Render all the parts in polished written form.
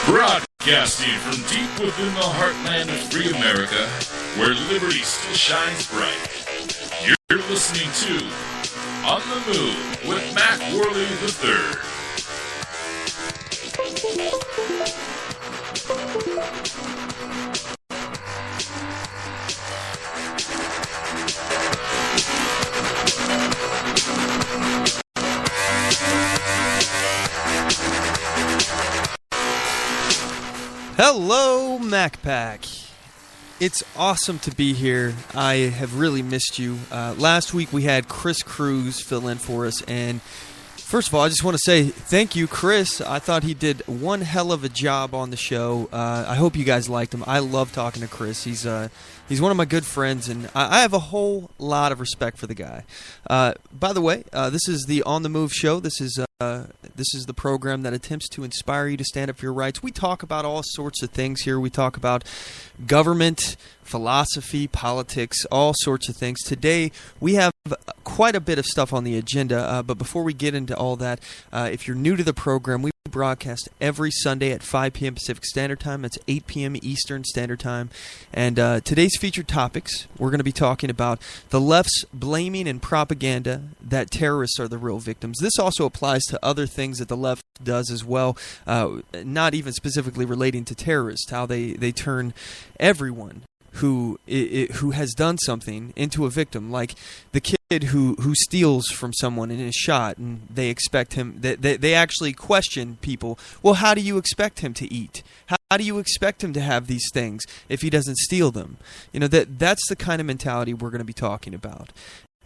Broadcasting from deep within the heartland of free America, where liberty still shines bright. You're listening to On the Move with Mac Worley III. Hello, MacPack. It's awesome to be here. I have really missed you. Last week we had Chris Cruz fill in for us, and first of all, I just want to say thank you, Chris. I thought he did one hell of a job on the show. I hope you guys liked him. I love talking to Chris. He's one of my good friends, and I have a whole lot of respect for the guy. By the way, this is the On the Move show. This is the program that attempts to inspire you to stand up for your rights. We talk about all sorts of things here. We talk about government, philosophy, politics, all sorts of things. Today, we have quite a bit of stuff on the agenda, but before we get into all that, if you're new to the program, we broadcast every Sunday at 5 p.m. Pacific Standard Time. That's 8 p.m. Eastern Standard Time. And today's featured topics, we're going to be talking about the left's blaming and propaganda that terrorists are the real victims. This also applies to other things that the left does as well, not even specifically relating to terrorists, how they turn everyone who has done something into a victim, like the kid who steals from someone and is shot, and they expect him. They actually question people. Well, how do you expect him to eat? How do you expect him to have these things if he doesn't steal them? You know, that's the kind of mentality we're going to be talking about.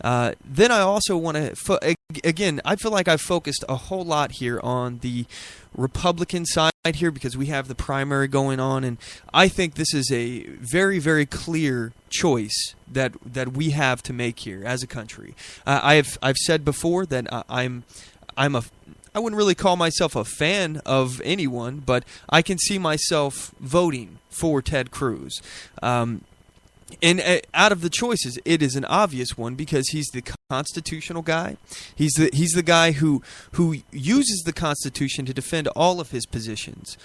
Then I also want to, again, I feel like I've focused a whole lot here on the Republican side here because we have the primary going on, and I think this is a very, very clear choice that we have to make here as a country. I've said before that I wouldn't really call myself a fan of anyone, but I can see myself voting for Ted Cruz. And out of the choices, it is an obvious one because he's the constitutional guy. He's the guy who uses the Constitution to defend all of his positions.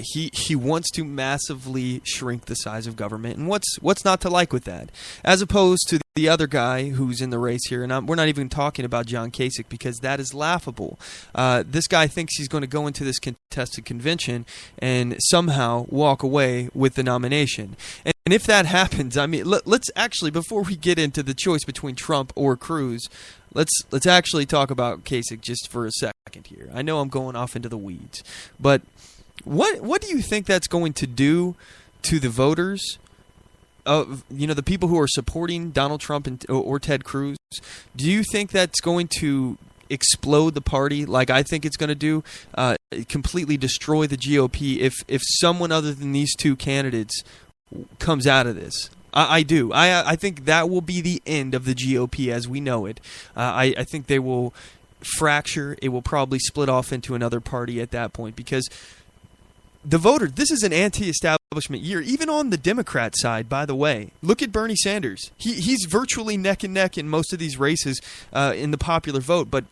He wants to massively shrink the size of government, and what's not to like with that? As opposed to the other guy who's in the race here, and we're not even talking about John Kasich because that is laughable. This guy thinks he's going to go into this contested convention and somehow walk away with the nomination. And if that happens, I mean, let's actually, before we get into the choice between Trump or Cruz, let's actually talk about Kasich just for a second here. I know I'm going off into the weeds, but what do you think that's going to do to the voters? The people who are supporting Donald Trump or Ted Cruz? Do you think that's going to explode the party like I think it's going to do? Completely destroy the GOP if someone other than these two candidates comes out of this? I do. I think that will be the end of the GOP as we know it. I think they will fracture. It will probably split off into another party at that point because the voter, this is an anti-establishment year, even on the Democrat side, by the way. Look at Bernie Sanders. He's virtually neck and neck in most of these races in the popular vote, but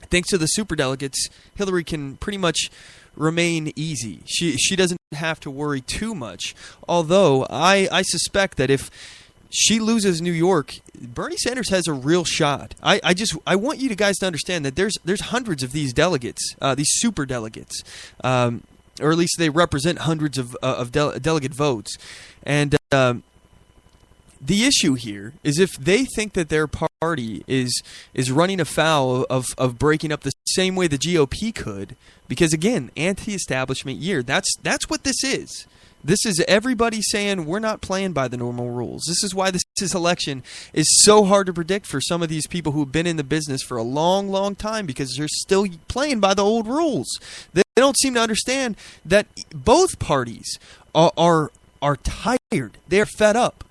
thanks to the superdelegates, Hillary can pretty much remain easy. She doesn't have to worry too much, although I suspect that if she loses New York, Bernie Sanders has a real shot. I want you guys to understand that there's hundreds of these delegates, these super delegates, or at least they represent hundreds of delegate votes. And the issue here is if they think that their party is running afoul of breaking up the same way the GOP could, because again, anti-establishment year, that's what this is. This is everybody saying we're not playing by the normal rules. This is why this election is so hard to predict for some of these people who've been in the business for a long, long time because they're still playing by the old rules. They don't seem to understand that both parties are tired. They're fed up.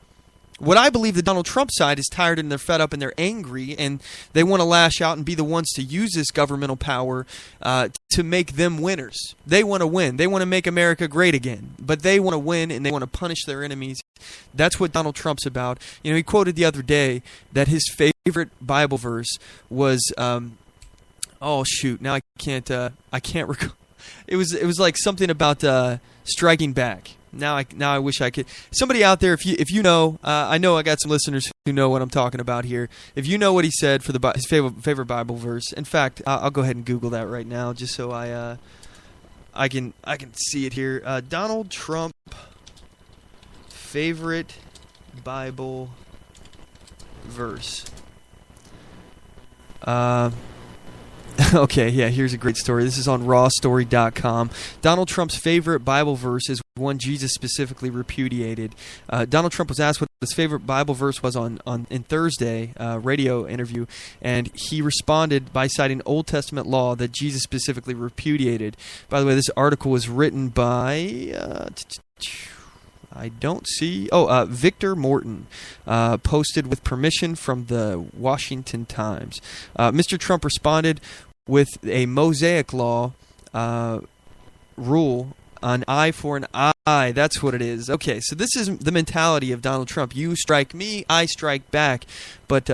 What I believe the Donald Trump side is tired and they're fed up and they're angry and they want to lash out and be the ones to use this governmental power to make them winners. They want to win. They want to make America great again. But they want to win and they want to punish their enemies. That's what Donald Trump's about. You know, he quoted the other day that his favorite Bible verse was, oh shoot, now I can't recall. It was like something about striking back. Now I wish I could. Somebody out there, if you know, I know I got some listeners who know what I'm talking about here. If you know what he said for his favorite Bible verse, in fact, I'll go ahead and Google that right now, just so I can see it here. Donald Trump favorite Bible verse. Okay, yeah, here's a great story. This is on rawstory.com. Donald Trump's favorite Bible verse is one Jesus specifically repudiated. Donald Trump was asked what his favorite Bible verse was in Thursday radio interview, and he responded by citing Old Testament law that Jesus specifically repudiated. By the way, this article was written by... I don't see... Victor Morton, posted with permission from the Washington Times. Mr. Trump responded with a Mosaic law rule, an eye for an eye. That's what it is. Okay, so this is the mentality of Donald Trump. You strike me, I strike back. But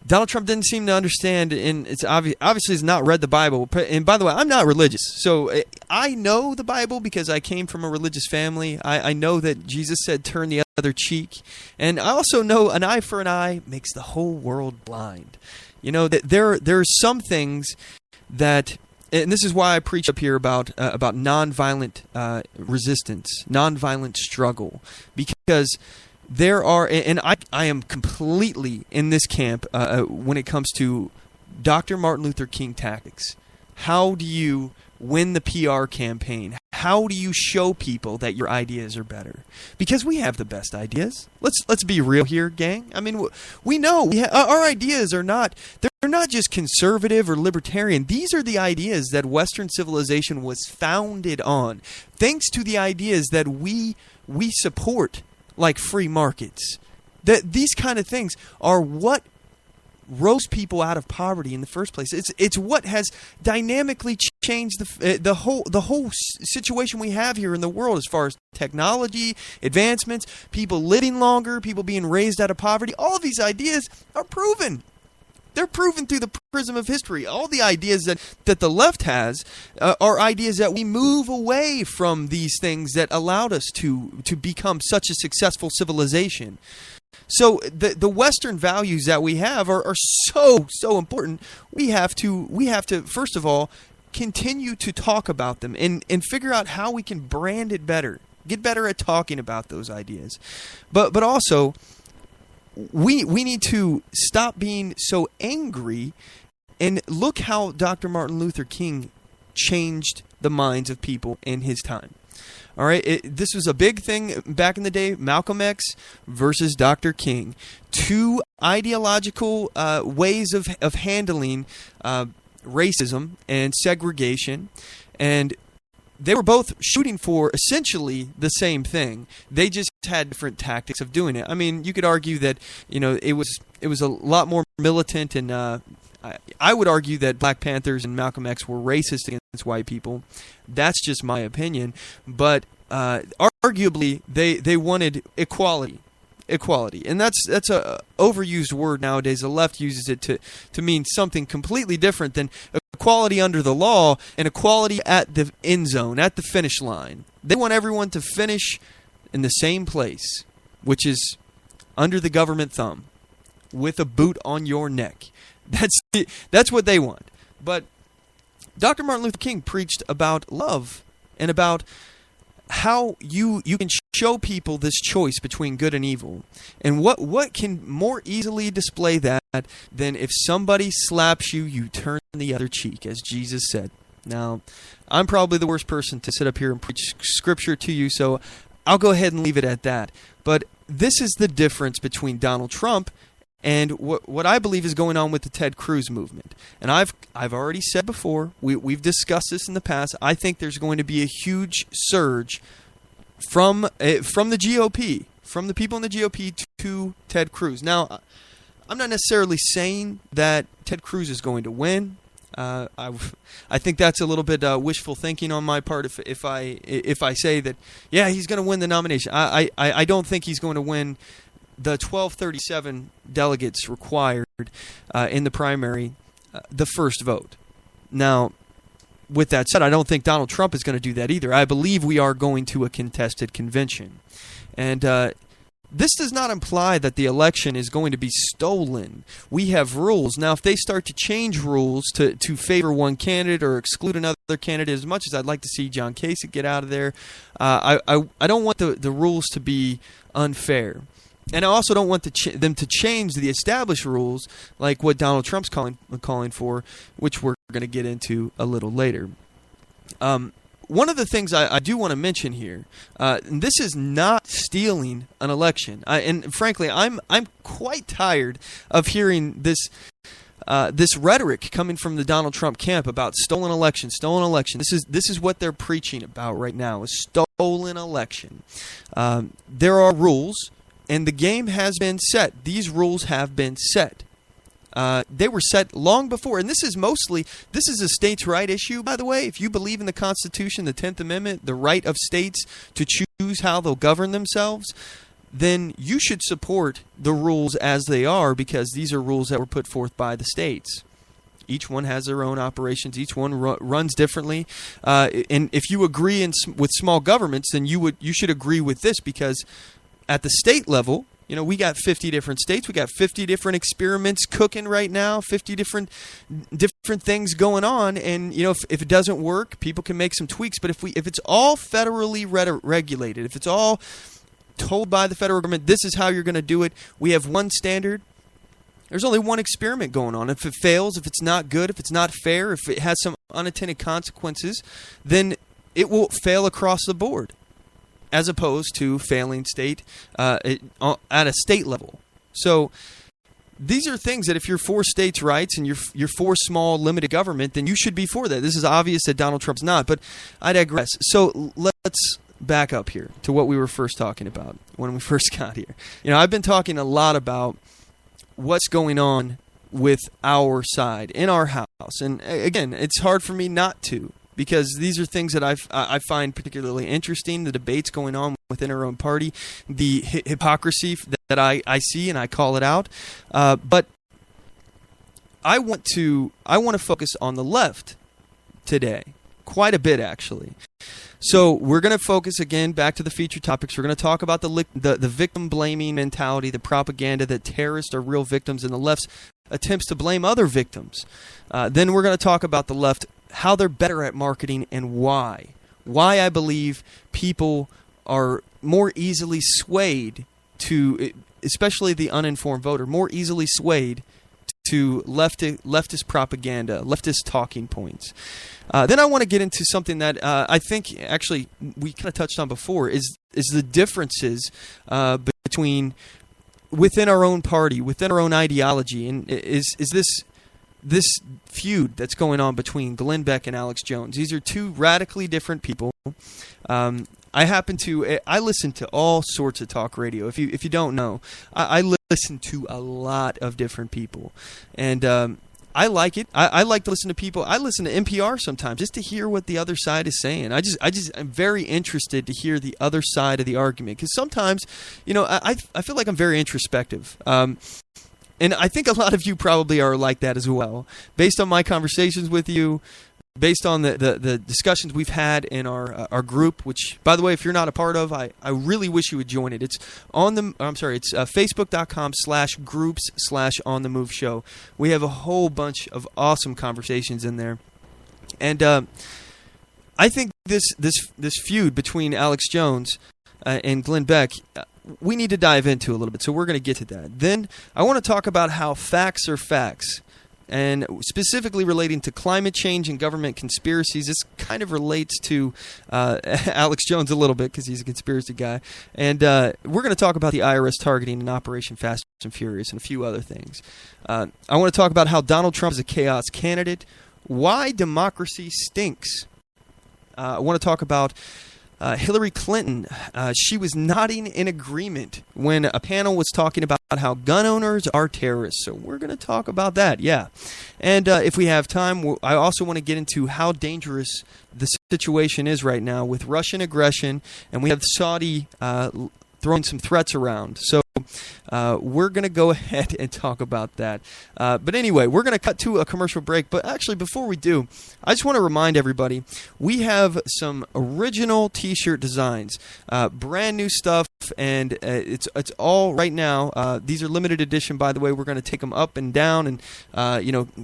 Donald Trump didn't seem to understand, and it's obviously has not read the Bible. And by the way, I'm not religious, so I know the Bible because I came from a religious family. I know that Jesus said, "Turn the other cheek," and I also know an eye for an eye makes the whole world blind. You know that there are some things that, and this is why I preach up here about nonviolent resistance, nonviolent struggle, because there are, and I am completely in this camp when it comes to Dr. Martin Luther King tactics. How do you win the PR campaign? How do you show people that your ideas are better? Because we have the best ideas. Let's be real here, gang. I mean, we know our ideas are not, they're not just conservative or libertarian. These are the ideas that Western civilization was founded on, thanks to the ideas that we support, like free markets. These kind of things are what rose people out of poverty in the first place. It's what has dynamically changed the whole situation we have here in the world as far as technology, advancements, people living longer, people being raised out of poverty. All of these ideas are proven. They're proven through the prism of history. All the ideas that the left has are ideas that we move away from these things that allowed us to become such a successful civilization. So the Western values that we have are so important. We have to first of all continue to talk about them and figure out how we can brand it better. Get better at talking about those ideas. But also we need to stop being so angry and look how Dr. Martin Luther King changed the minds of people in his time. All right, this was a big thing back in the day, Malcolm X versus Dr. King. Two ideological ways of handling racism and segregation, and they were both shooting for essentially the same thing. They just had different tactics of doing it. I mean, you could argue that it was a lot more militant, and I would argue that Black Panthers and Malcolm X were racist against white people. That's just my opinion. But arguably, they wanted equality. And that's a overused word nowadays. The left uses it to mean something completely different than equality under the law and equality at the end zone, at the finish line. They want everyone to finish in the same place, which is under the government thumb, with a boot on your neck. That's what they want. But Dr. Martin Luther King preached about love and about how you can show people this choice between good and evil. And what can more easily display that than if somebody slaps you, you turn the other cheek, as Jesus said. Now, I'm probably the worst person to sit up here and preach scripture to you, so I'll go ahead and leave it at that. But this is the difference between Donald Trump and what I believe is going on with the Ted Cruz movement. And I've already said before, we've discussed this in the past, I think there's going to be a huge surge from the GOP, from the people in the GOP to Ted Cruz. Now, I'm not necessarily saying that Ted Cruz is going to win. I think that's a little bit wishful thinking on my part if I say that, yeah, he's going to win the nomination. I don't think he's going to win the 1237 delegates required in the primary, the first vote. Now, with that said, I don't think Donald Trump is going to do that either. I believe we are going to a contested convention. And this does not imply that the election is going to be stolen. We have rules. Now, if they start to change rules to favor one candidate or exclude another candidate, as much as I'd like to see John Kasich get out of there, I don't want the rules to be unfair. And I also don't want them to change the established rules like what Donald Trump's calling for, which we're going to get into a little later. One of the things I do want to mention here, and this is not stealing an election. And frankly, I'm quite tired of hearing this rhetoric coming from the Donald Trump camp about stolen election. This is what they're preaching about right now, is stolen election. There are rules. And the game has been set. These rules have been set. They were set long before. And this is a states' right issue, by the way. If you believe in the Constitution, the 10th Amendment, the right of states to choose how they'll govern themselves, then you should support the rules as they are, because these are rules that were put forth by the states. Each one has their own operations. Each one runs differently. And if you agree with small governments, then you should agree with this, because at the state level, we got 50 different states. We got 50 different experiments cooking right now, 50 different things going on. And, if it doesn't work, people can make some tweaks. But if it's all federally regulated, if it's all told by the federal government, this is how you're going to do it, we have one standard. There's only one experiment going on. If it fails, if it's not good, if it's not fair, if it has some unintended consequences, then it will fail across the board, as opposed to failing state at a state level. So these are things that if you're for states' rights and you're for small, limited government, then you should be for that. This is obvious that Donald Trump's not, but I digress. So let's back up here to what we were first talking about when we first got here. I've been talking a lot about what's going on with our side, in our house. And again, it's hard for me not to, because these are things that I find particularly interesting, the debates going on within our own party, the hypocrisy that I see, and I call it out. But I want to focus on the left today, quite a bit actually. So we're going to focus again back to the feature topics. We're going to talk about the victim blaming mentality, the propaganda that terrorists are real victims, and the left's attempts to blame other victims. Then we're going to talk about the left, how they're better at marketing, and why. Why I believe people are more easily swayed to, especially the uninformed voter, more easily swayed to leftist propaganda, leftist talking points. Then I want to get into something that I think actually we kind of touched on before, is the differences between within our own party, within our own ideology, and is this feud that's going on between Glenn Beck and Alex Jones. These are two radically different people. I listen to all sorts of talk radio. If you don't know, I listen to a lot of different people, and I like it. I like to listen to people. I listen to NPR sometimes just to hear what the other side is saying. I'm very interested to hear the other side of the argument, because sometimes, I feel like I'm very introspective. And I think a lot of you probably are like that as well, based on my conversations with you, based on the discussions we've had in our group, which, by the way, if you're not a part of, I really wish you would join it. It's facebook.com/groups/OnTheMoveShow. We have a whole bunch of awesome conversations in there. And I think this feud between Alex Jones and Glenn Beck, we need to dive into a little bit, so we're going to get to that. Then I want to talk about how facts are facts, and specifically relating to climate change and government conspiracies. This kind of relates to Alex Jones a little bit, because he's a conspiracy guy. And we're going to talk about the IRS targeting and Operation Fast and Furious and a few other things. I want to talk about how Donald Trump is a chaos candidate, why democracy stinks. I want to talk about Hillary Clinton. She was nodding in agreement when a panel was talking about how gun owners are terrorists. So we're going to talk about that, yeah. And if we have time, I also want to get into how dangerous the situation is right now with Russian aggression, and we have Saudi throwing some threats around. So we're going to go ahead and talk about that. But anyway, we're going to cut to a commercial break. But actually, before we do, I just want to remind everybody, we have some original T-shirt designs, brand new stuff, and it's all right now. These are limited edition, by the way. We're going to take them up and down, and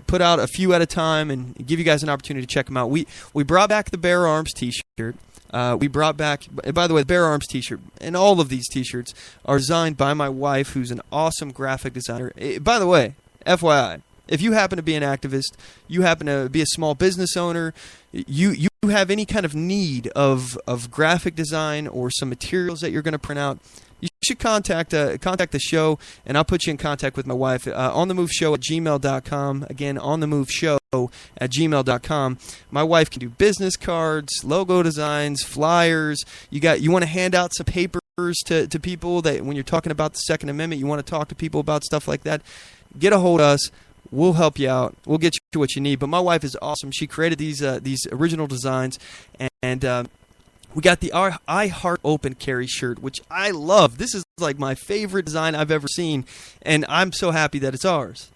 put out a few at a time, and give you guys an opportunity to check them out. We brought back the Bear Arms T-shirt. We brought back, by the way, the Bear Arms T-shirt, and all of these T-shirts are designed by my wife, who's an awesome graphic designer. By the way, FYI, if you happen to be an activist, you happen to be a small business owner, you have any kind of need of graphic design or some materials that you're going to print out, you should contact the show, and I'll put you in contact with my wife. OnTheMoveShow@gmail.com. Again, OnTheMoveShow@gmail.com. My wife can do business cards, logo designs, flyers. You want to hand out some papers to people that when you're talking about the Second Amendment, you want to talk to people about stuff like that. Get a hold of us. We'll help you out. We'll get you what you need. But my wife is awesome. She created these original designs, and we got the I Heart Open Carry shirt, which I love. This is like my favorite design I've ever seen, and I'm so happy that it's ours.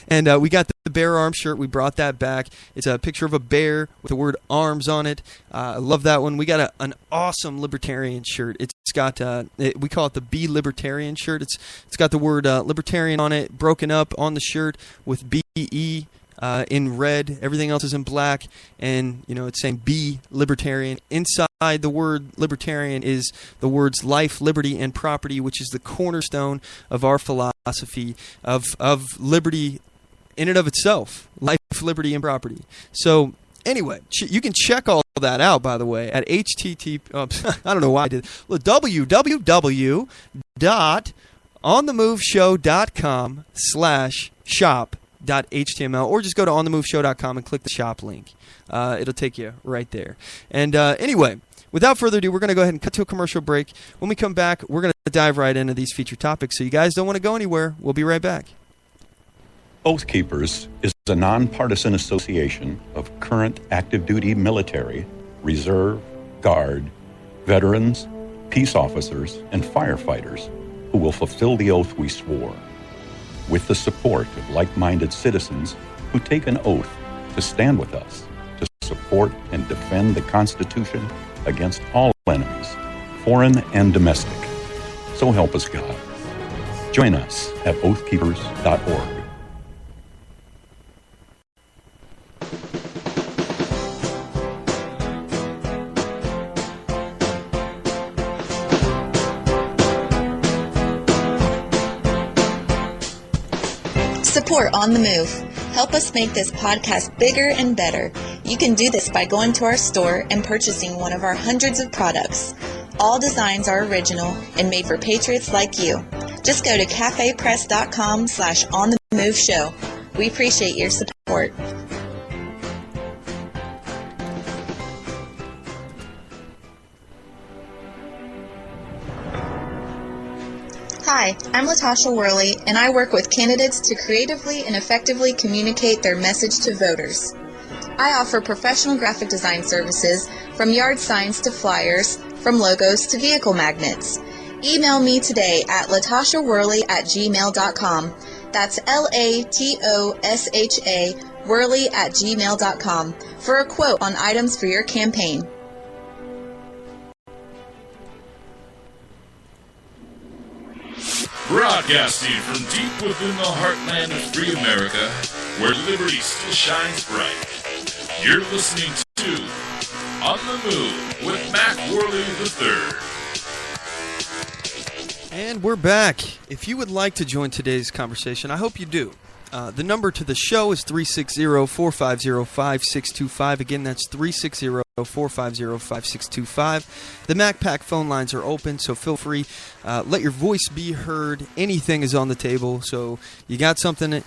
And we got the Bear Arms shirt. We brought that back. It's a picture of a bear with the word arms on it. I love that one. We got an awesome Libertarian shirt. It's got we call it the Be Libertarian shirt. It's got the word Libertarian on it, broken up on the shirt with BE. In red, everything else is in black, and it's saying "Be Libertarian." Inside the word "Libertarian" is the words "life, liberty, and property," which is the cornerstone of our philosophy of liberty in and of itself, life, liberty, and property. So anyway, you can check all that out, by the way, at http. I don't know why I did www.onthemoveshow.com/shop.html, or just go to onthemoveshow.com and click the shop link. It'll take you right there. And anyway, without further ado, we're going to go ahead and cut to a commercial break. When we come back, we're going to dive right into these featured topics. So you guys don't want to go anywhere. We'll be right back. Oath Keepers is a nonpartisan association of current active duty military, reserve, guard, veterans, peace officers, and firefighters who will fulfill the oath we swore, with the support of like-minded citizens who take an oath to stand with us, to support and defend the Constitution against all enemies, foreign and domestic. So help us God. Join us at oathkeepers.org. Support On The Move. Help us make this podcast bigger and better. You can do this by going to our store and purchasing one of our hundreds of products. All designs are original and made for patriots like you. Just go to cafepress.com/onthemoveshow. We appreciate your support. Hi, I'm Latasha Worley, and I work with candidates to creatively and effectively communicate their message to voters. I offer professional graphic design services, from yard signs to flyers, from logos to vehicle magnets. Email me today at latashaworley@gmail.com. That's LATOSHA Worley@gmail.com for a quote on items for your campaign. Broadcasting from deep within the heartland of free America, where liberty still shines bright. You're listening to On the Move with Mac Worley III. And we're back. If you would like to join today's conversation, I hope you do. The number to the show is 360-450-5625. Again, that's 360-450-5625. The MacPack phone lines are open, so feel free. Let your voice be heard. Anything is on the table, so you got something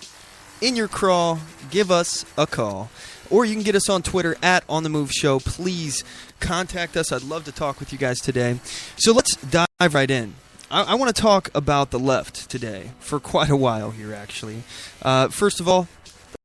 in your craw, give us a call. Or you can get us on Twitter at OnTheMoveShow. Please contact us. I'd love to talk with you guys today. So let's dive right in. I want to talk about the left today for quite a while here, actually. First of all,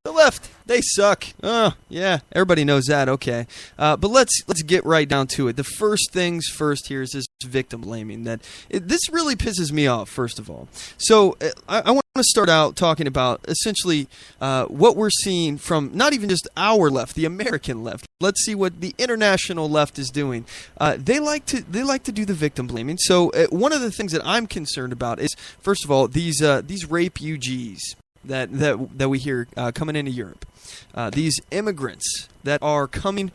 the left, they suck. Oh, yeah, everybody knows that. Okay, but let's get right down to it. The first things first here is this victim blaming. This really pisses me off. First of all, so I want to start out talking about essentially what we're seeing from not even just our left, the American left. Let's see what the international left is doing. They like to do the victim blaming. So one of the things that I'm concerned about is, first of all, these refugees that we hear coming into Europe. These immigrants that are coming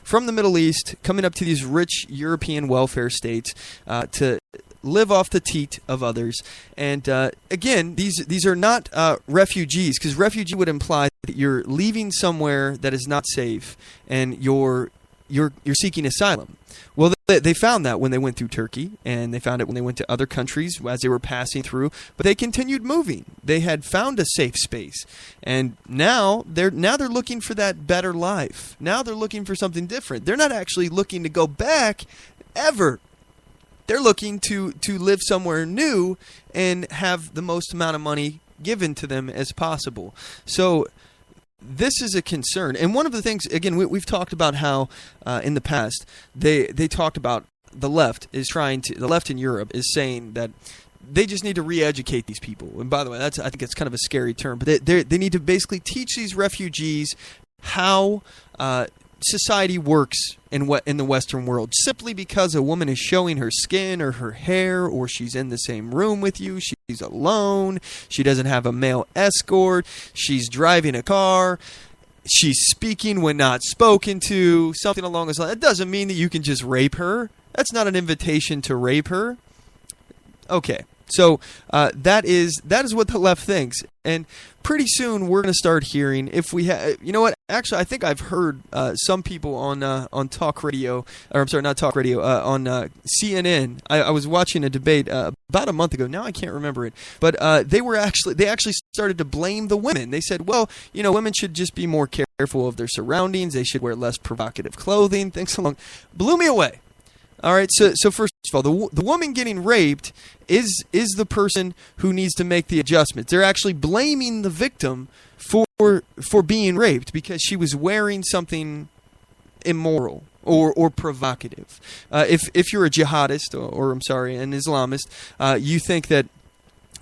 from the Middle East, coming up to these rich European welfare states to live off the teat of others. And again, these are not refugees, because refugee would imply that you're leaving somewhere that is not safe and you're seeking asylum. Well, they found that when they went through Turkey, and they found it when they went to other countries as they were passing through, but they continued moving. They had found a safe space, and now they're looking for that better life. Now they're looking for something different. They're not actually looking to go back ever. They're looking to live somewhere new and have the most amount of money given to them as possible. So this is a concern. And one of the things, again, we've talked about how in the past they talked about the left in Europe is saying that they just need to re-educate these people. And by the way, I think it's kind of a scary term, but they need to basically teach these refugees how society works in the Western world. Simply because a woman is showing her skin or her hair, or she's in the same room with you, she's alone, she doesn't have a male escort, she's driving a car, she's speaking when not spoken to, something along those lines. It doesn't mean that you can just rape her. That's not an invitation to rape her. Okay. So that is what the left thinks, and pretty soon we're going to start hearing, if we have, you know what? Actually, I think I've heard some people on talk radio, or I'm sorry, not talk radio, on CNN. I was watching a debate about a month ago. Now I can't remember it, but they actually started to blame the women. They said, well, women should just be more careful of their surroundings. They should wear less provocative clothing. Things along. Blew me away. All right, so first of all, the woman getting raped is the person who needs to make the adjustments. They're actually blaming the victim for being raped because she was wearing something immoral or provocative. If you're a jihadist or I'm sorry, an Islamist, you think that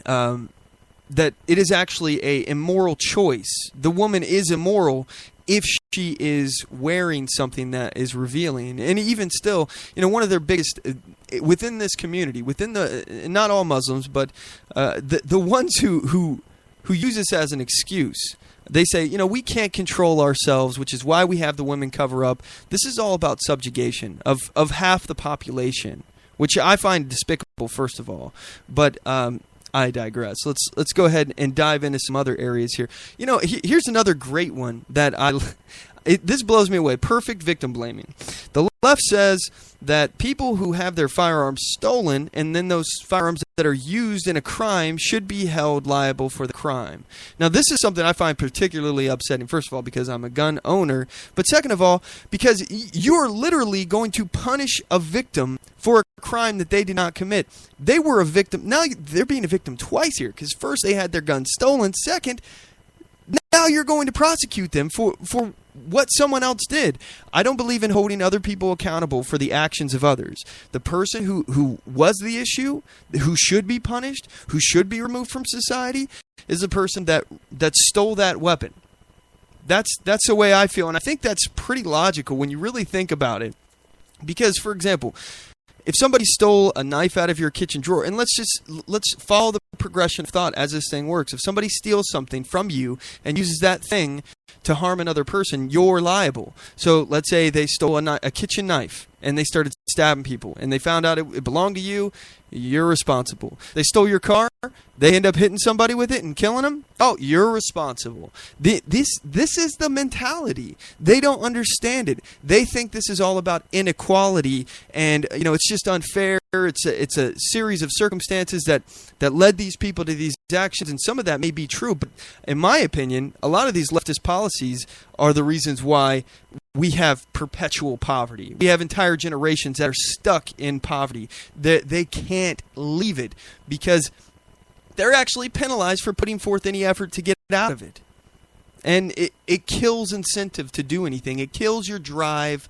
it is actually a immoral choice. The woman is immoral if she is wearing something that is revealing. And even still, one of their biggest, within this community, not all Muslims, but the ones who use this as an excuse, they say, we can't control ourselves, which is why we have the women cover up. This is all about subjugation of half the population, which I find despicable, first of all. But I digress. Let's go ahead and dive into some other areas here. Here's another great one that this blows me away. Perfect victim blaming. The left says that people who have their firearms stolen and then those firearms that are used in a crime should be held liable for the crime. Now, this is something I find particularly upsetting, first of all, because I'm a gun owner, but second of all, because you're literally going to punish a victim for a crime that they did not commit. They were a victim. Now they're being a victim twice here, because first they had their gun stolen. Second, now you're going to prosecute them for what someone else did. I don't believe in holding other people accountable for the actions of others. The person who was the issue, who should be punished, who should be removed from society, is the person that stole that weapon. That's the way I feel, and I think that's pretty logical when you really think about it. Because, for example, if somebody stole a knife out of your kitchen drawer, and let's follow the progression of thought as this thing works. If somebody steals something from you and uses that thing to harm another person, you're liable. So let's say they stole a kitchen knife and they started stabbing people and they found out it belonged to you, you're responsible. They stole your car, they end up hitting somebody with it and killing them, oh, you're responsible. This is the mentality. They don't understand it. They think this is all about inequality and it's just unfair. It's a series of circumstances that led these people to these actions, and some of that may be true, but in my opinion, a lot of these leftist policies are the reasons why we have perpetual poverty. We have entire generations that are stuck in poverty. They can't leave it because they're actually penalized for putting forth any effort to get out of it. And it kills incentive to do anything. It kills your drive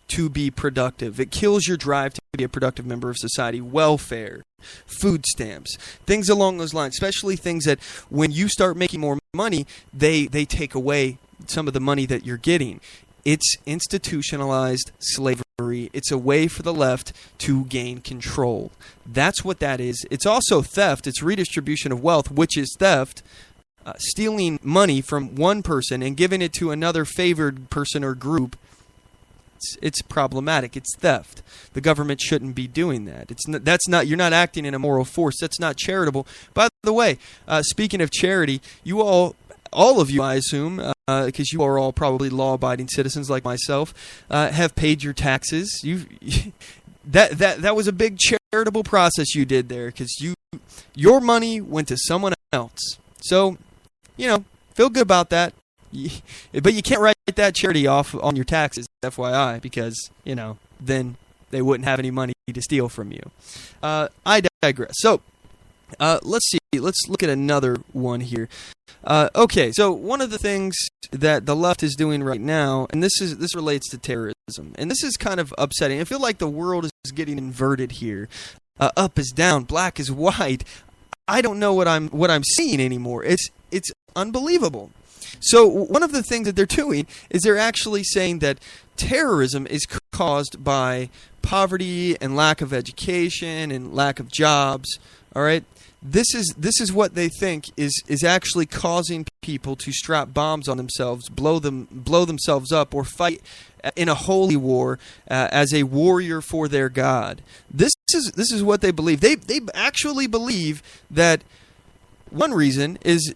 to be productive. It kills your drive to be a productive member of society. Welfare, food stamps, things along those lines, especially things that when you start making more money, they take away some of the money that you're getting. It's institutionalized slavery. It's a way for the left to gain control. That's what that is. It's also theft. It's redistribution of wealth, which is theft. Stealing money from one person and giving it to another favored person or group, it's problematic. It's theft. The government shouldn't be doing that. You're not acting in a moral force. That's not charitable. By the way, speaking of charity, you all of you, I assume, because you are all probably law-abiding citizens like myself, have paid your taxes. That was a big charitable process you did there, because your money went to someone else. So, feel good about that. But you can't write that charity off on your taxes, FYI, because, then they wouldn't have any money to steal from you. I digress. So, let's see. Let's look at another one here. Okay, so one of the things that the left is doing right now, and this relates to terrorism, and this is kind of upsetting. I feel like the world is getting inverted here. Up is down, black is white. I don't know what I'm seeing anymore. It's unbelievable. So one of the things that they're doing is they're actually saying that terrorism is caused by poverty and lack of education and lack of jobs. All right, this is what they think is actually causing people to strap bombs on themselves, blow themselves up, or fight in a holy war as a warrior for their God. This is what they believe. They actually believe that one reason is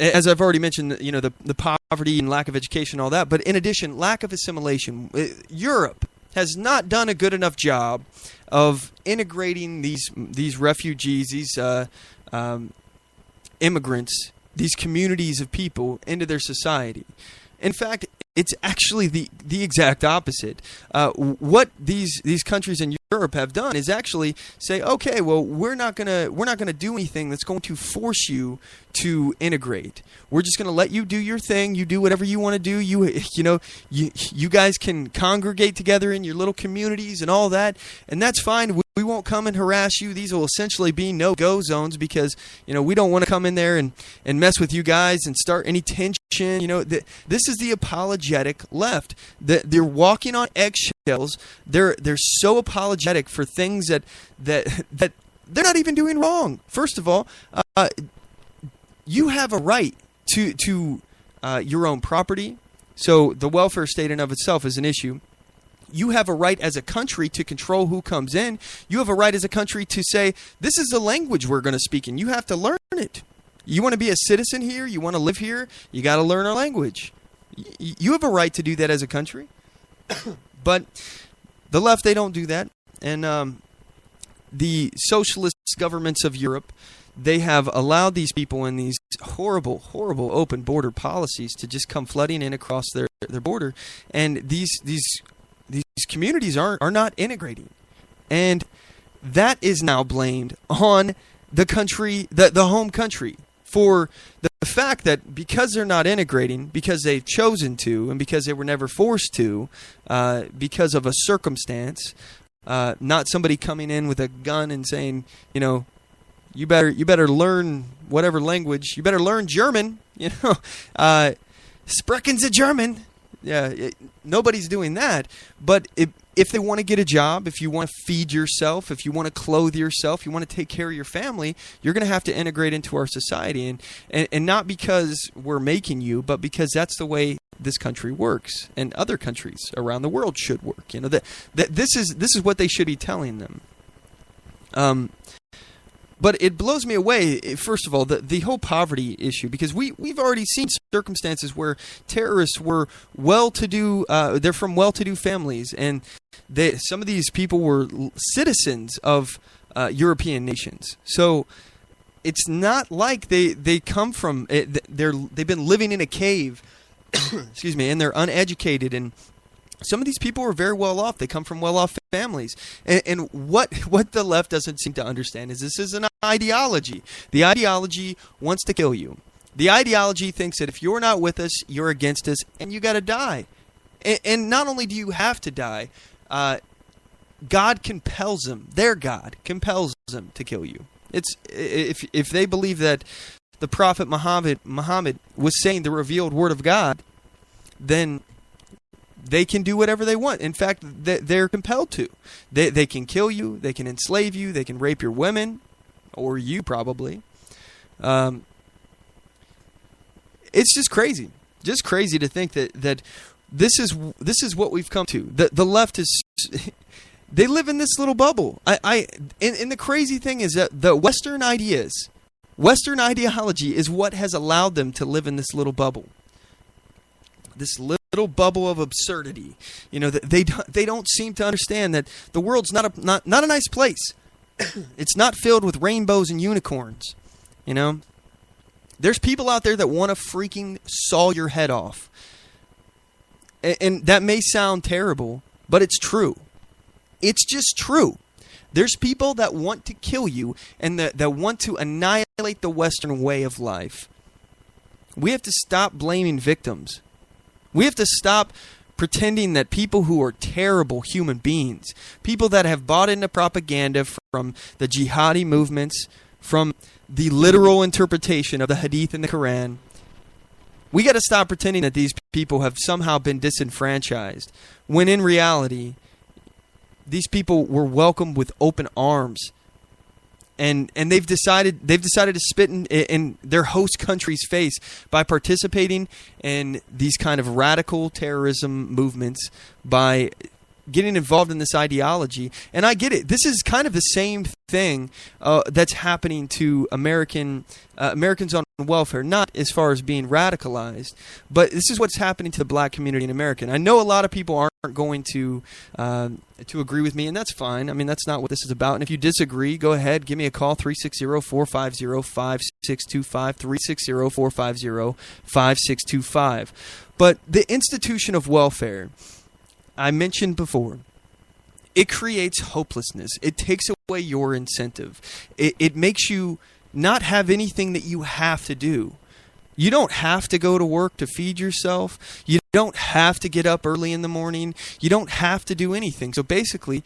as I've already mentioned, the poverty and lack of education, all that. But in addition, lack of assimilation. Europe has not done a good enough job of integrating these refugees, these immigrants, these communities of people into their society. In fact, it's actually the exact opposite. What these countries in Europe have done is actually say, okay, well, we're not gonna do anything that's going to force you to integrate. We're just gonna let you do your thing. You do whatever you want to do. You guys can congregate together in your little communities and all that, and that's fine. We won't come and harass you. These will essentially be no-go zones because we don't want to come in there and mess with you guys and start any tension. This is the apologetic left. They're walking on eggshells. They're so apologetic for things that they're not even doing wrong. First of all, you have a right to your own property. So the welfare state in of itself is an issue. You have a right as a country to control who comes in. You have a right as a country to say, this is the language we're going to speak in. You have to learn it. You want to be a citizen here? You want to live here? You got to learn our language. You have a right to do that as a country. But the left, they don't do that. And the socialist governments of Europe, they have allowed these people in these horrible, horrible open border policies to just come flooding in across their border. And these communities are not integrating. And that is now blamed on the country, the home country, for the fact that because they're not integrating, because they've chosen to, and because they were never forced to, because of a circumstance, not somebody coming in with a gun and saying, you better learn whatever language, you better learn German, Sprechen Sie German. Yeah, nobody's doing that. But if they want to get a job, if you want to feed yourself, if you want to clothe yourself, you want to take care of your family, you're going to have to integrate into our society. And not because we're making you, but because that's the way this country works. And other countries around the world should work. This is what they should be telling them. But it blows me away, first of all, the whole poverty issue, because we've already seen circumstances where terrorists were well-to-do, they're from well-to-do families, and some of these people were citizens of European nations. So it's not like they come from, they've been living in a cave, excuse me, and they're uneducated, and some of these people are very well off. They come from well-off families. And what the left doesn't seem to understand is this is an ideology. The ideology wants to kill you. The ideology thinks that if you're not with us, you're against us, and you got to die. And not only do you have to die, God compels them. Their God compels them to kill you. It's if they believe that the Prophet Muhammad was saying the revealed word of God, then they can do whatever they want. In fact, they're compelled to. They can kill you. They can enslave you. They can rape your women, or you probably. It's just crazy. Just crazy to think that this is what we've come to. The left is they live in this little bubble. And the crazy thing is that the Western ideology is what has allowed them to live in this little bubble. This little bubble of absurdity. You know, they don't seem to understand that the world's not a nice place. It's not filled with rainbows and unicorns. You know, there's people out there that want to freaking saw your head off. And that may sound terrible, but it's true. It's just true. There's people that want to kill you and that want to annihilate the Western way of life. We have to stop blaming victims. We have to stop pretending that people who are terrible human beings, people that have bought into propaganda from the jihadi movements, from the literal interpretation of the Hadith and the Quran, we got to stop pretending that these people have somehow been disenfranchised, when in reality, these people were welcomed with open arms. And they've decided to spit in their host country's face by participating in these kind of radical terrorism movements, by getting involved in this ideology. And I get it. This is kind of the same thing that's happening to Americans on welfare, not as far as being radicalized, but this is what's happening to the black community in America. And I know a lot of people aren't going to agree with me, and that's fine. I mean, that's not what this is about. And if you disagree, go ahead, give me a call, 360-450-5625, 360-450-5625. But the institution of welfare, I mentioned before, it creates hopelessness. It takes away your incentive. It makes you not have anything that you have to do. You don't have to go to work to feed yourself. You don't have to get up early in the morning. You don't have to do anything. So basically,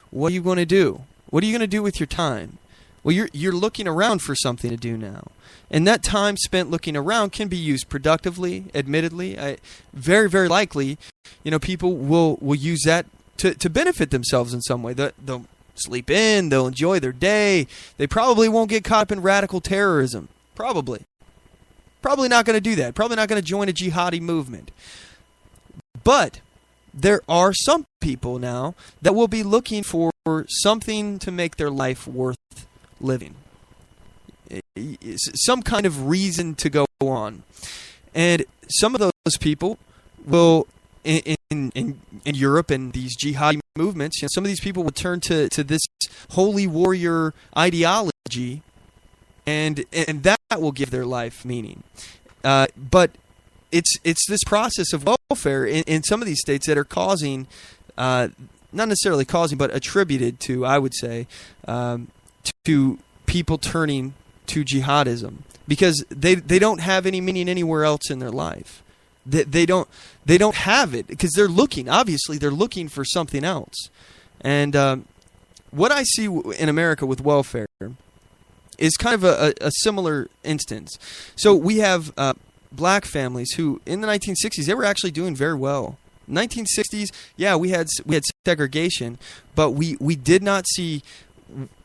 what are you going to do? What are you going to do with your time? Well, you're looking around for something to do now. And that time spent looking around can be used productively, admittedly. Very, very likely, people will use that to benefit themselves in some way. They'll sleep in, they'll enjoy their day. They probably won't get caught up in radical terrorism. Probably not going to do that. Probably not going to join a jihadi movement. But there are some people now that will be looking for something to make their life worth living. Some kind of reason to go on. And some of those people will, in Europe and these jihadi movements, some of these people will turn to this holy warrior ideology, and that will give their life meaning. But it's this process of welfare in some of these states that are causing, not necessarily causing, but attributed to, I would say, to people turning to jihadism, because they don't have any meaning anywhere else in their life. They don't have it because they're looking for something else. And what I see in America with welfare is kind of a similar instance. So we have black families who, in the 1960s, they were actually doing very well. 1960s, yeah, we had segregation, but we did not see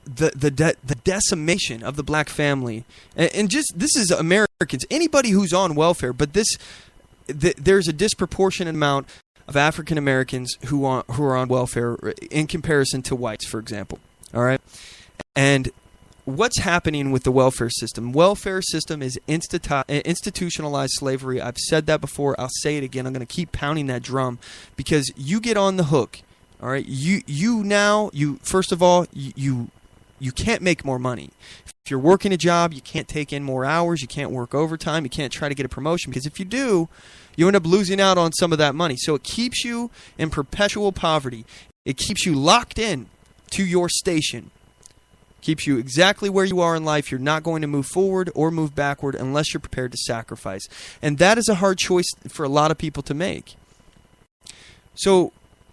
the decimation of the black family. And just, this is Americans, anybody who's on welfare, but there's a disproportionate amount of African Americans who are on welfare in comparison to whites, for example. All right, and what's happening with the welfare system? Welfare system is institutionalized slavery. I've said that before. I'll say it again. I'm going to keep pounding that drum because you get on the hook. All right, first of all, you can't make more money. If you're working a job, you can't take in more hours. You can't work overtime. You can't try to get a promotion, because if you do, you end up losing out on some of that money. So it keeps you in perpetual poverty. It keeps you locked in to your station. Keeps you exactly where you are in life. You're not going to move forward or move backward unless you're prepared to sacrifice. And that is a hard choice for a lot of people to make. So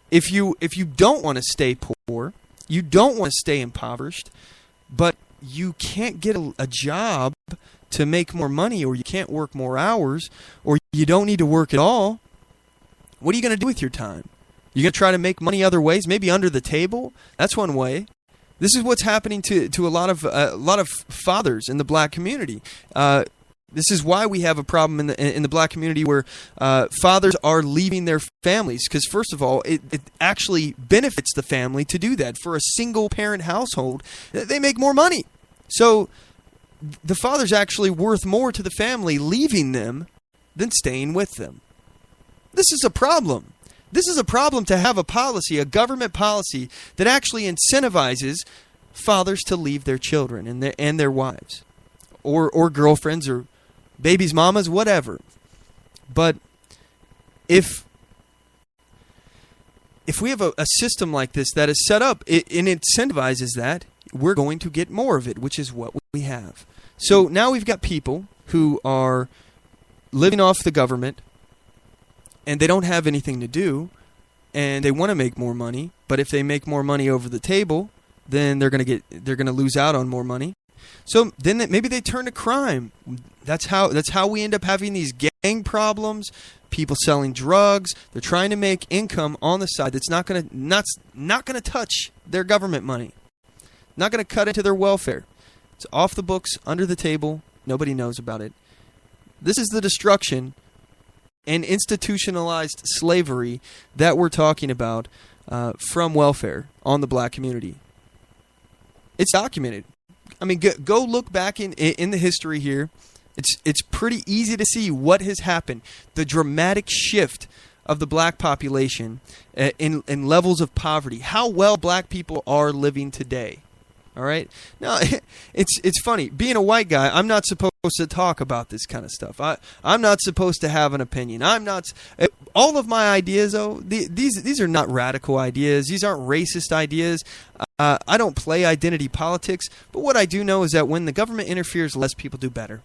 if you don't want to stay poor, you don't want to stay impoverished, but you can't get a job to make more money, or you can't work more hours, or you don't need to work at all, what are you going to do with your time? You're going to try to make money other ways, maybe under the table? That's one way. This is what's happening to a lot of fathers in the black community. This is why we have a problem in the black community where fathers are leaving their families. Because first of all, it actually benefits the family to do that. For a single parent household, they make more money. So the father's actually worth more to the family leaving them than staying with them. This is a problem. This is a problem to have a policy, a government policy, that actually incentivizes fathers to leave their children and their wives, or girlfriends, or babies' mamas, whatever. But if we have a system like this that is set up, it incentivizes that, we're going to get more of it, which is what we have. So now we've got people who are living off the government, and they don't have anything to do, and they want to make more money. But if they make more money over the table, then they're going to lose out on more money. So then maybe they turn to crime. That's how we end up having these gang problems, people selling drugs. They're trying to make income on the side that's not going to touch their government money, not going to cut into their welfare. It's off the books, under the table. Nobody knows about it. This is the destruction and institutionalized slavery that we're talking about from welfare on the black community. It's documented. I mean, go look back in the history here. It's pretty easy to see what has happened. The dramatic shift of the black population in levels of poverty. How well black people are living today. All right. Now, it's funny. Being a white guy, I'm not supposed to talk about this kind of stuff. I'm not supposed to have an opinion. I'm not. All of my ideas, though, these are not radical ideas. These aren't racist ideas. I don't play identity politics. But what I do know is that when the government interferes, less people do better.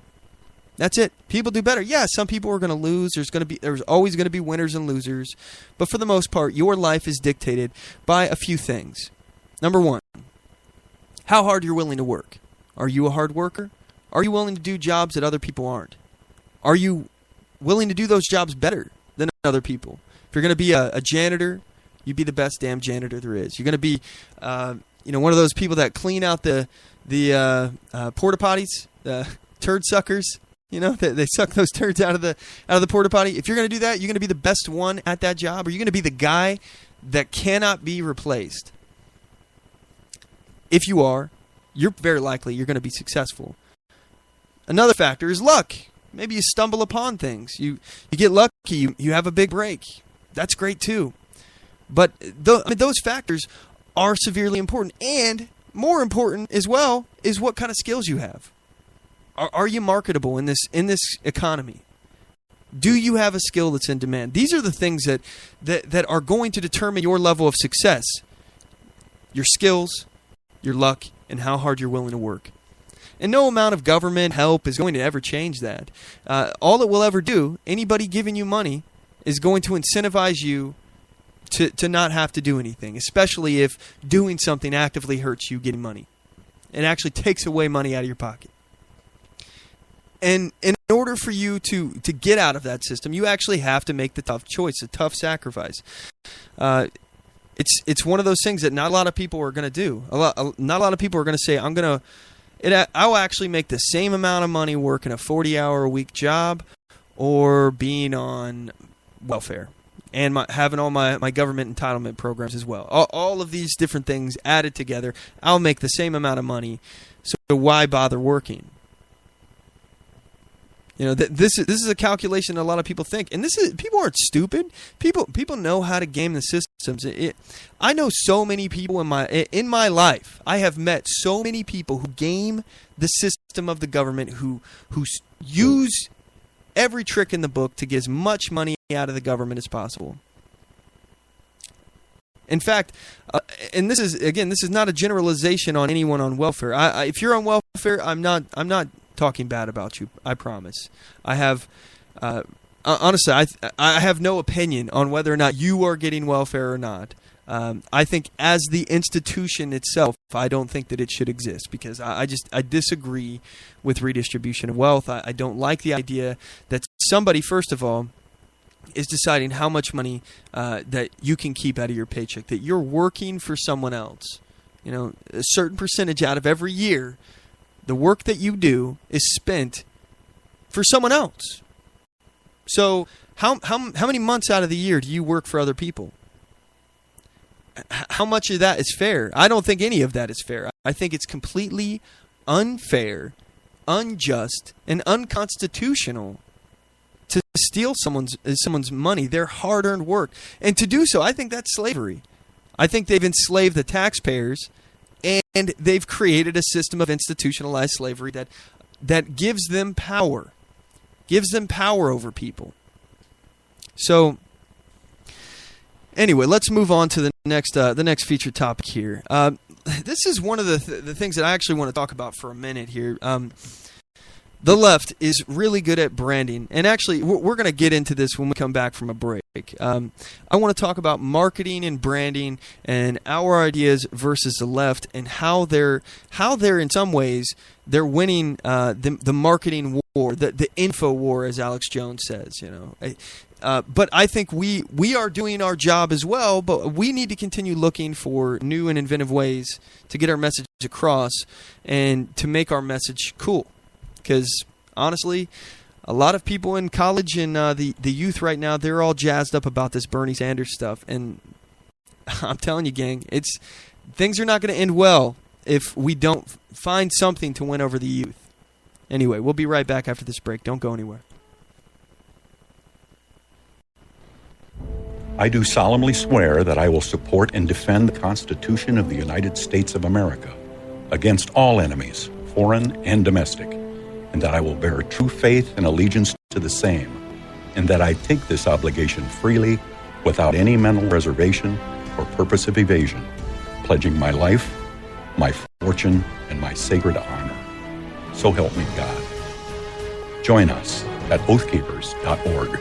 That's it. People do better. Yeah, some people are going to lose. There's always going to be winners and losers. But for the most part, your life is dictated by a few things. Number one, how hard you're willing to work. Are you a hard worker? Are you willing to do jobs that other people aren't? Are you willing to do those jobs better than other people? If you're going to be a janitor, you be the best damn janitor there is. You're going to be, one of those people that clean out the porta potties, the turd suckers. They suck those turds out of the porta potty. If you're going to do that, you're going to be the best one at that job, or you're going to be the guy that cannot be replaced. If you are, you're very likely you're going to be successful. Another factor is luck. Maybe you stumble upon things. You get lucky. You have a big break. That's great too. But those factors are severely important. And more important as well is what kind of skills you have. Are you marketable in this economy? Do you have a skill that's in demand? These are the things that are going to determine your level of success. Your skills, your luck, and how hard you're willing to work. And no amount of government help is going to ever change that. All it will ever do, anybody giving you money, is going to incentivize you to not have to do anything, especially if doing something actively hurts you getting money. It actually takes away money out of your pocket. And in order for you to get out of that system, you actually have to make the tough choice, a tough sacrifice. It's one of those things that not a lot of people are going to do. Not a lot of people are going to say, I'll actually make the same amount of money working a 40-hour-a-week job or being on welfare and having all my government entitlement programs as well. All of these different things added together, I'll make the same amount of money, so why bother working? This is a calculation a lot of people think, and people aren't stupid. People know how to game the systems. I know so many people in my life. I have met so many people who game the system of the government, who use every trick in the book to get as much money out of the government as possible. In fact, and this is not a generalization on anyone on welfare. If you're on welfare, I'm not talking bad about you. I promise. I have honestly, I have no opinion on whether or not you are getting welfare or not. I think as the institution itself, I don't think that it should exist because I disagree with redistribution of wealth. I don't like the idea that somebody, first of all, is deciding how much money that you can keep out of your paycheck, that you're working for someone else. A certain percentage out of every year, the work that you do is spent for someone else. So how many months out of the year do you work for other people? How much of that is fair? I don't think any of that is fair. I think it's completely unfair, unjust, and unconstitutional to steal someone's money, their hard-earned work. And to do so, I think that's slavery. I think they've enslaved the taxpayers, and they've created a system of institutionalized slavery that gives them power over people. So anyway, let's move on to the next featured topic here. This is one of the things that I actually want to talk about for a minute here. The left is really good at branding, and actually, we're going to get into this when we come back from a break. I want to talk about marketing and branding and our ideas versus the left, and how they're in some ways they're winning the marketing war, the info war, as Alex Jones says. But I think we are doing our job as well, but we need to continue looking for new and inventive ways to get our message across and to make our message cool. Because, honestly, a lot of people in college and the youth right now, they're all jazzed up about this Bernie Sanders stuff. And I'm telling you, gang, things are not going to end well if we don't find something to win over the youth. Anyway, we'll be right back after this break. Don't go anywhere. I do solemnly swear that I will support and defend the Constitution of the United States of America against all enemies, foreign and domestic, and that I will bear true faith and allegiance to the same, and that I take this obligation freely, without any mental reservation or purpose of evasion, pledging my life, my fortune, and my sacred honor. So help me God. Join us at oathkeepers.org.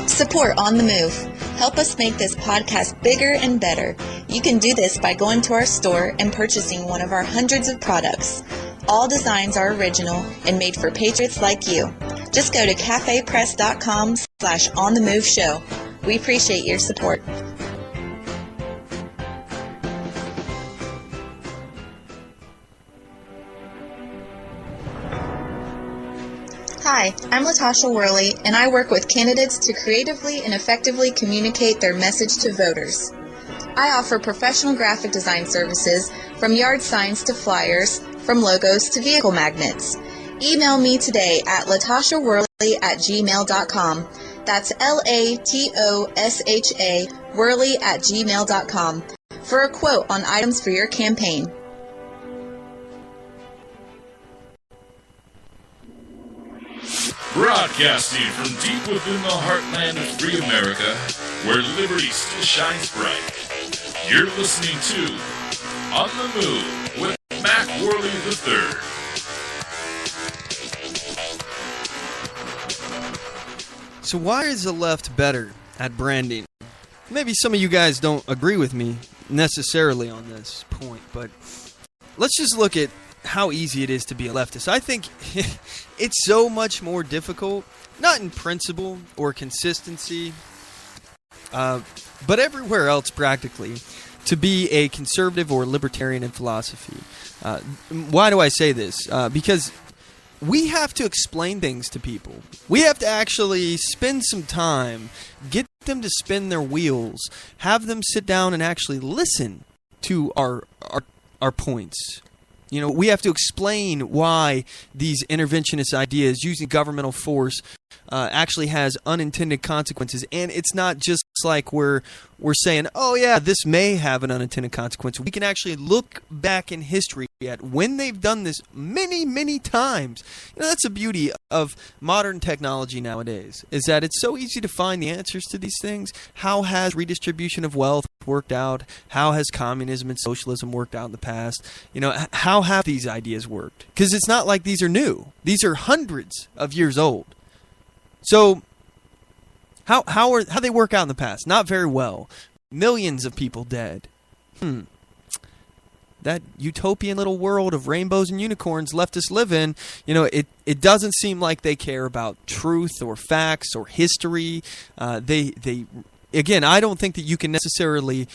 Support On The Move. Help us make this podcast bigger and better. You can do this by going to our store and purchasing one of our hundreds of products. All designs are original and made for patriots like you. Just go to cafepress.com/OnTheMoveShow. We appreciate your support. Hi, I'm Latasha Worley, and I work with candidates to creatively and effectively communicate their message to voters. I offer professional graphic design services, from yard signs to flyers, from logos to vehicle magnets. Email me today at latashaworley@gmail.com. That's LATOSHA Worley@gmail.com for a quote on items for your campaign. Broadcasting from deep within the heartland of free America, where liberty still shines bright. You're listening to On the Move with Mac Worley III. So why is the left better at branding? Maybe some of you guys don't agree with me necessarily on this point, but let's just look at how easy it is to be a leftist. I think it's so much more difficult, not in principle or consistency, but everywhere else practically, to be a conservative or libertarian in philosophy. Why do I say this? Because we have to explain things to people. We have to actually spend some time, get them to spin their wheels, have them sit down and actually listen to our points. We have to explain why these interventionist ideas using governmental force actually has unintended consequences. And it's not just looks like we're saying, oh yeah, this may have an unintended consequence. We can actually look back in history at when they've done this many, many times. That's the beauty of modern technology nowadays, is that it's so easy to find the answers to these things. How has redistribution of wealth worked out? How has communism and socialism worked out in the past? How have these ideas worked? Because it's not like these are new. These are hundreds of years old. So how they work out in the past? Not very well. Millions of people dead. That utopian little world of rainbows and unicorns leftists live in, it doesn't seem like they care about truth or facts or history. Again, I don't think that you can necessarily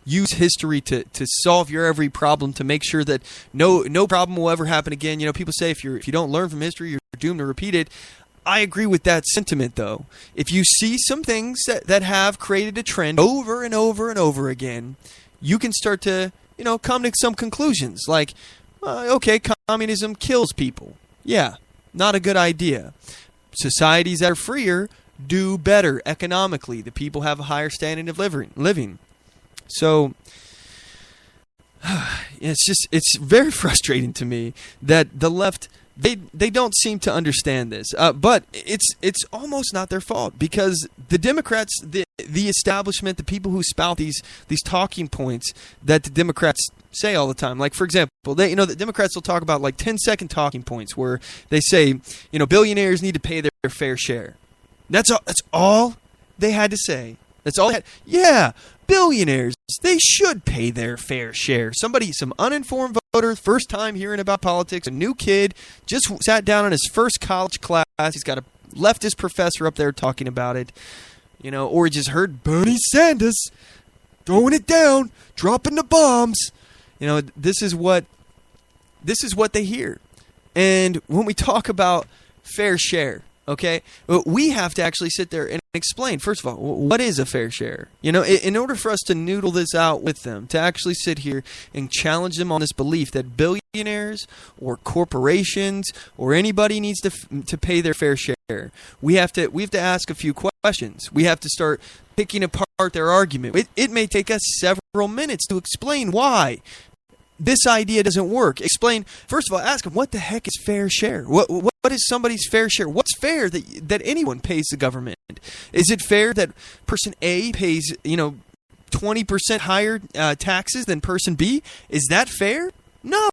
use history to solve your every problem, to make sure that no problem will ever happen again. People say if you don't learn from history, you're doomed to repeat it. I agree with that sentiment, though. If you see some things that have created a trend over and over and over again, you can start to come to some conclusions like, okay, communism kills people. Yeah, not a good idea. Societies that are freer do better economically. The people have a higher standard of living. So it's very frustrating to me that the left, they don't seem to understand this. But it's almost not their fault, because the Democrats, the establishment, the people who spout these talking points that the Democrats say all the time. Like, for example, the Democrats will talk about like 10-second talking points where they say, billionaires need to pay their fair share. That's all they had to say. That's all they had. Yeah, billionaires, they should pay their fair share. Some uninformed voter, first time hearing about politics, a new kid, just sat down in his first college class. He's got a leftist professor up there talking about it. Or he just heard Bernie Sanders throwing it down, dropping the bombs. This is what they hear. And when we talk about fair share, okay, we have to actually sit there and explain, first of all, what is a fair share? In order for us to noodle this out with them, to actually sit here and challenge them on this belief that billionaires or corporations or anybody needs to pay their fair share, we have to ask a few questions. We have to start picking apart their argument. It may take us several minutes to explain why this idea doesn't work. Explain, first of all, ask them, what the heck is fair share? What is somebody's fair share? What's fair that anyone pays the government? Is it fair that person A pays, 20% higher taxes than person B? Is that fair? No.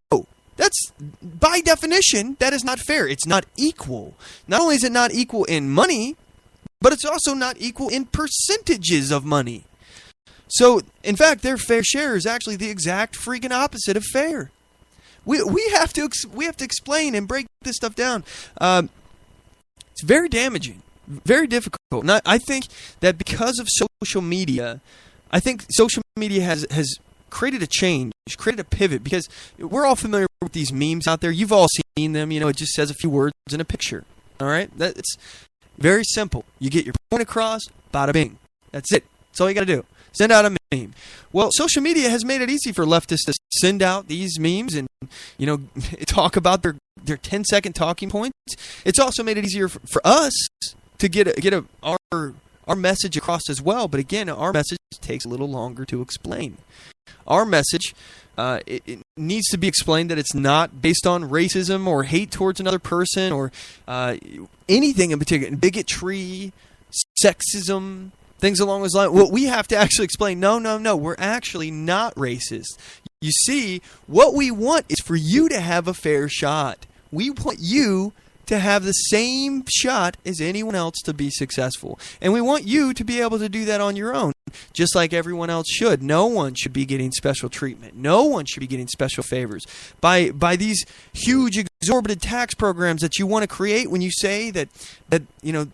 That's, by definition, that is not fair. It's not equal. Not only is it not equal in money, but it's also not equal in percentages of money. So, in fact, their fair share is actually the exact freaking opposite of fair. We have to explain and break this stuff down. It's very damaging, very difficult. And I think that because of social media, social media has created a change, created a pivot, because we're all familiar with these memes out there. You've all seen them. It just says a few words in a picture. All right? It's very simple. You get your point across, bada bing. That's it. That's all you got to do. Send out a meme. Well, social media has made it easy for leftists to send out these memes and, talk about their 10-second talking points. It's also made it easier for us to get our message across as well. But again, our message takes a little longer to explain. Our message, it needs to be explained that it's not based on racism or hate towards another person or anything in particular, bigotry, sexism, things along those lines. Well, we have to actually explain, no, we're actually not racist. You see, what we want is for you to have a fair shot. We want you to have the same shot as anyone else to be successful. And we want you to be able to do that on your own, just like everyone else should. No one should be getting special treatment. No one should be getting special favors. By these huge exorbitant tax programs that you want to create when you say that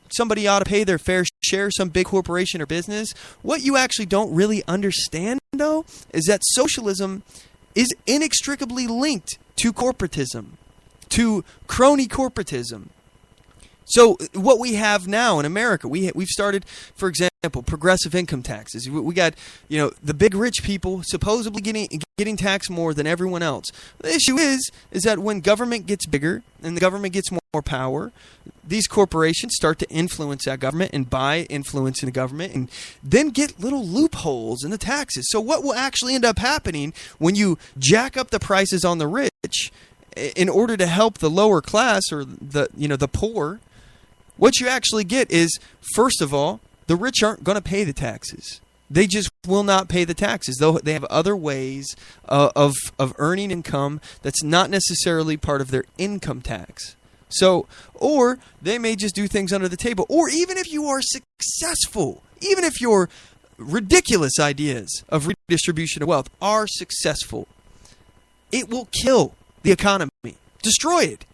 somebody ought to pay their fair share, some big corporation or business, what you actually don't really understand, though, is that socialism is inextricably linked to corporatism, to crony corporatism. So what we have now in America, we've started, for example, progressive income taxes. We got, the big rich people supposedly getting taxed more than everyone else. The issue is that when government gets bigger and the government gets more power, these corporations start to influence that government and buy influence in the government and then get little loopholes in the taxes. So what will actually end up happening when you jack up the prices on the rich in order to help the lower class or the poor? What you actually get is, first of all, the rich aren't going to pay the taxes. They just will not pay the taxes. Though they have other ways of earning income that's not necessarily part of their income tax. So, or they may just do things under the table. Or even if you are successful, even if your ridiculous ideas of redistribution of wealth are successful, it will kill the economy, destroy it.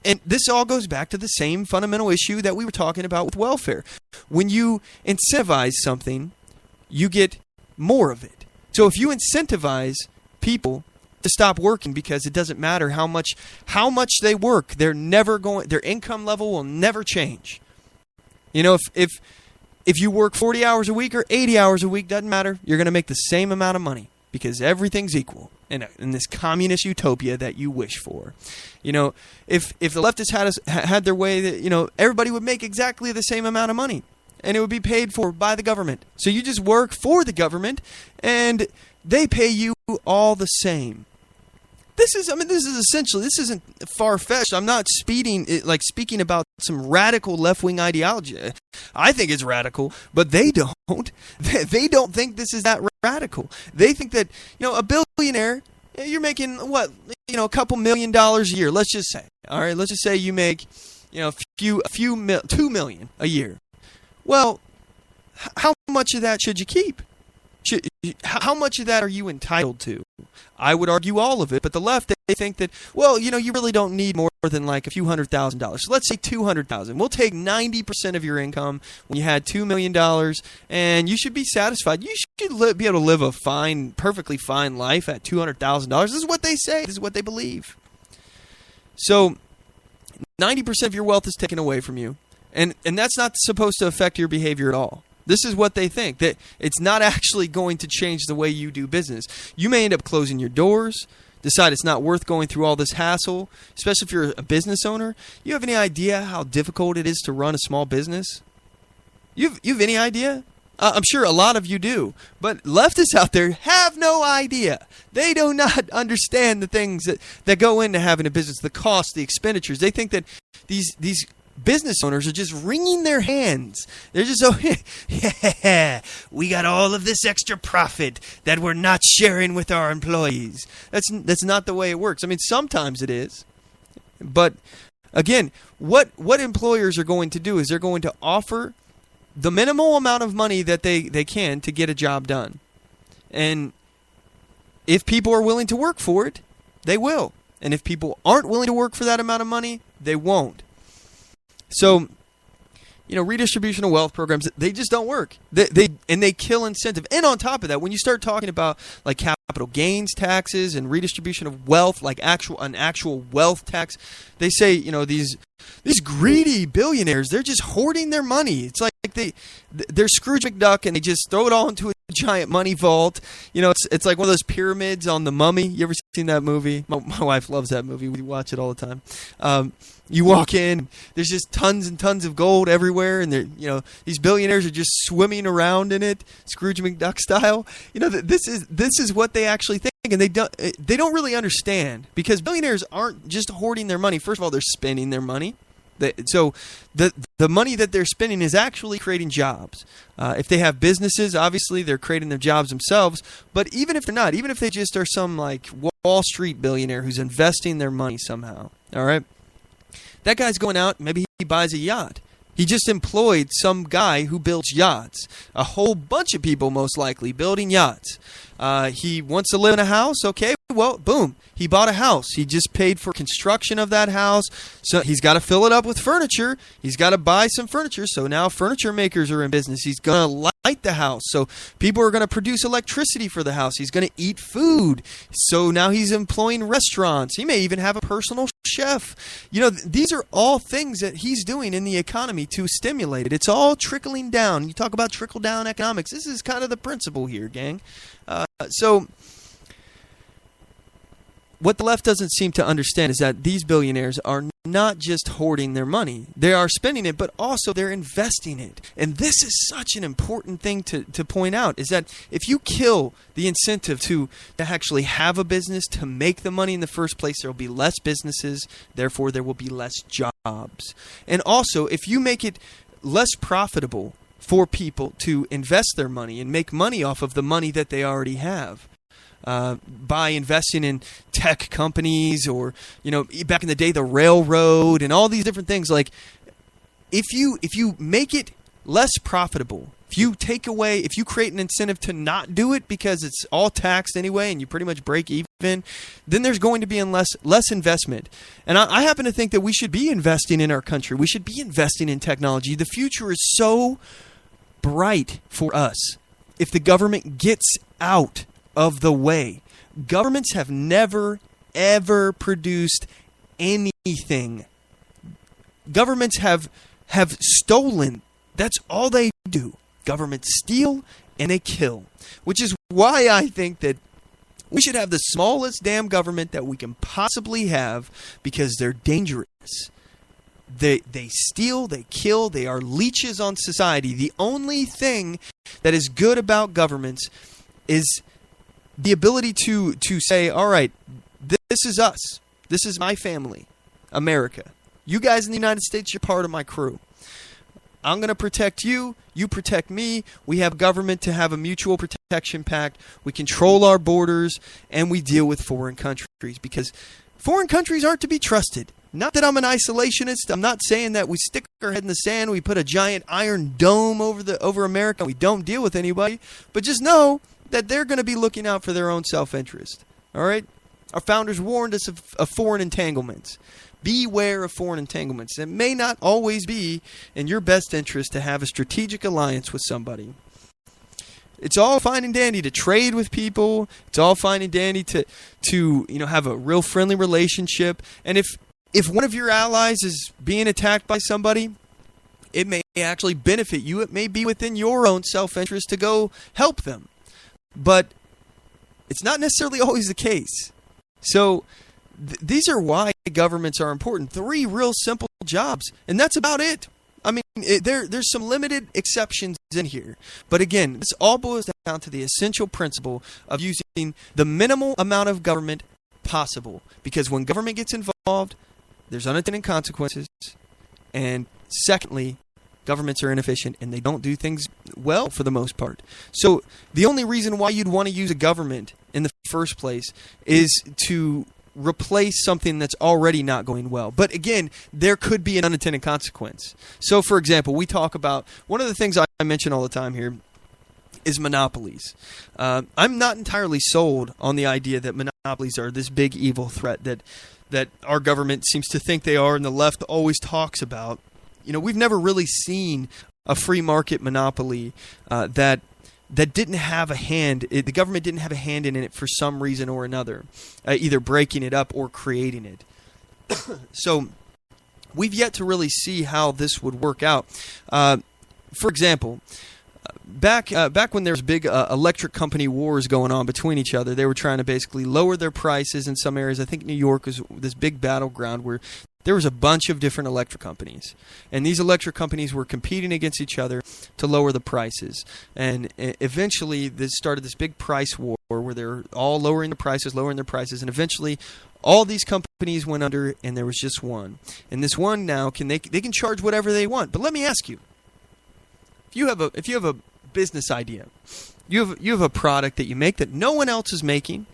And this all goes back to the same fundamental issue that we were talking about with welfare. When you incentivize something, you get more of it. So if you incentivize people to stop working because it doesn't matter how much they work, their income level will never change. If you work 40 hours a week or 80 hours a week, doesn't matter. You're going to make the same amount of money because everything's equal in this communist utopia that you wish for. If the leftists had their way, that everybody would make exactly the same amount of money, and it would be paid for by the government. So you just work for the government, and they pay you all the same. This isn't far-fetched. I'm not speaking about some radical left-wing ideology. I think it's radical, but they don't. They don't think this is that radical. They think that, a billionaire, you're making what, a couple $1 million a year. Let's just say, all right, let's just say you make, $2 million a year. Well, how much of that should you keep? How much of that are you entitled to? I would argue all of it, but the left, they think that, you really don't need more than like a few $100,000. So let's say $200,000. We'll take 90% of your income when you had $2 million, and you should be satisfied. You should be able to live a perfectly fine life at $200,000. This is what they say. This is what they believe. So 90% of your wealth is taken away from you, and that's not supposed to affect your behavior at all. This is what they think, that it's not actually going to change the way you do business. You may end up closing your doors, decide it's not worth going through all this hassle, especially if you're a business owner. You have any idea how difficult it is to run a small business? You've any idea? I'm sure a lot of you do. But leftists out there have no idea. They do not understand the things that go into having a business, the costs, the expenditures. They think that these business owners are just wringing their hands. They're just yeah, we got all of this extra profit that we're not sharing with our employees. That's not the way it works. I mean, sometimes it is. But again, what employers are going to do is they're going to offer the minimal amount of money that they can to get a job done. And if people are willing to work for it, they will. And if people aren't willing to work for that amount of money, they won't. So, redistribution of wealth programs, they just don't work. They kill incentive. And on top of that, when you start talking about like capital gains taxes and redistribution of wealth, like an actual wealth tax, they say, these greedy billionaires, they're just hoarding their money. It's like they're Scrooge McDuck and they just throw it all into a giant money vault. It's like one of those pyramids on The Mummy. You ever seen that movie? My wife loves that movie. We watch it all the time. You walk in, there's just tons and tons of gold everywhere, and these billionaires are just swimming around in it, Scrooge McDuck style. This is what they actually think, and they don't really understand, because billionaires aren't just hoarding their money. First of all, they're spending their money. So the money that they're spending is actually creating jobs. If they have businesses, obviously they're creating their jobs themselves. But even if they're not, even if they just are some like Wall Street billionaire who's investing their money somehow, all right, that guy's going out, maybe he buys a yacht. He just employed some guy who builds yachts. A whole bunch of people, most likely, building yachts. He wants to live in a house. Okay, Well, boom, he bought a house. He just paid for construction of that house. So he's got to fill it up with furniture. He's got to buy some furniture. So now furniture makers are in business. He's going to light the house. So people are going to produce electricity for the house. He's going to eat food. So now he's employing restaurants. He may even have a personal chef. These are all things that he's doing in the economy to stimulate it. It's all trickling down. You talk about trickle-down economics. This is kind of the principle here, gang. So what the left doesn't seem to understand is that these billionaires are not just hoarding their money. They are spending it, but also they're investing it. And this is such an important thing to point out, is that if you kill the incentive to actually have a business, to make the money in the first place, there will be less businesses, therefore there will be less jobs. And also, if you make it less profitable for people to invest their money and make money off of the money that they already have, by investing in tech companies, or back in the day the railroad and all these different things. Like if you make it less profitable, if you create an incentive to not do it because it's all taxed anyway and you pretty much break even, then there's going to be less investment. And I happen to think that we should be investing in our country. We should be investing in technology. The future is so bright for us if the government gets out of the way. Governments have never, ever produced anything. Governments have stolen. That's all they do. Governments steal and they kill. Which is why I think that we should have the smallest damn government that we can possibly have, because they're dangerous. They steal, they kill, they are leeches on society. The only thing that is good about governments is the ability to say, all right, this is us. This is my family, America. You guys in the United States, you're part of my crew. I'm going to protect you. You protect me. We have government to have a mutual protection pact. We control our borders, and we deal with foreign countries, because foreign countries aren't to be trusted. Not that I'm an isolationist. I'm not saying that we stick our head in the sand, we put a giant iron dome over America, we don't deal with anybody. But just know that they're going to be looking out for their own self-interest. All right? Our founders warned us of foreign entanglements. Beware of foreign entanglements. It may not always be in your best interest to have a strategic alliance with somebody. It's all fine and dandy to trade with people. It's all fine and dandy to have a real friendly relationship. And if one of your allies is being attacked by somebody, it may actually benefit you. It may be within your own self-interest to go help them. But it's not necessarily always the case. So these are why governments are important. 3 real simple jobs, and that's about it. I mean, there's some limited exceptions in here. But again, this all boils down to the essential principle of using the minimal amount of government possible. Because when government gets involved, there's unintended consequences. And secondly, governments are inefficient and they don't do things well for the most part. So the only reason why you'd want to use a government in the first place is to replace something that's already not going well. But again, there could be an unintended consequence. So for example, we talk about, one of the things I mention all the time here is monopolies. I'm not entirely sold on the idea that monopolies are this big evil threat that our government seems to think they are and the left always talks about. We've never really seen a free market monopoly that didn't have a hand. The government didn't have a hand in it for some reason or another, either breaking it up or creating it. So we've yet to really see how this would work out. For example, back when there was big electric company wars going on between each other, they were trying to basically lower their prices in some areas. I think New York was this big battleground where there was a bunch of different electric companies. And these electric companies were competing against each other to lower the prices. And eventually this started this big price war where they're all lowering their prices. And eventually all these companies went under and there was just one. And this one now, they can charge whatever they want. But let me ask you, if you have a business idea, you have a product that you make that no one else is making,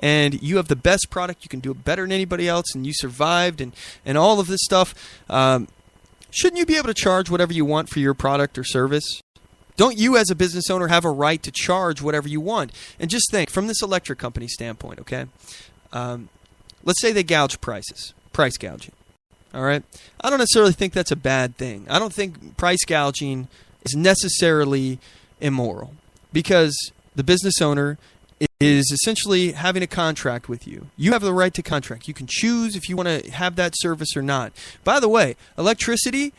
and you have the best product, you can do it better than anybody else, and you survived and all of this stuff, shouldn't you be able to charge whatever you want for your product or service? Don't you as a business owner have a right to charge whatever you want? And just think, from this electric company standpoint, okay? let's say they gouge prices, price gouging. All right? I don't necessarily think that's a bad thing. I don't think price gouging is necessarily immoral because the business owner is essentially having a contract with you. You have the right to contract. You can choose if you want to have that service or not. By the way, electricity,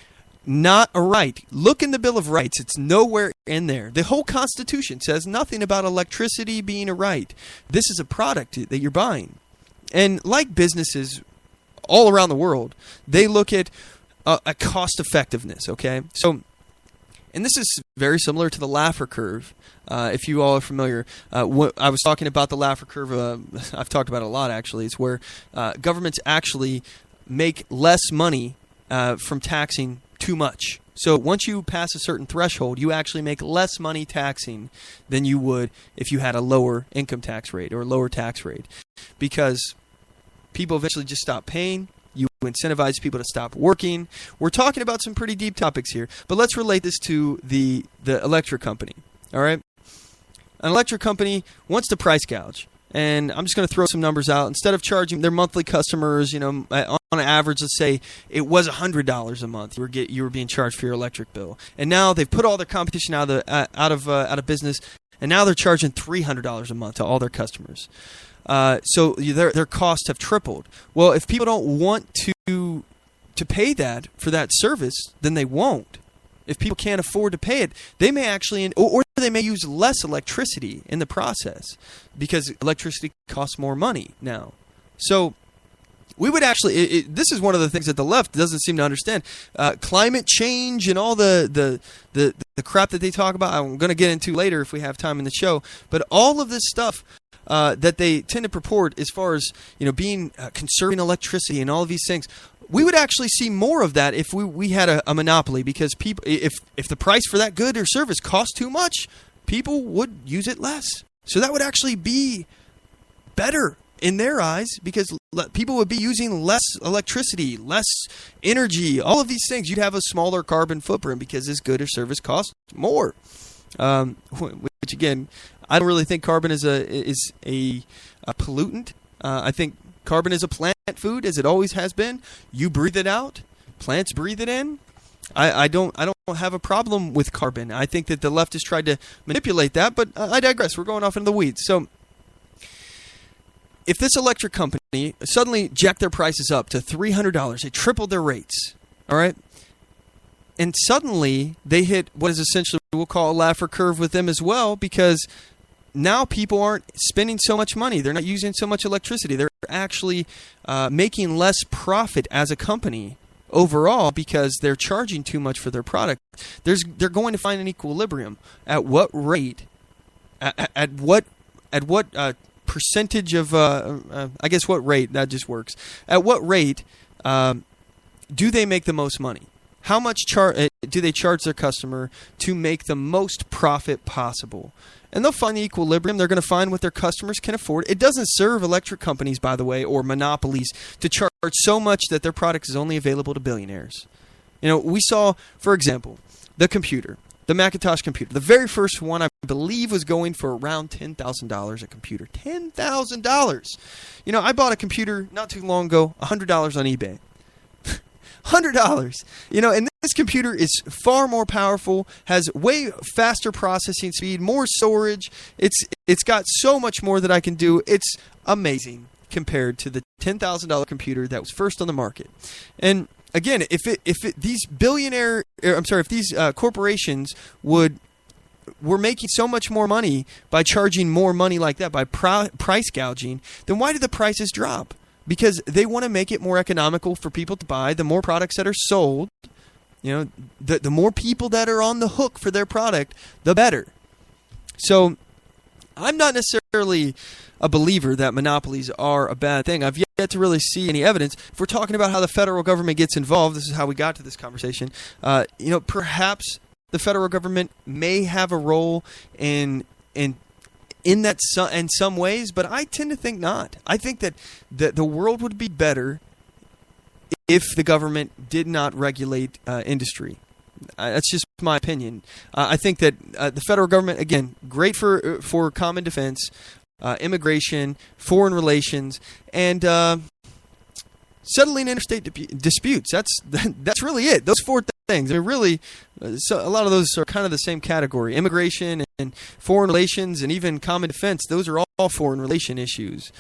not a right. Look in the Bill of Rights. It's nowhere in there. The whole Constitution says nothing about electricity being a right. This is a product that you're buying. And like businesses all around the world, they look at a cost effectiveness, okay? So, and this is very similar to the Laffer curve. If you all are familiar, I was talking about the Laffer curve. I've talked about it a lot, actually. It's where governments actually make less money from taxing too much. So once you pass a certain threshold, you actually make less money taxing than you would if you had a lower income tax rate or a lower tax rate, because people eventually just stop paying. You incentivize people to stop working. We're talking about some pretty deep topics here, but let's relate this to the electric company. All right, an electric company wants to price gouge, and I'm just going to throw some numbers out. Instead of charging their monthly customers, on average, let's say it was $100 a month you were being charged for your electric bill, and now they've put all their competition out of business, and now they're charging $300 a month to all their customers. So their costs have tripled. Well, if people don't want to pay that for that service, then they won't. If people can't afford to pay it, they may actually, or they may use less electricity in the process because electricity costs more money now. So we would actually, this is one of the things that the left doesn't seem to understand. Climate change and all the crap that they talk about, I'm going to get into later if we have time in the show. But all of this stuff that they tend to purport as far as being conserving electricity and all of these things, we would actually see more of that if we had a monopoly, because people, if the price for that good or service cost too much, people would use it less. So that would actually be better in their eyes, because people would be using less electricity, less energy, all of these things. You'd have a smaller carbon footprint because this good or service costs more. Which again, I don't really think carbon is a pollutant. I think carbon is a plant food, as it always has been. You breathe it out. Plants breathe it in. I don't have a problem with carbon. I think that the left has tried to manipulate that, but I digress. We're going off into the weeds. So if this electric company suddenly jacked their prices up to $300, they tripled their rates, all right? And suddenly they hit what is essentially we'll call a Laffer curve with them as well, because now people aren't spending so much money. They're not using so much electricity. They're actually making less profit as a company overall because they're charging too much for their product. They're going to find an equilibrium. At what rate? At what percentage of? I guess what rate that just works. At what rate do they make the most money? How much do they charge their customer to make the most profit possible? And they'll find the equilibrium. They're going to find what their customers can afford. It doesn't serve electric companies, by the way, or monopolies to charge so much that their product is only available to billionaires. We saw, for example, the computer, the Macintosh computer. The very first one, I believe, was going for around $10,000 a computer. $10,000. I bought a computer not too long ago, $100 on eBay. $100. And this computer is far more powerful, has way faster processing speed, more storage. It's got so much more that I can do. It's amazing compared to the $10,000 computer that was first on the market. And again, if these corporations were making so much more money by charging more money like that, by price gouging, then why did the prices drop? Because they want to make it more economical for people to buy. The more products that are sold, the more people that are on the hook for their product, the better. So I'm not necessarily a believer that monopolies are a bad thing. I've yet to really see any evidence. If we're talking about how the federal government gets involved, this is how we got to this conversation. Perhaps the federal government may have a role in that in some ways, but I tend to think not. I think that the world would be better if the government did not regulate industry. That's just my opinion. I think that the federal government, again, great for common defense, immigration, foreign relations, and settling interstate disputes. That's really it. Those four things. I mean, really, so a lot of those are kind of the same category. Immigration and foreign relations and even common defense, those are all foreign relation issues.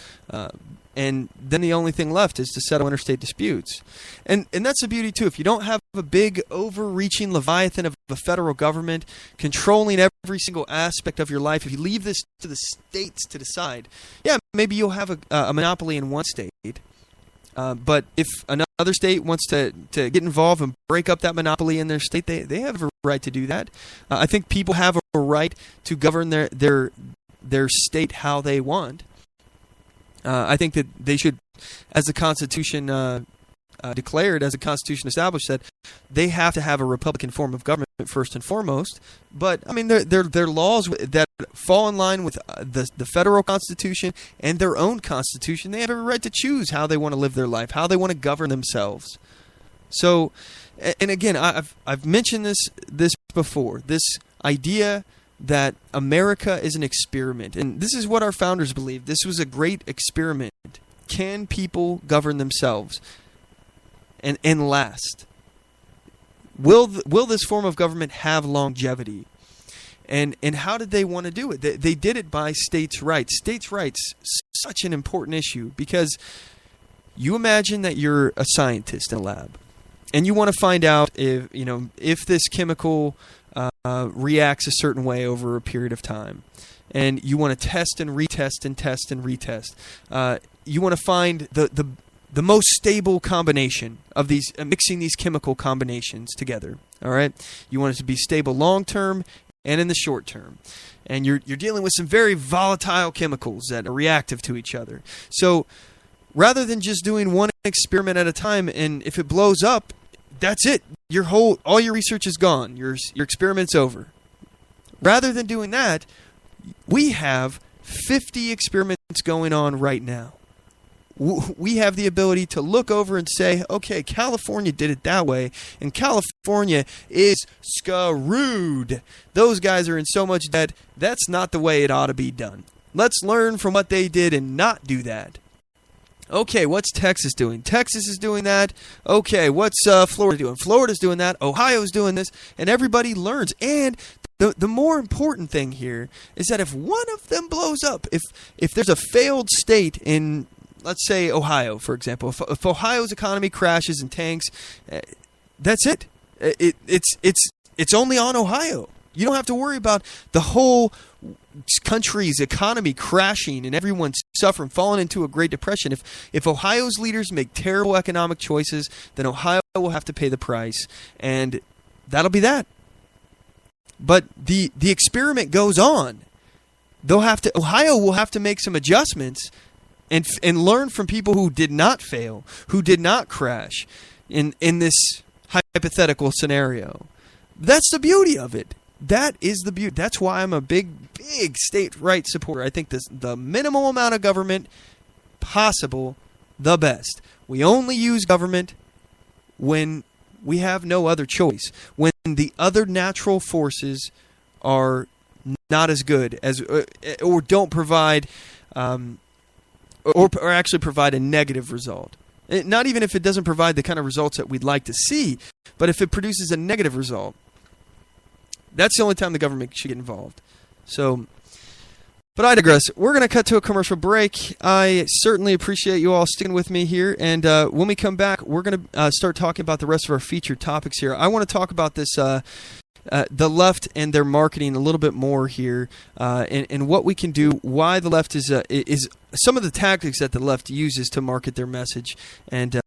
And then the only thing left is to settle interstate disputes. And that's the beauty, too. If you don't have a big, overreaching leviathan of a federal government controlling every single aspect of your life, if you leave this to the states to decide, yeah, maybe you'll have a monopoly in one state. But if another state wants to get involved and break up that monopoly in their state, they have a right to do that. I think people have a right to govern their state how they want. I think that they should, as the Constitution declared, as the Constitution established, that they have to have a Republican form of government first and foremost. But I mean, they're laws that fall in line with the federal Constitution and their own Constitution. They have a right to choose how they want to live their life, how they want to govern themselves. So, and again, I've mentioned this before. This idea that America is an experiment. And this is what our founders believed. This was a great experiment. Can people govern themselves and last? Will this form of government have longevity? And how did they want to do it? They did it by states' rights. States' rights, such an important issue, because you imagine that you're a scientist in a lab and you want to find out if this chemical reacts a certain way over a period of time, and you want to test and retest and test and retest. You want to find the most stable combination of these, mixing these chemical combinations together. All right, you want it to be stable long term and in the short term, and you're dealing with some very volatile chemicals that are reactive to each other. So rather than just doing one experiment at a time, and if it blows up, that's it. All your research is gone. Your experiment's over. Rather than doing that, we have 50 experiments going on right now. We have the ability to look over and say, okay, California did it that way, and California is screwed. Those guys are in so much debt. That's not the way it ought to be done. Let's learn from what they did and not do that. Okay, what's Texas doing? Texas is doing that. Okay, what's Florida doing? Florida's doing that. Ohio's doing this. And everybody learns. And the more important thing here is that if one of them blows up, if there's a failed state in, let's say, Ohio, for example, if Ohio's economy crashes and tanks, that's it. It's only on Ohio. You don't have to worry about the whole country's economy crashing and everyone suffering, falling into a Great Depression. If Ohio's leaders make terrible economic choices, then Ohio will have to pay the price, and that'll be that. But the experiment goes on. Ohio will have to make some adjustments and learn from people who did not fail, who did not crash in this hypothetical scenario. That's the beauty of it. That is the beauty. That's why I'm a big state rights supporter. I think the minimal amount of government possible, the best. We only use government when we have no other choice. When the other natural forces are not as good as, or don't provide, or actually provide a negative result. Not even if it doesn't provide the kind of results that we'd like to see, but if it produces a negative result. That's the only time the government should get involved. So, but I digress. We're going to cut to a commercial break. I certainly appreciate you all sticking with me here. And when we come back, we're going to start talking about the rest of our featured topics here. I want to talk about this, the left and their marketing a little bit more here, and what we can do, why the left is some of the tactics that the left uses to market their message, and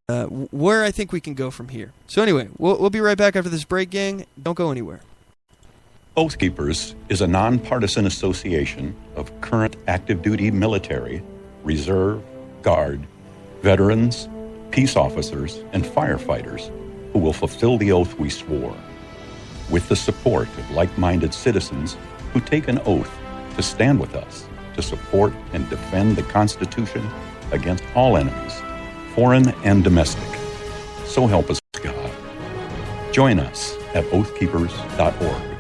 where I think we can go from here. So anyway, we'll be right back after this break, gang. Don't go anywhere. Oath Keepers is a nonpartisan association of current active duty military, reserve, guard, veterans, peace officers, and firefighters who will fulfill the oath we swore, with the support of like-minded citizens who take an oath to stand with us to support and defend the Constitution against all enemies, foreign and domestic. So help us God. Join us at oathkeepers.org.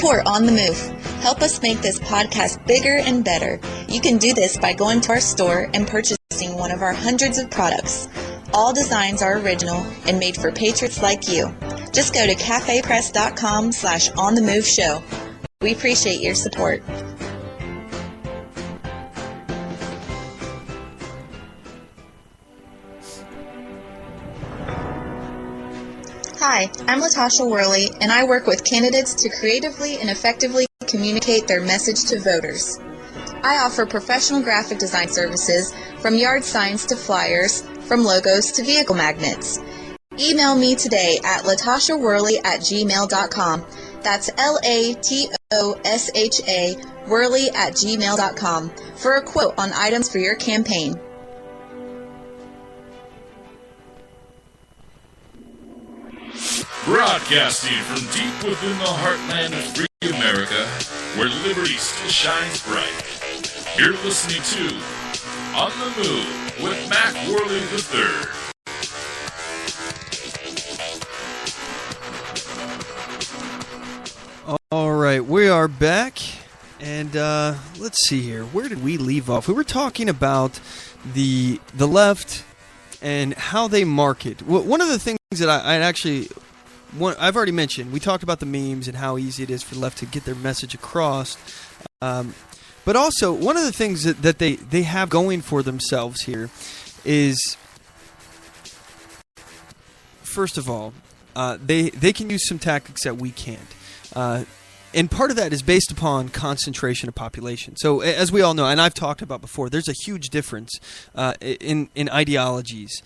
Support On The Move. Help us make this podcast bigger and better. You can do this by going to our store and purchasing one of our hundreds of products. All designs are original and made for patriots like you. Just go to cafepress.com/OnTheMoveShow. We appreciate your support. Hi, I'm Latasha Worley, and I work with candidates to creatively and effectively communicate their message to voters. I offer professional graphic design services from yard signs to flyers, from logos to vehicle magnets. Email me today at latashaworley@gmail.com. That's LATOSHA Worley@gmail.com for a quote on items for your campaign. Broadcasting from deep within the heartland of free America, where liberty still shines bright. You're listening to On the Move with Mac Worley III. All right, we are back, and let's see here. Where did we leave off? We were talking about the left and how they market. One of the things that I've already mentioned, we talked about the memes and how easy it is for the left to get their message across. But also, one of the things that they have going for themselves here is, first of all, they can use some tactics that we can't. And part of that is based upon concentration of population. So, as we all know, and I've talked about before, there's a huge difference in ideologies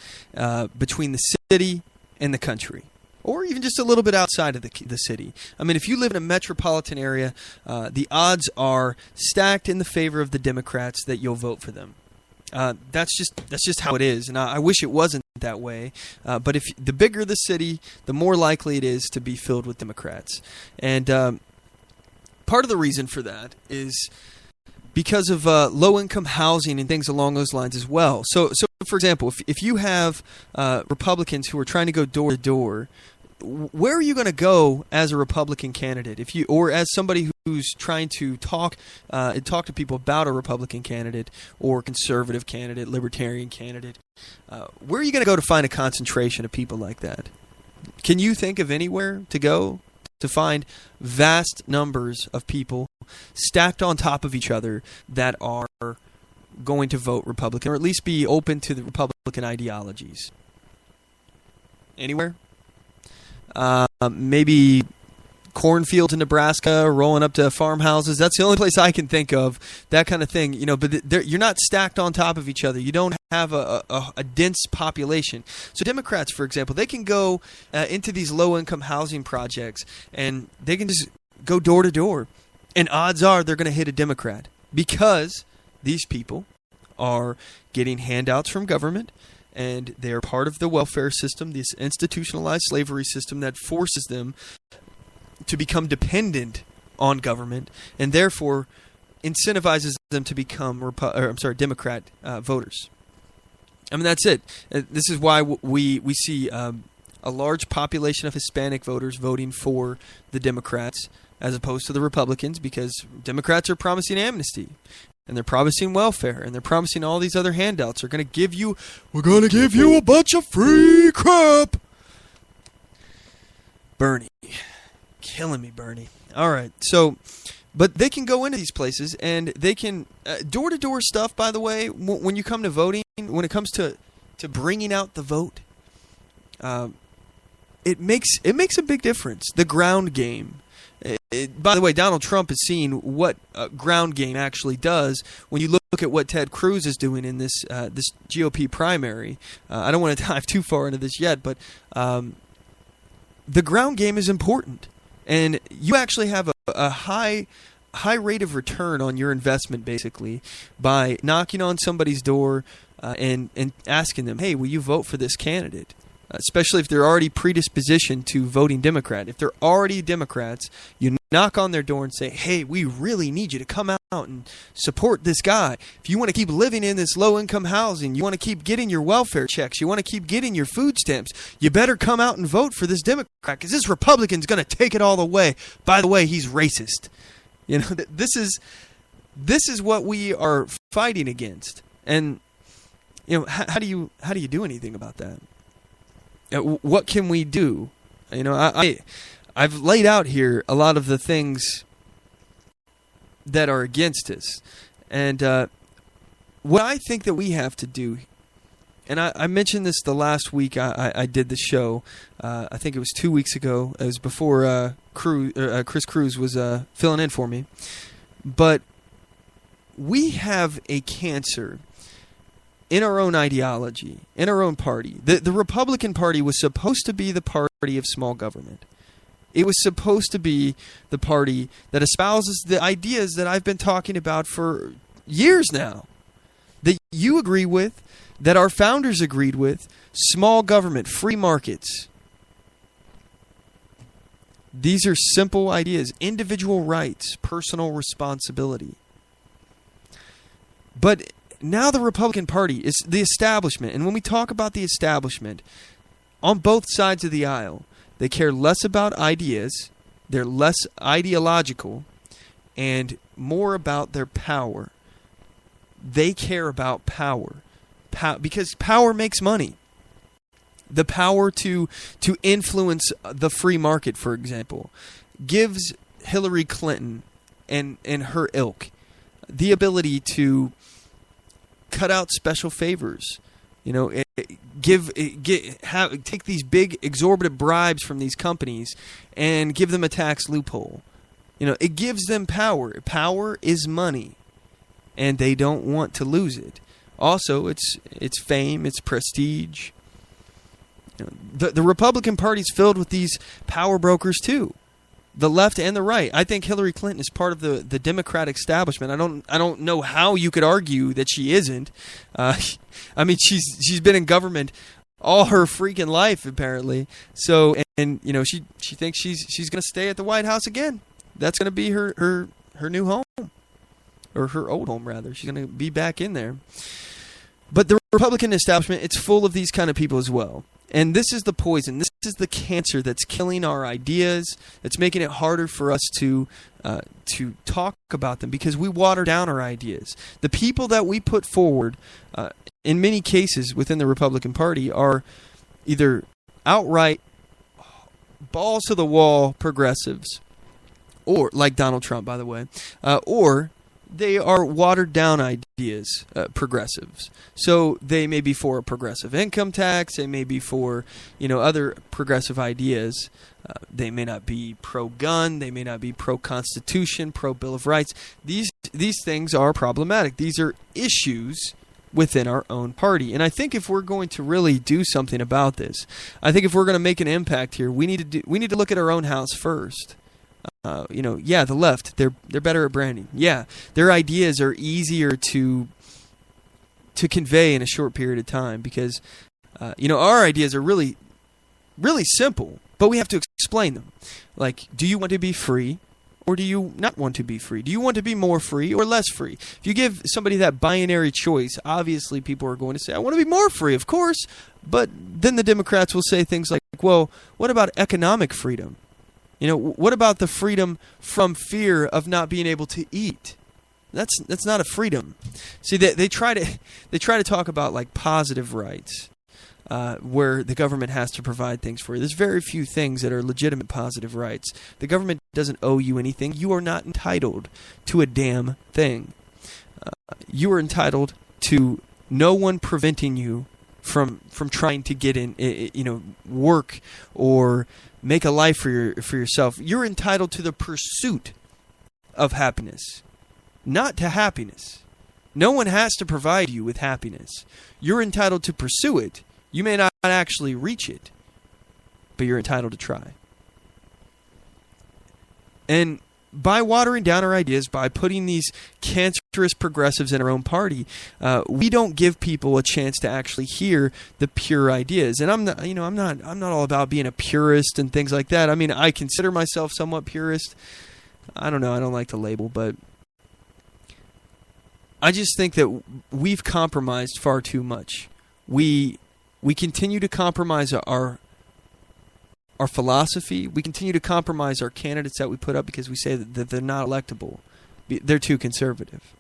between the city and the country, or even just a little bit outside of the city. I mean, if you live in a metropolitan area, the odds are stacked in the favor of the Democrats that you'll vote for them. That's just how it is, and I wish it wasn't that way. But if the bigger the city, the more likely it is to be filled with Democrats. And part of the reason for that is because of low-income housing and things along those lines as well. So for example, if you have Republicans who are trying to go door to door, where are you going to go as a Republican candidate, or as somebody who's trying to talk to people about a Republican candidate or conservative candidate, Libertarian candidate? Where are you going to go to find a concentration of people like that? Can you think of anywhere to go to find vast numbers of people stacked on top of each other that are going to vote Republican, or at least be open to the Republican ideologies? Anywhere? Maybe cornfields in Nebraska, rolling up to farmhouses. That's the only place I can think of, that kind of thing. But you're not stacked on top of each other. You don't have a dense population. So Democrats, for example, they can go into these low-income housing projects, and they can just go door to door. And odds are they're going to hit a Democrat, because these people are getting handouts from government, and they're part of the welfare system, this institutionalized slavery system that forces them to become dependent on government, and therefore incentivizes them to become Democrat voters. I mean, that's it. This is why we see a large population of Hispanic voters voting for the Democrats as opposed to the Republicans, because Democrats are promising amnesty, and they're promising welfare, and they're promising all these other handouts. We're going to give you a bunch of free crap. Bernie. Killing me, Bernie. All right. So, but they can go into these places, and they can door-to-door stuff, by the way, when you come to voting, when it comes to bringing out the vote, it makes a big difference. The ground game. By the way, Donald Trump has seen what ground game actually does when you look at what Ted Cruz is doing in this GOP primary. I don't want to dive too far into this yet, but the ground game is important, and you actually have a high rate of return on your investment, basically, by knocking on somebody's door and asking them, hey, will you vote for this candidate? Especially if they're already predispositioned to voting Democrat. If they're already Democrats, you knock on their door and say, hey, we really need you to come out and support this guy. If you want to keep living in this low-income housing, you want to keep getting your welfare checks, you want to keep getting your food stamps, you better come out and vote for this Democrat because this Republican's going to take it all away. By the way, he's racist. This is what we are fighting against. And how do you do anything about that? What can we do? I've laid out here a lot of the things that are against us. And what I think that we have to do, and I mentioned this the last week I did the show. I think it was 2 weeks ago. It was before Chris Cruz was filling in for me. But we have a cancer in our own ideology, in our own party. The Republican Party was supposed to be the party of small government. It was supposed to be the party that espouses the ideas that I've been talking about for years now, that you agree with, that our founders agreed with: small government, free markets. These are simple ideas: individual rights, personal responsibility. But now the Republican Party is the establishment. And when we talk about the establishment, on both sides of the aisle, they care less about ideas, they're less ideological, and more about their power. They care about power. Because power makes money. The power to influence the free market, for example, gives Hillary Clinton and her ilk the ability to cut out special favors, take these big exorbitant bribes from these companies and give them a tax loophole. It gives them power. Power is money, and they don't want to lose it. Also, it's fame, it's prestige. The Republican Party is filled with these power brokers too. The left and the right. I think Hillary Clinton is part of the Democratic establishment. I don't know how you could argue that she isn't. She's been in government all her freaking life apparently. So she thinks she's going to stay at the White House again. That's going to be her new home, or her old home rather. She's going to be back in there. But the Republican establishment, it's full of these kind of people as well. And this is the poison. This is the cancer that's killing our ideas. It's making it harder for us to talk about them because we water down our ideas. The people that we put forward, in many cases within the Republican Party, are either outright balls to the wall progressives, or like Donald Trump, by the way, or they are watered down ideas, progressives. So they may be for a progressive income tax. They may be for, other progressive ideas. They may not be pro-gun. They may not be pro-Constitution, pro-Bill of Rights. These things are problematic. These are issues within our own party. And I think if we're going to really do something about this, I think if we're going to make an impact here, we need to look at our own house first. The left, they're better at branding. Yeah, their ideas are easier to convey in a short period of time because, our ideas are really, really simple, but we have to explain them. Like, do you want to be free or do you not want to be free? Do you want to be more free or less free? If you give somebody that binary choice, obviously people are going to say, I want to be more free, of course. But then the Democrats will say things like, well, what about economic freedom? What about the freedom from fear of not being able to eat? That's not a freedom. See, they try to talk about like positive rights, where the government has to provide things for you. There's very few things that are legitimate positive rights. The government doesn't owe you anything. You are not entitled to a damn thing. You are entitled to no one preventing you from trying to get in, work or make a life for yourself. You're entitled to the pursuit of happiness, not to happiness. No one has to provide you with happiness. You're entitled to pursue it. You may not actually reach it, but you're entitled to try. And by watering down our ideas, by putting these cancerous progressives in our own party, we don't give people a chance to actually hear the pure ideas. And I'm not all about being a purist and things like that. I mean, I consider myself somewhat purist. I don't know, I don't like the label, but I just think that we've compromised far too much. We continue to compromise our philosophy. We continue to compromise our candidates that we put up because we say that they're not electable. They're too conservative.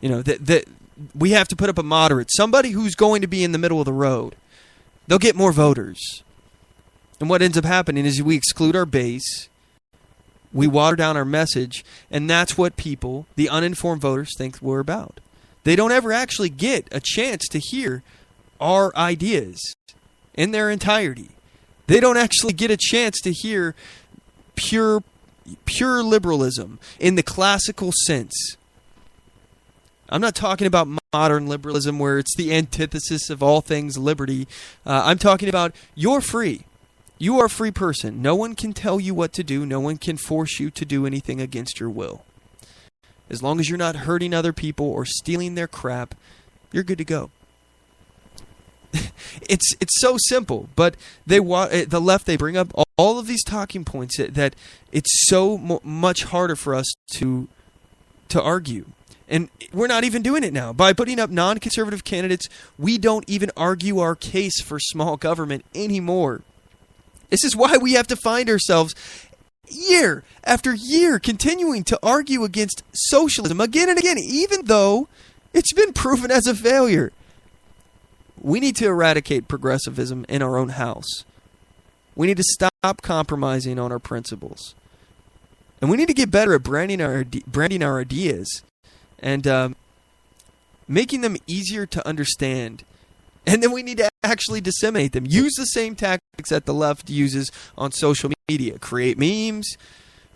You know, that we have to put up a moderate, somebody who's going to be in the middle of the road. They'll get more voters. And what ends up happening is we exclude our base, we water down our message, and that's what people, the uninformed voters, think we're about. They don't ever actually get a chance to hear our ideas in their entirety. They don't actually get a chance to hear pure liberalism in the classical sense. I'm not talking about modern liberalism where it's the antithesis of all things liberty. I'm talking about you're free. You are a free person. No one can tell you what to do. No one can force you to do anything against your will. As long as you're not hurting other people or stealing their crap, you're good to go. It's so simple, but the left, they bring up all of these talking points that it's so much harder for us to argue. And we're not even doing it now. By putting up non-conservative candidates, we don't even argue our case for small government anymore. This is why we have to find ourselves year after year continuing to argue against socialism again and again, even though it's been proven as a failure. We need to eradicate progressivism in our own house. We need to stop compromising on our principles. And we need to get better at branding our ideas and making them easier to understand. And then we need to actually disseminate them. Use the same tactics that the left uses on social media. Create memes.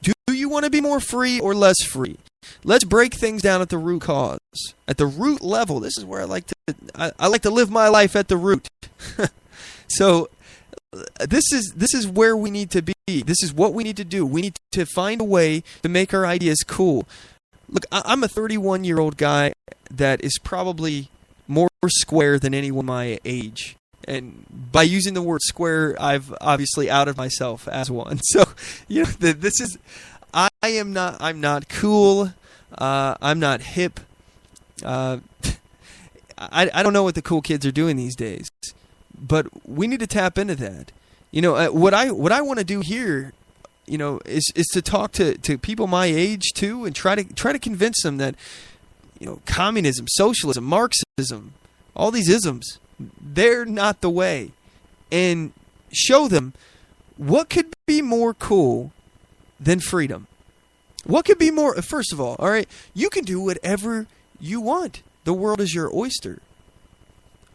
Do you want to be more free or less free? Let's break things down at the root cause. At the root level, this is where I like to live my life at the root. So this is where we need to be. This is what we need to do. We need to find a way to make our ideas cool. Look, I'm a 31-year-old guy that is probably more square than anyone my age. And by using the word square, I've obviously outed myself as one. So, you know, I'm not cool. I'm not hip. I don't know what the cool kids are doing these days, but we need to tap into that. You know, what I want to do here, you know, is to talk to people my age too, and try to convince them that, you know, communism, socialism, Marxism, all these isms, they're not the way, and show them what could be more cool than freedom. What could be more, first of all right, you can do whatever you want. The world is your oyster.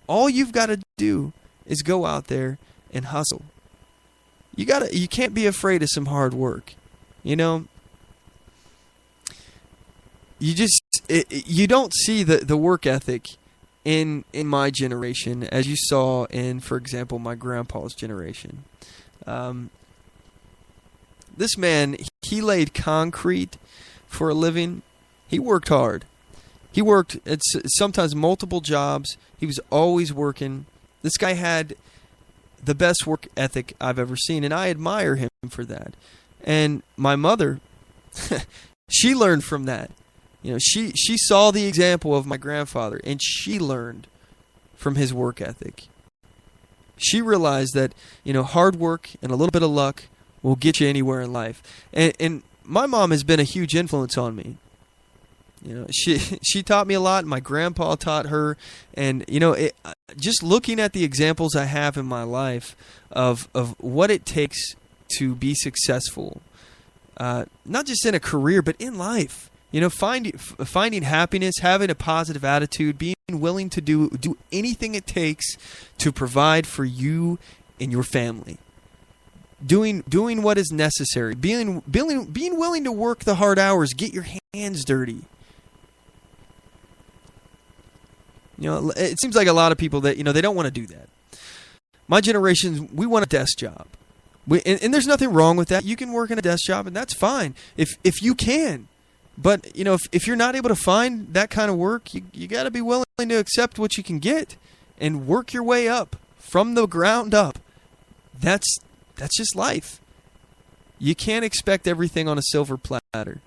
All you've got to do is go out there and hustle. You can't be afraid of some hard work. You know, you don't see the work ethic in my generation as you saw in, for example, my grandpa's generation. This man, he laid concrete for a living. He worked hard. He worked at sometimes multiple jobs. He was always working. This guy had the best work ethic I've ever seen, and I admire him for that. And my mother, she learned from that. You know, she saw the example of my grandfather, and she learned from his work ethic. She realized that, you know, hard work and a little bit of luck will get you anywhere in life. And my mom has been a huge influence on me. You know, she taught me a lot. My grandpa taught her, and you know, just looking at the examples I have in my life of what it takes to be successful, not just in a career but in life. You know, finding happiness, having a positive attitude, being willing to do anything it takes to provide for you and your family. Doing what is necessary, being willing to work the hard hours, get your hands dirty. You know, it seems like a lot of people that, you know, they don't want to do that. My generation, we want a desk job. And there's nothing wrong with that. You can work in a desk job, and that's fine if you can. But, you know, if you're not able to find that kind of work, you got to be willing to accept what you can get and work your way up from the ground up. That's just life. You can't expect everything on a silver platter.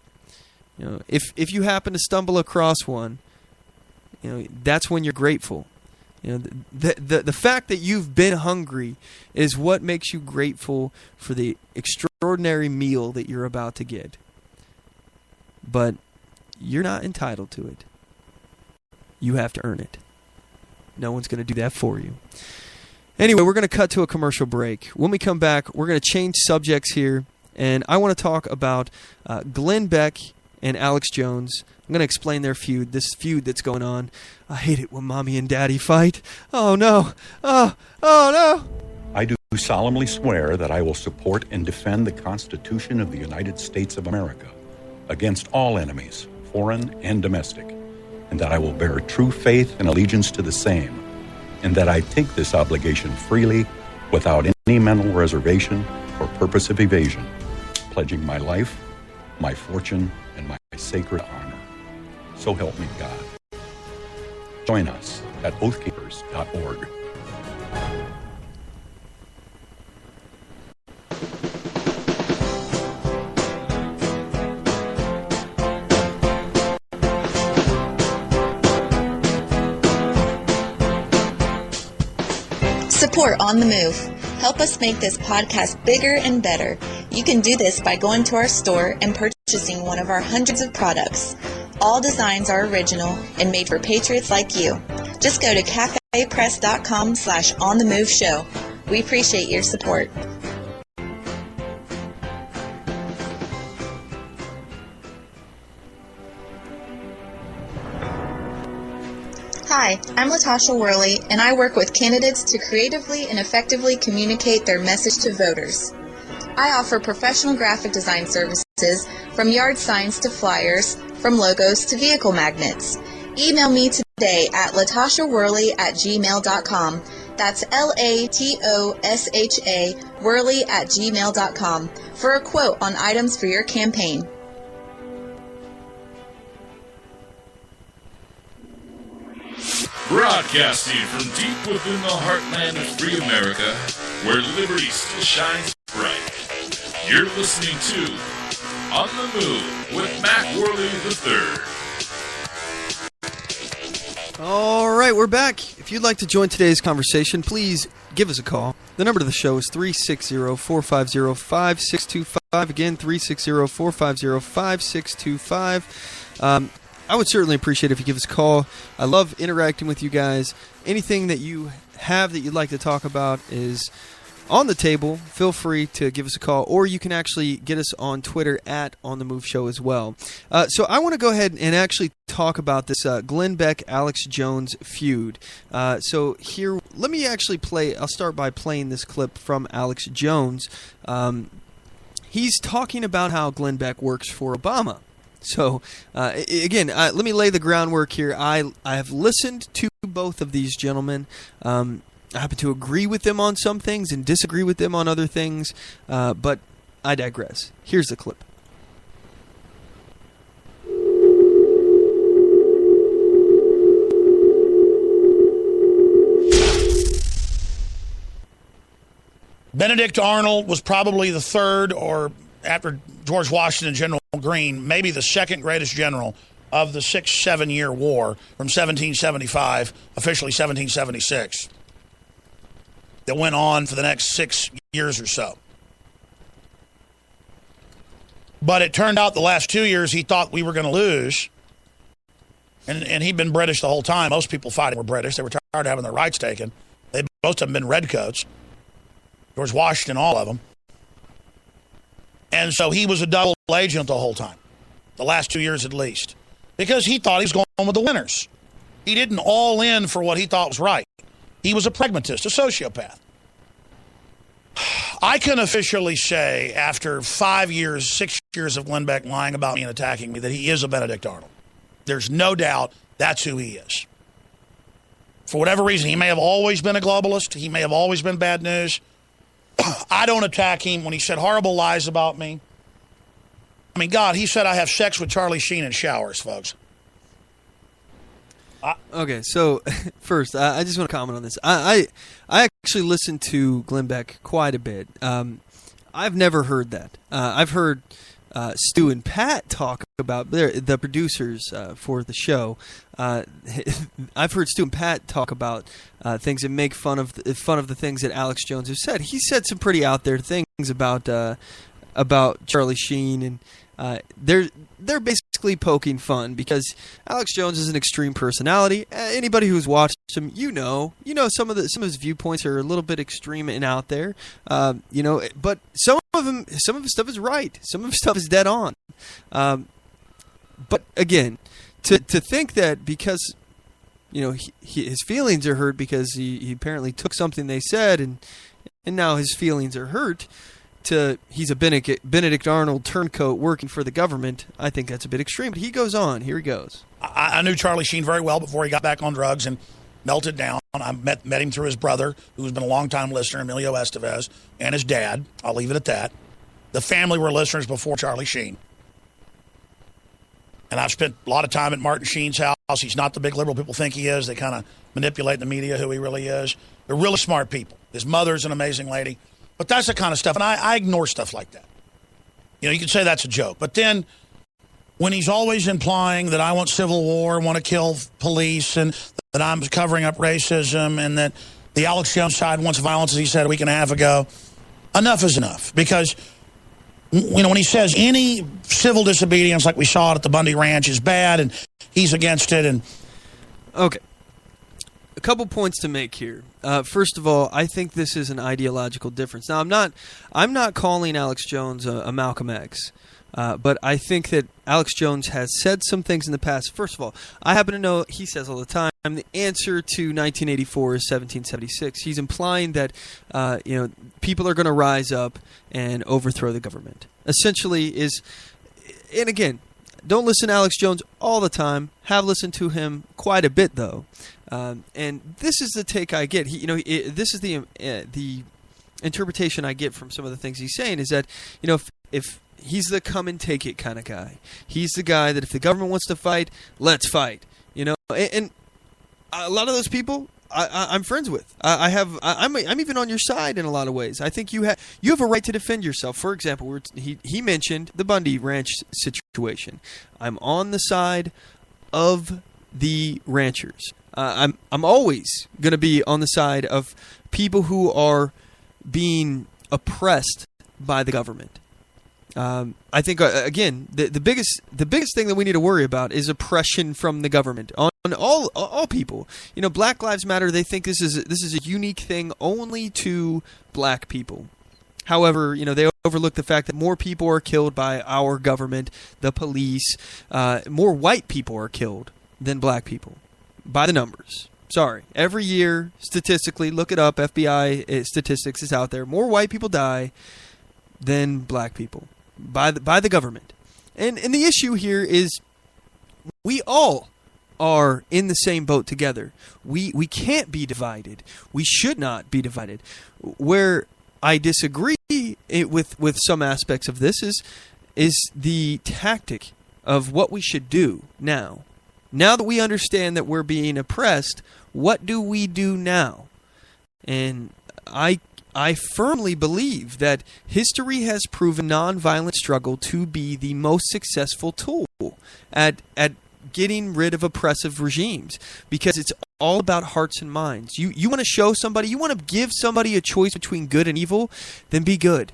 If you happen to stumble across one, that's when you're grateful. The fact that you've been hungry is what makes you grateful for the extraordinary meal that you're about to get. But you're not entitled to it. You have to earn it. No one's going to do that for you. Anyway, we're going to cut to a commercial break. When we come back, we're going to change subjects here, and I want to talk about Glenn Beck and Alex Jones. I'm going to explain their feud, this feud that's going on. I hate it when Mommy and Daddy fight. Oh, no. Oh, no. I do solemnly swear that I will support and defend the Constitution of the United States of America against all enemies, foreign and domestic, and that I will bear true faith and allegiance to the same, and that I take this obligation freely without any mental reservation or purpose of evasion, pledging my life, my fortune, and my sacred honor. So help me God. Join us at oathkeepers.org. Support On The Move. Help us make this podcast bigger and better. You can do this by going to our store and purchasing one of our hundreds of products. All designs are original and made for patriots like you. Just go to cafepress.com/OnTheMoveShow. We appreciate your support. Hi, I'm Latasha Worley, and I work with candidates to creatively and effectively communicate their message to voters. I offer professional graphic design services, from yard signs to flyers, from logos to vehicle magnets. Email me today at latashaworley@gmail.com. That's LATOSHA Worley@gmail.com for a quote on items for your campaign. Broadcasting from deep within the heartland of free America, where liberty still shines bright. You're listening to On the Move with Mac Worley III. All right, we're back. If you'd like to join today's conversation, please give us a call. The number to the show is 360-450-5625. Again, 360-450-5625. I would certainly appreciate it if you give us a call. I love interacting with you guys. Anything that you have that you'd like to talk about is on the table. Feel free to give us a call, or you can actually get us on Twitter at OnTheMoveShow as well. So I want to go ahead and actually talk about this Glenn Beck, Alex Jones feud. So here, let me actually play. I'll start by playing this clip from Alex Jones. He's talking about how Glenn Beck works for Obama. So, again, let me lay the groundwork here. I have listened to both of these gentlemen. I happen to agree with them on some things and disagree with them on other things, but I digress. Here's the clip. Benedict Arnold was probably the third, or after George Washington and General Greene, maybe the second greatest general of the 6-7 year war from 1775, officially 1776, that went on for the next 6 years or so. But it turned out the last 2 years he thought we were going to lose, and he'd been British the whole time. Most people fighting were British. They were tired of having their rights taken. Most of them been redcoats. George Washington, all of them. And so he was a double agent the whole time, the last 2 years at least, because he thought he was going with the winners. He didn't all in for what he thought was right. He was a pragmatist, a sociopath. I can officially say, after 5 years, 6 years of Glenn Beck lying about me and attacking me, that he is a Benedict Arnold. There's no doubt that's who he is. For whatever reason, he may have always been a globalist. He may have always been bad news. I don't attack him when he said horrible lies about me. I mean, God, he said I have sex with Charlie Sheen in showers, folks. Okay, so first, I just want to comment on this. I actually listened to Glenn Beck quite a bit. I've never heard that. I've heard Stu and Pat talk about the producers for the show. I've heard Stu and Pat talk about things and make fun of the things that Alex Jones has said. He said some pretty out there things about Charlie Sheen, and they're basically poking fun because Alex Jones is an extreme personality. Anybody who's watched him, you know some of his viewpoints are a little bit extreme and out there. But some of his stuff is right. Some of his stuff is dead on. But again, to think that because his feelings are hurt because he apparently took something they said and now his feelings are hurt. He's a Benedict Arnold turncoat working for the government. I think that's a bit extreme. But he goes on. Here he goes. I knew Charlie Sheen very well before he got back on drugs and melted down. I met him through his brother, who's been a long-time listener, Emilio Estevez, and his dad. I'll leave it at that. The family were listeners before Charlie Sheen. And I've spent a lot of time at Martin Sheen's house. He's not the big liberal people think he is. They kind of manipulate the media who he really is. They're really smart people. His mother's an amazing lady. But that's the kind of stuff, and I ignore stuff like that. You can say that's a joke. But then when he's always implying that I want civil war, want to kill police, and that I'm covering up racism, and that the Alex Jones side wants violence, as he said a week and a half ago, enough is enough. Because, when he says any civil disobedience like we saw it at the Bundy Ranch is bad, and he's against it. And okay. A couple points to make here. First of all, I think this is an ideological difference. Now, I'm not calling Alex Jones a Malcolm X, but I think that Alex Jones has said some things in the past. First of all, I happen to know he says all the time the answer to 1984 is 1776. He's implying that people are going to rise up and overthrow the government. Essentially, and again, don't listen to Alex Jones all the time. Have listened to him quite a bit, though. And this is the take I get. This is the interpretation I get from some of the things he's saying is that, if he's the come and take it kind of guy, he's the guy that if the government wants to fight, let's fight. And a lot of those people I'm friends with. I'm even on your side in a lot of ways. I think you have a right to defend yourself. For example, he mentioned the Bundy Ranch situation. I'm on the side of the ranchers. I'm always going to be on the side of people who are being oppressed by the government. I think again the biggest thing that we need to worry about is oppression from the government on all people. Black Lives Matter. They think this is a unique thing only to black people. However, they overlook the fact that more people are killed by our government, the police. More white people are killed than black people. By the numbers. Sorry. Every year, statistically, look it up. FBI statistics is out there. More white people die than black people by the government. And the issue here is we all are in the same boat together. We can't be divided. We should not be divided. Where I disagree with some aspects of this is the tactic of what we should do now. Now that we understand that we're being oppressed, what do we do now? And I firmly believe that history has proven nonviolent struggle to be the most successful tool at getting rid of oppressive regimes, because it's all about hearts and minds. You want to show somebody, you want to give somebody a choice between good and evil, then be good.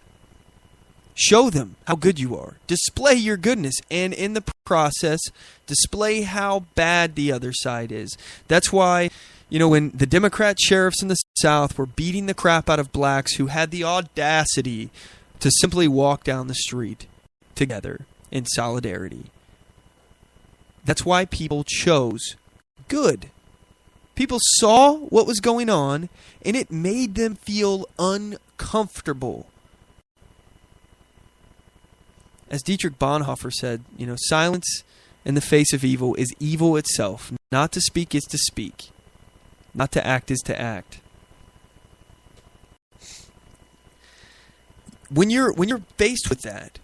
Show them how good you are. Display your goodness, and in the process, display how bad the other side is. That's why, when the Democrat sheriffs in the South were beating the crap out of blacks who had the audacity to simply walk down the street together in solidarity. That's why people chose good. People saw what was going on, and it made them feel uncomfortable. As Dietrich Bonhoeffer said, silence in the face of evil is evil itself. Not to speak is to speak. Not to act is to act. When you're faced with that,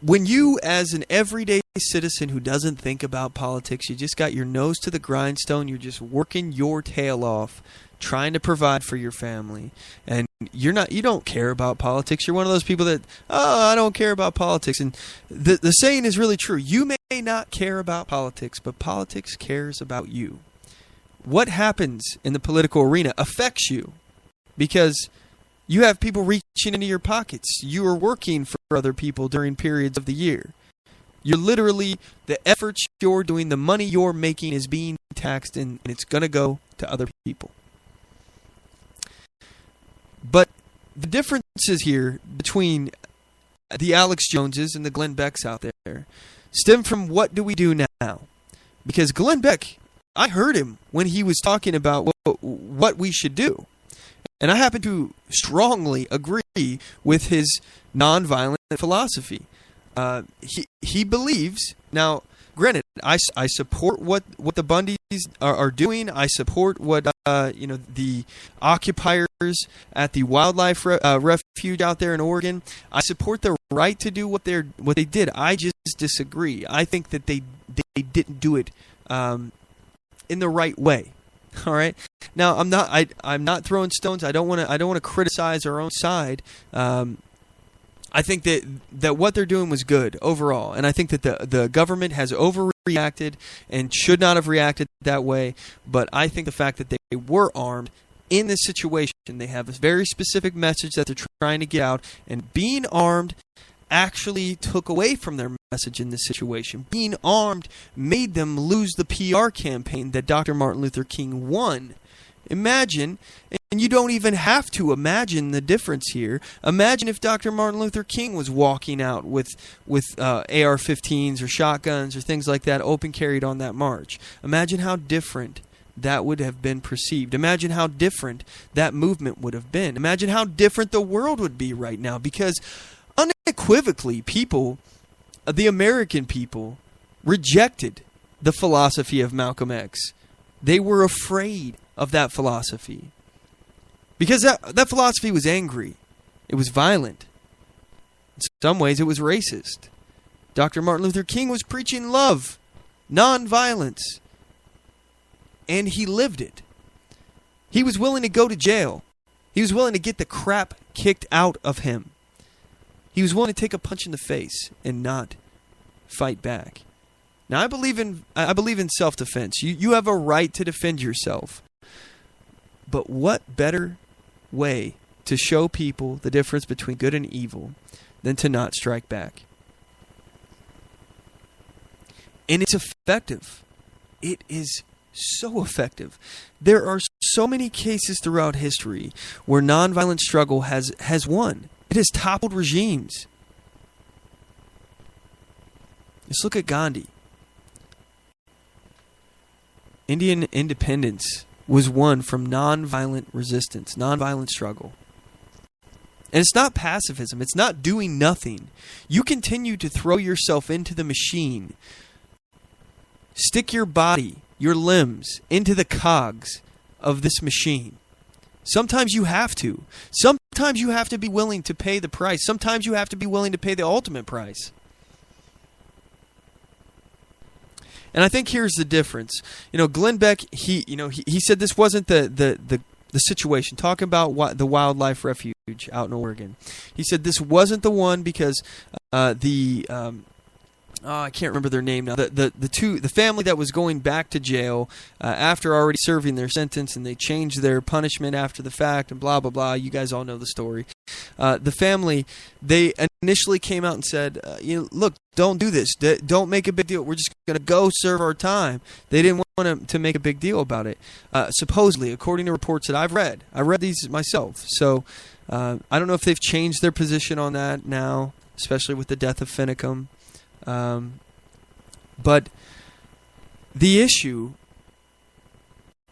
when you, as an everyday citizen who doesn't think about politics, you just got your nose to the grindstone, you're just working your tail off trying to provide for your family, and you don't care about politics. You're one of those people that, I don't care about politics. And the saying is really true. You may not care about politics, but politics cares about you. What happens in the political arena affects you because you have people reaching into your pockets. You are working for other people during periods of the year. You're literally, the efforts you're doing, the money you're making is being taxed, and it's going to go to other people. But the differences here between the Alex Joneses and the Glenn Becks out there stem from what do we do now? Because Glenn Beck, I heard him when he was talking about what we should do. And I happen to strongly agree with his nonviolent philosophy. He believes, now granted, I support what the Bundys are doing. I support what the occupiers at the wildlife refuge out there in Oregon. I support their right to do what they did. I just disagree. I think that they didn't do it in the right way. All right. Now I'm not throwing stones. I don't want to criticize our own side. I think that what they're doing was good overall, and I think that the government has overreacted and should not have reacted that way. But I think the fact that they were armed in this situation, they have a very specific message that they're trying to get out, and being armed actually took away from their message in this situation. Being armed made them lose the PR campaign that Dr. Martin Luther King won. Imagine, and you don't even have to imagine the difference here. Imagine if Dr. Martin Luther King was walking out with AR-15s or shotguns or things like that open carried on that march. Imagine how different that would have been perceived. Imagine how different that movement would have been. Imagine how different the world would be right now, because unequivocally, the American people, rejected the philosophy of Malcolm X. They were afraid of that philosophy because that philosophy was angry. It was violent. In some ways, it was racist. Dr. Martin Luther King was preaching love, nonviolence, and he lived it. He was willing to go to jail. He was willing to get the crap kicked out of him. He was willing to take a punch in the face and not fight back. Now, I believe in self-defense. You have a right to defend yourself. But what better way to show people the difference between good and evil than to not strike back? And it's effective. It is so effective. There are so many cases throughout history where nonviolent struggle has won. It has toppled regimes. Let's look at Gandhi. Indian independence was won from nonviolent resistance, nonviolent struggle. And it's not pacifism. It's not doing nothing. You continue to throw yourself into the machine. Stick your body, your limbs, into the cogs of this machine. Sometimes you have to. Sometimes you have to be willing to pay the price. Sometimes you have to be willing to pay the ultimate price. And I think here's the difference. Glenn Beck, he said this wasn't the situation. Talking about the wildlife refuge out in Oregon, he said this wasn't the one because I can't remember their name now. The family that was going back to jail after already serving their sentence, and they changed their punishment after the fact, and blah blah blah. You guys all know the story. The family, they initially came out and said, look, don't do this. Don't make a big deal. We're just going to go serve our time. They didn't want to make a big deal about it. Supposedly, according to reports that I've read these myself. So I don't know if they've changed their position on that now, especially with the death of Finicum. But the issue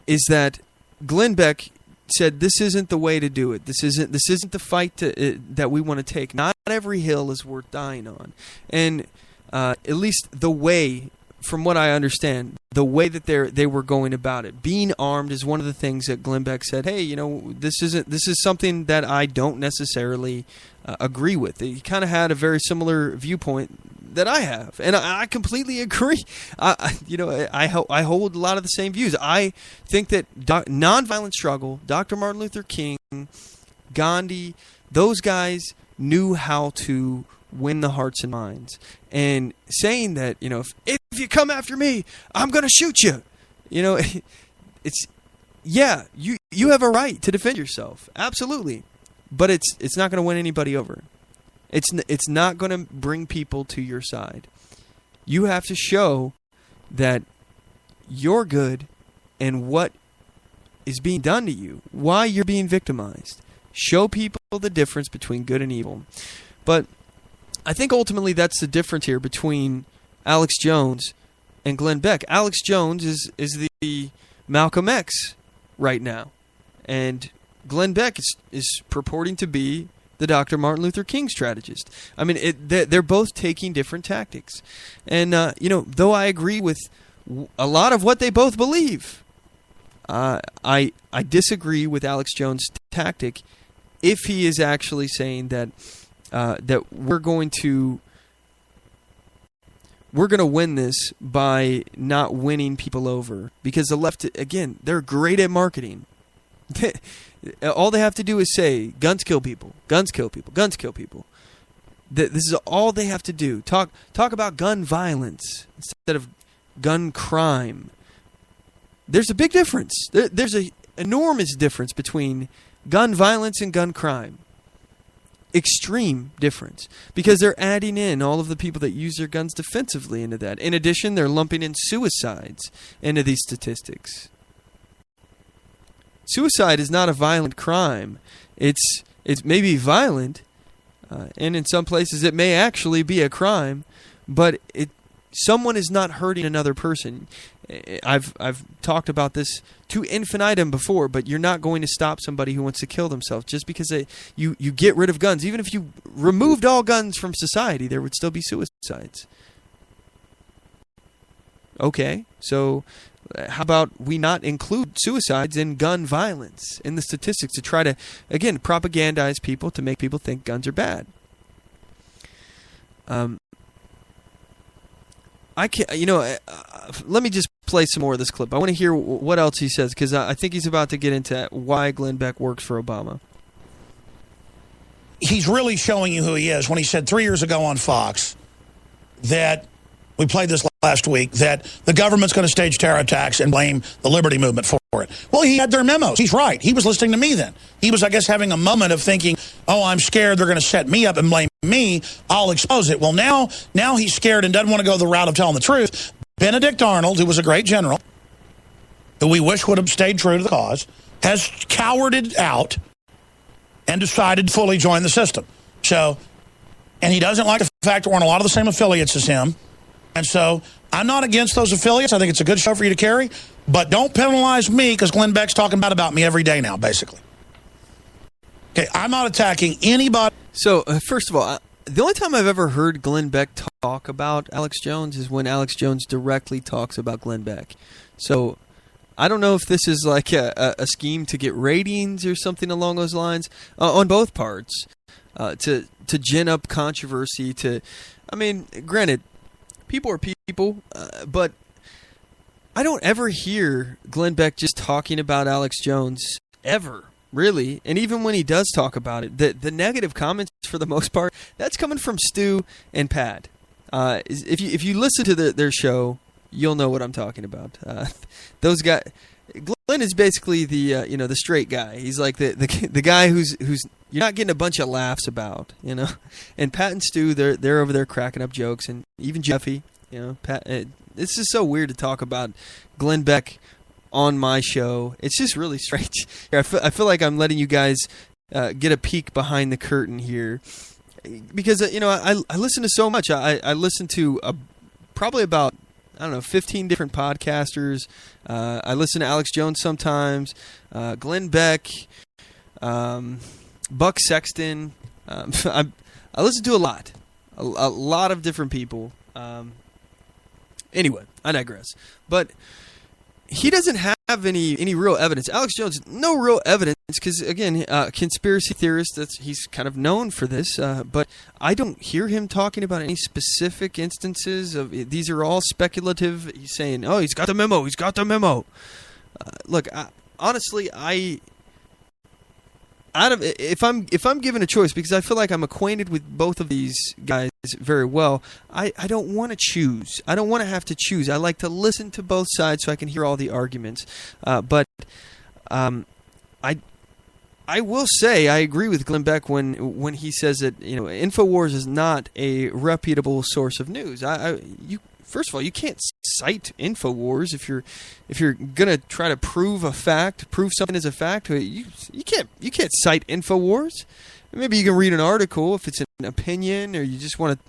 is that Glenn Beck said this isn't the way to do it. This isn't the fight that we want to take. Not every hill is worth dying on. And at least the way, from what I understand, the way that they were going about it, being armed is one of the things that Glenn Beck said, hey, this is something that I don't necessarily agree with. He kind of had a very similar viewpoint that I have, and I completely agree. I hold a lot of the same views. I think that nonviolent struggle, Dr. Martin Luther King, Gandhi, those guys knew how to win the hearts and minds. And saying that, if you come after me, I'm going to shoot you. You have a right to defend yourself. Absolutely. But it's not going to win anybody over. It's not going to bring people to your side. You have to show that you're good and what is being done to you, why you're being victimized. Show people the difference between good and evil. But I think ultimately that's the difference here between Alex Jones and Glenn Beck. Alex Jones is the Malcolm X right now. And Glenn Beck is purporting to be the Dr. Martin Luther King strategist. I mean, they're both taking different tactics. And, though I agree with a lot of what they both believe, I disagree with Alex Jones' tactic if he is actually saying that we're going to win this by not winning people over. Because the left, again, they're great at marketing. All they have to do is say, guns kill people, guns kill people, guns kill people. This is all they have to do. Talk about gun violence instead of gun crime. There's a big difference. There's an enormous difference between gun violence and gun crime. Extreme difference. Because they're adding in all of the people that use their guns defensively into that. In addition, they're lumping in suicides into these statistics. Suicide is not a violent crime. It's maybe violent, and in some places it may actually be a crime, but someone is not hurting another person. I've talked about this to infinitum before, but you're not going to stop somebody who wants to kill themselves just because you get rid of guns. Even if you removed all guns from society, there would still be suicides. Okay, so how about we not include suicides in gun violence in the statistics to try to, again, propagandize people to make people think guns are bad? Let me just play some more of this clip. I want to hear what else he says, because I think he's about to get into why Glenn Beck works for Obama. He's really showing you who he is when he said 3 years ago on Fox that, we played this last week, that the government's going to stage terror attacks and blame the Liberty Movement for it. Well, he had their memos. He's right. He was listening to me then. He was, I guess, having a moment of thinking, oh, I'm scared they're going to set me up and blame me. I'll expose it. Well, now he's scared and doesn't want to go the route of telling the truth. Benedict Arnold, who was a great general, who we wish would have stayed true to the cause, has cowered out and decided to fully join the system. So, and he doesn't like the fact that we're on a lot of the same affiliates as him. And so I'm not against those affiliates. I think it's a good show for you to carry. But don't penalize me because Glenn Beck's talking about me every day now, basically. Okay, I'm not attacking anybody. So, first of all, the only time I've ever heard Glenn Beck talk about Alex Jones is when Alex Jones directly talks about Glenn Beck. So I don't know if this is like a scheme to get ratings or something along those lines on both parts, to gin up controversy. Granted, people are people, but I don't ever hear Glenn Beck just talking about Alex Jones, ever, really. And even when he does talk about it, the negative comments, for the most part, that's coming from Stu and Pat. If you listen to their show, you'll know what I'm talking about. Those guys, Glenn is basically the straight guy. He's like the guy who's you're not getting a bunch of laughs about, And Pat and Stu, they're over there cracking up jokes, and even Jeffy, Pat. It's just so weird to talk about Glenn Beck on my show. It's just really strange. I feel like I'm letting you guys get a peek behind the curtain here, because I listen to so much. I listen to probably about 15 different podcasters. I listen to Alex Jones sometimes, Glenn Beck, Buck Sexton. I listen to a lot of different people. Anyway, I digress. But he doesn't have any real evidence. Alex Jones, no real evidence, because again, conspiracy theorist. He's kind of known for this, but I don't hear him talking about any specific instances of these are all speculative. He's saying, "Oh, he's got the memo. He's got the memo." Look, honestly, if I'm given a choice, because I feel like I'm acquainted with both of these guys very well, I don't want to choose. I don't want to have to choose. I like to listen to both sides so I can hear all the arguments. But I will say I agree with Glenn Beck when he says that InfoWars is not a reputable source of news. First of all, you can't cite InfoWars if you're gonna try to prove something as a fact. You can't cite InfoWars. Maybe you can read an article if it's an opinion or you just want to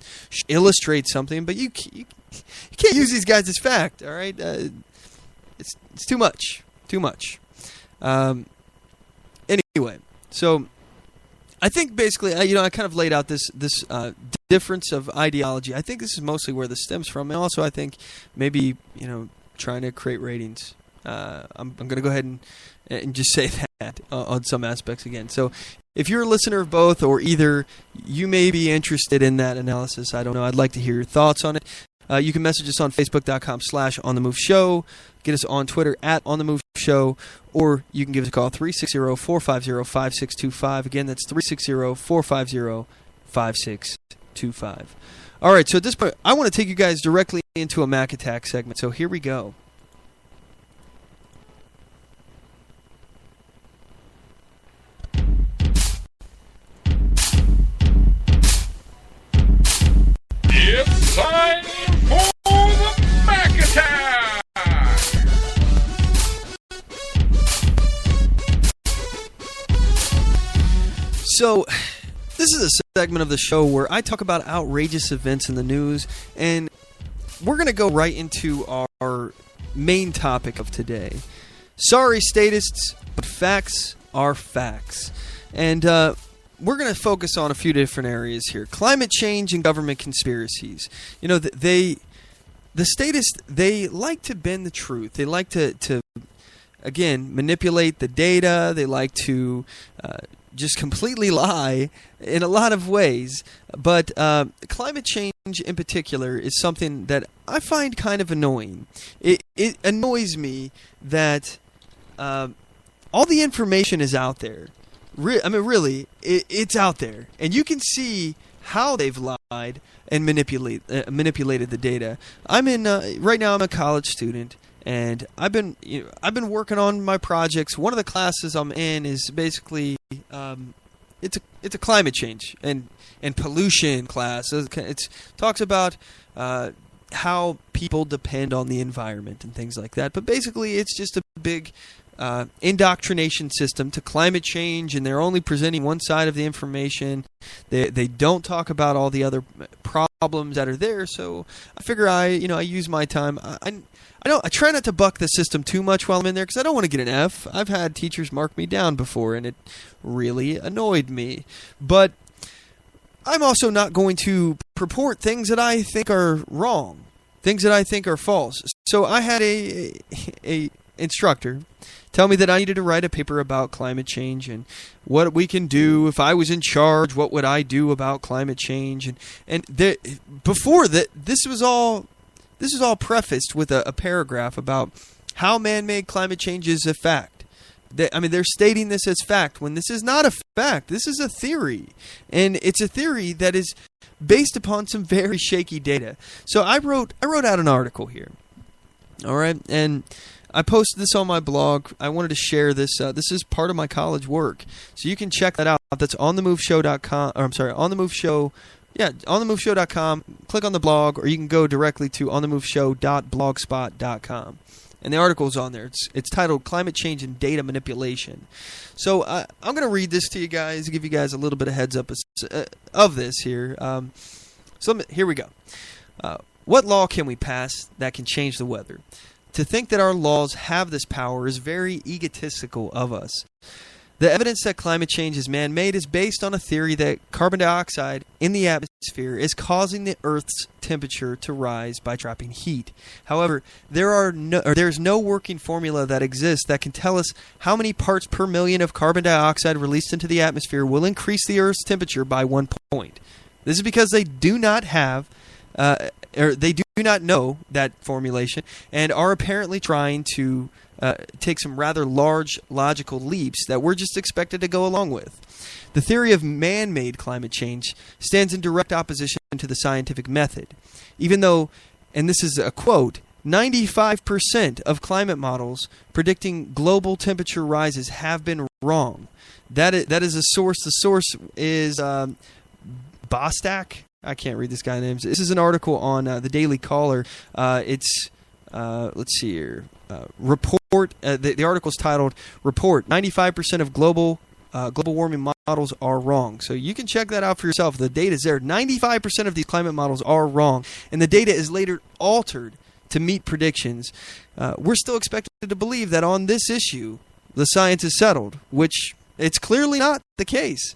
illustrate something, but you can't use these guys as fact. All right, it's too much. Anyway, so I think basically, I kind of laid out this difference of ideology. I think this is mostly where this stems from, and also I think maybe trying to create ratings. I'm going to go ahead and just say that on some aspects again. So if you're a listener of both or either, you may be interested in that analysis. I don't know. I'd like to hear your thoughts on it. You can message us on Facebook.com/OnTheMoveShow. Get us on Twitter @OnTheMoveShow, or you can give us a call 360-450-5625. Again, that's 360-450-5625. All right, so at this point, I want to take you guys directly into a Mac Attack segment. So here we go. It's time for the Mac Attack! So, this is a segment of the show where I talk about outrageous events in the news, and we're going to go right into our main topic of today. Sorry, statists, but facts are facts. And we're going to focus on a few different areas here. Climate change and government conspiracies. The statists, they like to bend the truth. They like to again, manipulate the data. They like to just completely lie in a lot of ways. But climate change in particular is something that I find kind of annoying. It annoys me that all the information is out there. Really, it's out there. And you can see how they've lied and manipulated the data. Right now I'm a college student. And I've been working on my projects. One of the classes I'm in is basically it's a climate change and pollution class. It talks about how people depend on the environment and things like that. But basically, it's just a big indoctrination system to climate change, and they're only presenting one side of the information. They don't talk about all the other problems that are there. So I figure I use my time. I try not to buck the system too much while I'm in there because I don't want to get an F. I've had teachers mark me down before, and it really annoyed me. But I'm also not going to purport things that I think are wrong, things that I think are false. So I had a instructor tell me that I needed to write a paper about climate change and what we can do. If I was in charge, what would I do about climate change? Before that, this was all prefaced with a paragraph about how man-made climate change is a fact. They're stating this as fact when this is not a fact. This is a theory, and it's a theory that is based upon some very shaky data. So I wrote out an article here. All right, and I posted this on my blog. I wanted to share this. This is part of my college work, so you can check that out. That's OnTheMoveShow.com. Or I'm sorry, OnTheMoveShow. Yeah, OnTheMoveShow.com. Click on the blog, or you can go directly to OnTheMoveShow.blogspot.com. And the article is on there. It's titled "Climate Change and Data Manipulation." So I'm going to read this to you guys, give you guys a little bit of heads up of this here. Here we go. What law can we pass that can change the weather? To think that our laws have this power is very egotistical of us. The evidence that climate change is man-made is based on a theory that carbon dioxide in the atmosphere is causing the Earth's temperature to rise by trapping heat. However, there's no working formula that exists that can tell us how many parts per million of carbon dioxide released into the atmosphere will increase the Earth's temperature by 1 point. This is because they do not have, or they do not know that formulation, and are apparently trying to take some rather large logical leaps that we're just expected to go along with. The theory of man-made climate change stands in direct opposition to the scientific method, even though, and this is a quote, 95% of climate models predicting global temperature rises have been wrong. That is a source. The source is Bostak. I can't read this guy's name. This is an article on the Daily Caller. Let's see here. Report. The article is titled "Report: 95% of global warming models are wrong." So you can check that out for yourself. The data is there. 95% of these climate models are wrong, and the data is later altered to meet predictions. We're still expected to believe that on this issue, the science is settled, which it's clearly not the case.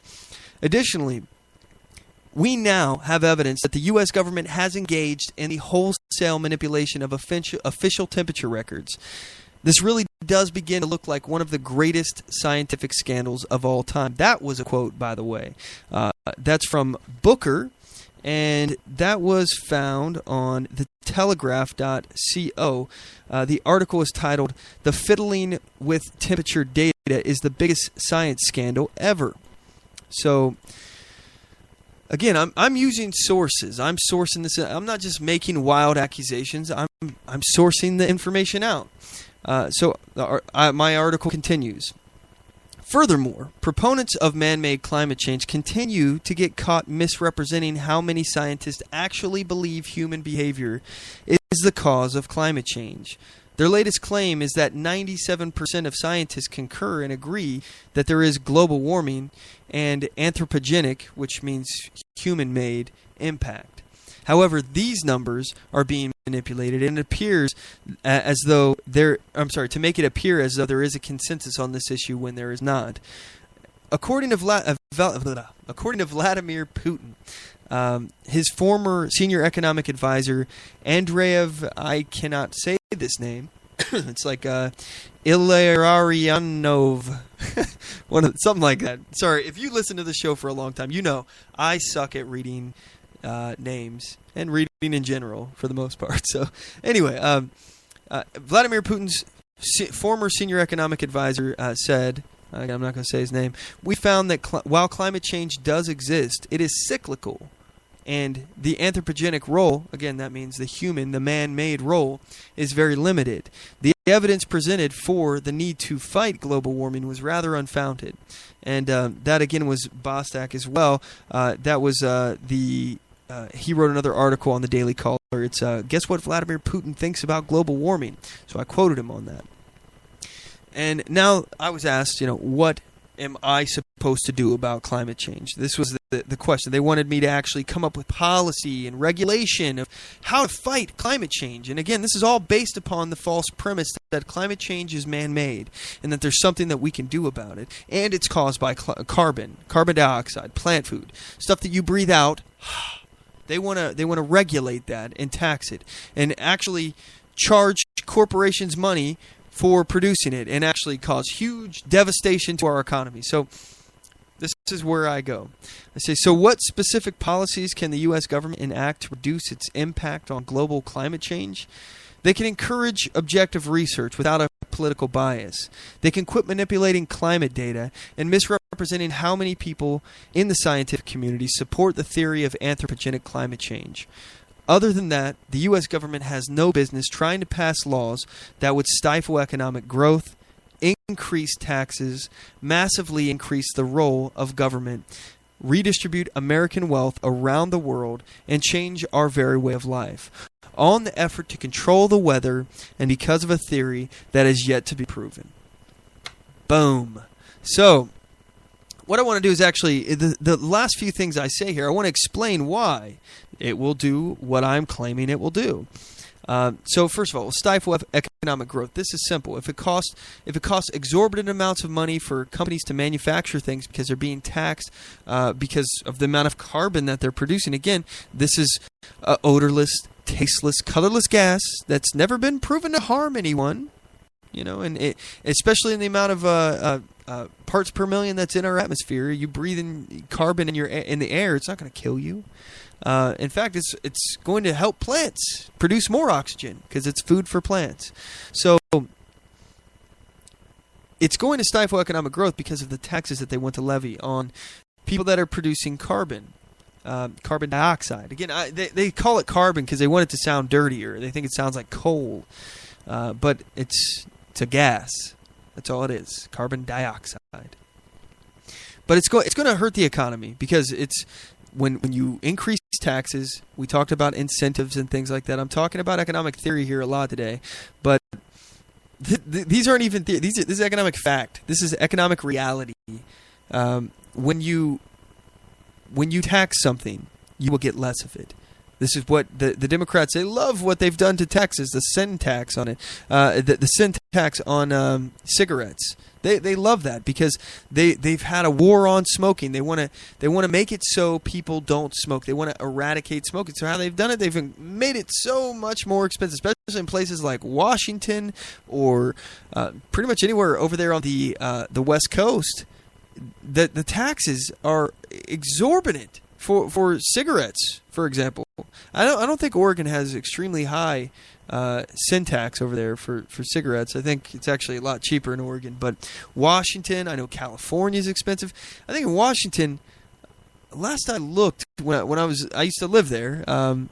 Additionally, we now have evidence that the U.S. government has engaged in the wholesale manipulation of official temperature records. This really does begin to look like one of the greatest scientific scandals of all time. That was a quote, by the way. That's from Booker, and that was found on thetelegraph.co. The article is titled, "The Fiddling with Temperature Data is the Biggest Science Scandal Ever." So, again, I'm using sources. I'm sourcing this. I'm not just making wild accusations. I'm sourcing the information out. My article continues. Furthermore, proponents of man-made climate change continue to get caught misrepresenting how many scientists actually believe human behavior is the cause of climate change. Their latest claim is that 97% of scientists concur and agree that there is global warming and anthropogenic, which means human-made, impact. However, these numbers are being manipulated, and it appears as though to make it appear as though there is a consensus on this issue when there is not. According to Vladimir Putin, his former senior economic advisor, Andreev, I cannot say this name. It's like Ilarianov, something like that. Sorry, if you listen to the show for a long time, you know I suck at reading names and reading in general for the most part. So anyway, Vladimir Putin's former senior economic advisor said, I'm not going to say his name, "We found that while climate change does exist, it is cyclical. And the anthropogenic role," again, that means the man-made role, "is very limited. The evidence presented for the need to fight global warming was rather unfounded." And that, again, was Bostak as well. That was he wrote another article on the Daily Caller. It's, "Guess what Vladimir Putin thinks about global warming?" So I quoted him on that. And now I was asked, what am I supposed to do about climate change? This was the question. They wanted me to actually come up with policy and regulation of how to fight climate change. And again, this is all based upon the false premise that climate change is man-made and that there's something that we can do about it. And it's caused by carbon dioxide, plant food, stuff that you breathe out. They want to regulate that and tax it and actually charge corporations money for producing it and actually cause huge devastation to our economy. So this is where I go. I say, so what specific policies can the U.S. government enact to reduce its impact on global climate change? They can encourage objective research without a political bias. They can quit manipulating climate data and misrepresenting how many people in the scientific community support the theory of anthropogenic climate change. Other than that, the U.S. government has no business trying to pass laws that would stifle economic growth, increase taxes, massively increase the role of government, redistribute American wealth around the world, and change our very way of life, all in the effort to control the weather and because of a theory that is yet to be proven. Boom. So, what I want to do is actually, the last few things I say here, I want to explain why it will do what I'm claiming it will do. So first of all, we'll stifle economic growth. This is simple. If it costs exorbitant amounts of money for companies to manufacture things because they're being taxed because of the amount of carbon that they're producing, again, this is odorless, tasteless, colorless gas that's never been proven to harm anyone. And especially in the amount of parts per million that's in our atmosphere. You breathe in carbon in the air, it's not going to kill you. In fact, it's going to help plants produce more oxygen because it's food for plants. So it's going to stifle economic growth because of the taxes that they want to levy on people that are producing carbon dioxide. Again, they call it carbon because they want it to sound dirtier. They think it sounds like coal, but it's a gas. That's all it is, carbon dioxide. But it's going to hurt the economy because it's when you increase taxes. We talked about incentives and things like that. I'm talking about economic theory here a lot today, but these aren't even this is economic fact. This is economic reality. When you tax something, you will get less of it. This is what the Democrats, they love what they've done to taxes, the sin tax on it, the sin tax on cigarettes. They love that because they've had a war on smoking. They want to make it so people don't smoke. They want to eradicate smoking. So how they've done it, they've made it so much more expensive, especially in places like Washington or pretty much anywhere over there on the West Coast. The taxes are exorbitant for cigarettes, for example. I don't think Oregon has extremely high sin tax over there for cigarettes. I think it's actually a lot cheaper in Oregon. But Washington, I know California is expensive. I think in Washington, last I looked, when I used to live there, I'm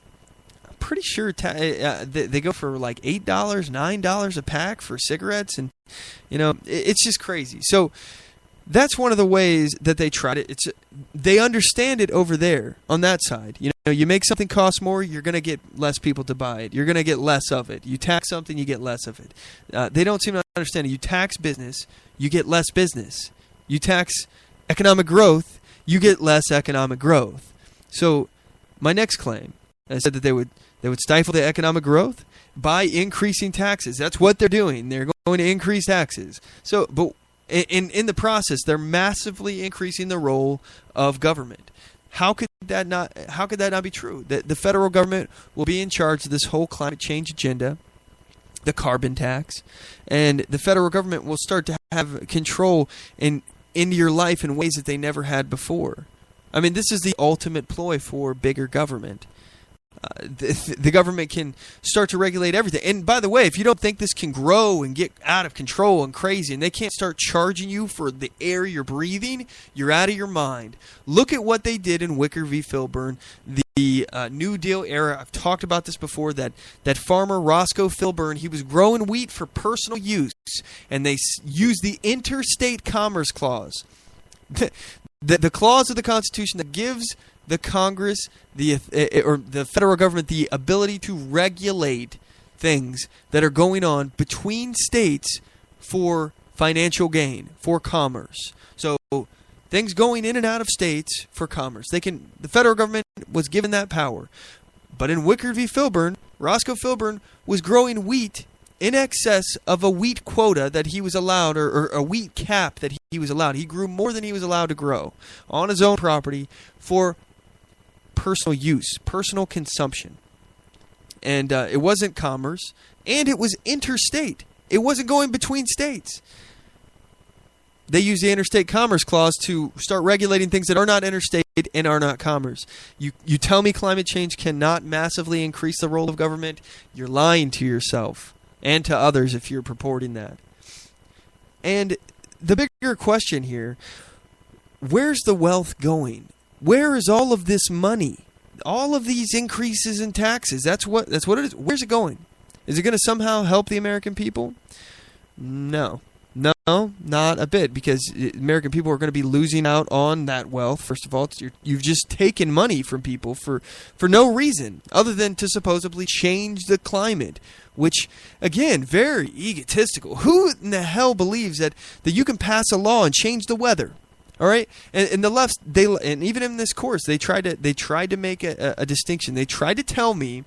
pretty sure they go for like $8, $9 a pack for cigarettes, and it's just crazy. So that's one of the ways that they tried it. They understand it over there on that side. You make something cost more, you're going to get less people to buy it. You're going to get less of it. You tax something, you get less of it. They don't seem to understand it. You tax business, you get less business. You tax economic growth, you get less economic growth. So my next claim, I said that they would stifle the economic growth by increasing taxes. That's what they're doing. They're going to increase taxes. But in the process, they're massively increasing the role of government. How could that not be true? That the federal government will be in charge of this whole climate change agenda, the carbon tax, and the federal government will start to have control into your life in ways that they never had before. I mean, this is the ultimate ploy for bigger government. The government can start to regulate everything. And by the way, if you don't think this can grow and get out of control and crazy, and they can't start charging you for the air you're breathing, you're out of your mind. Look at what they did in Wicker v. Filburn, the New Deal era. I've talked about this before, that farmer Roscoe Filburn, he was growing wheat for personal use, and they used the Interstate Commerce Clause. The clause of the Constitution that gives the Congress, or the federal government, the ability to regulate things that are going on between states for financial gain, for commerce. So things going in and out of states for commerce. The federal government was given that power. But in Wicker v. Filburn, Roscoe Filburn was growing wheat in excess of a wheat quota that he was allowed, or a wheat cap that he was allowed. He grew more than he was allowed to grow on his own property for personal use, personal consumption. And it wasn't commerce, and it was interstate. It wasn't going between states. They used the Interstate Commerce Clause to start regulating things that are not interstate and are not commerce. You tell me climate change cannot massively increase the role of government? You're lying to yourself and to others if you're purporting that. And the bigger question here, where's the wealth going? Where is all of this money? All of these increases in taxes, that's what it is. Where's it going? Is it going to somehow help the American people? No, not a bit, because American people are going to be losing out on that wealth. First of all, you've just taken money from people for no reason other than to supposedly change the climate, which, again, very egotistical. Who in the hell believes that you can pass a law and change the weather? All right, and the left, and even in this course, they tried to make a distinction. They tried to tell me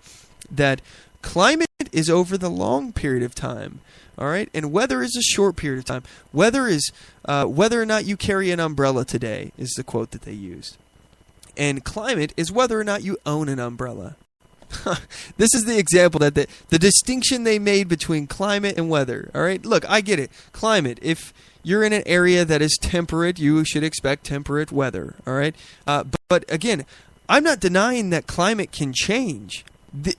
that climate is over the long period of time. All right, and weather is a short period of time. Weather is whether or not you carry an umbrella today is the quote that they used. And climate is whether or not you own an umbrella. This is the example that the distinction they made between climate and weather. All right, look, I get it. Climate, if you're in an area that is temperate, you should expect temperate weather. All right, but again, I'm not denying that climate can change.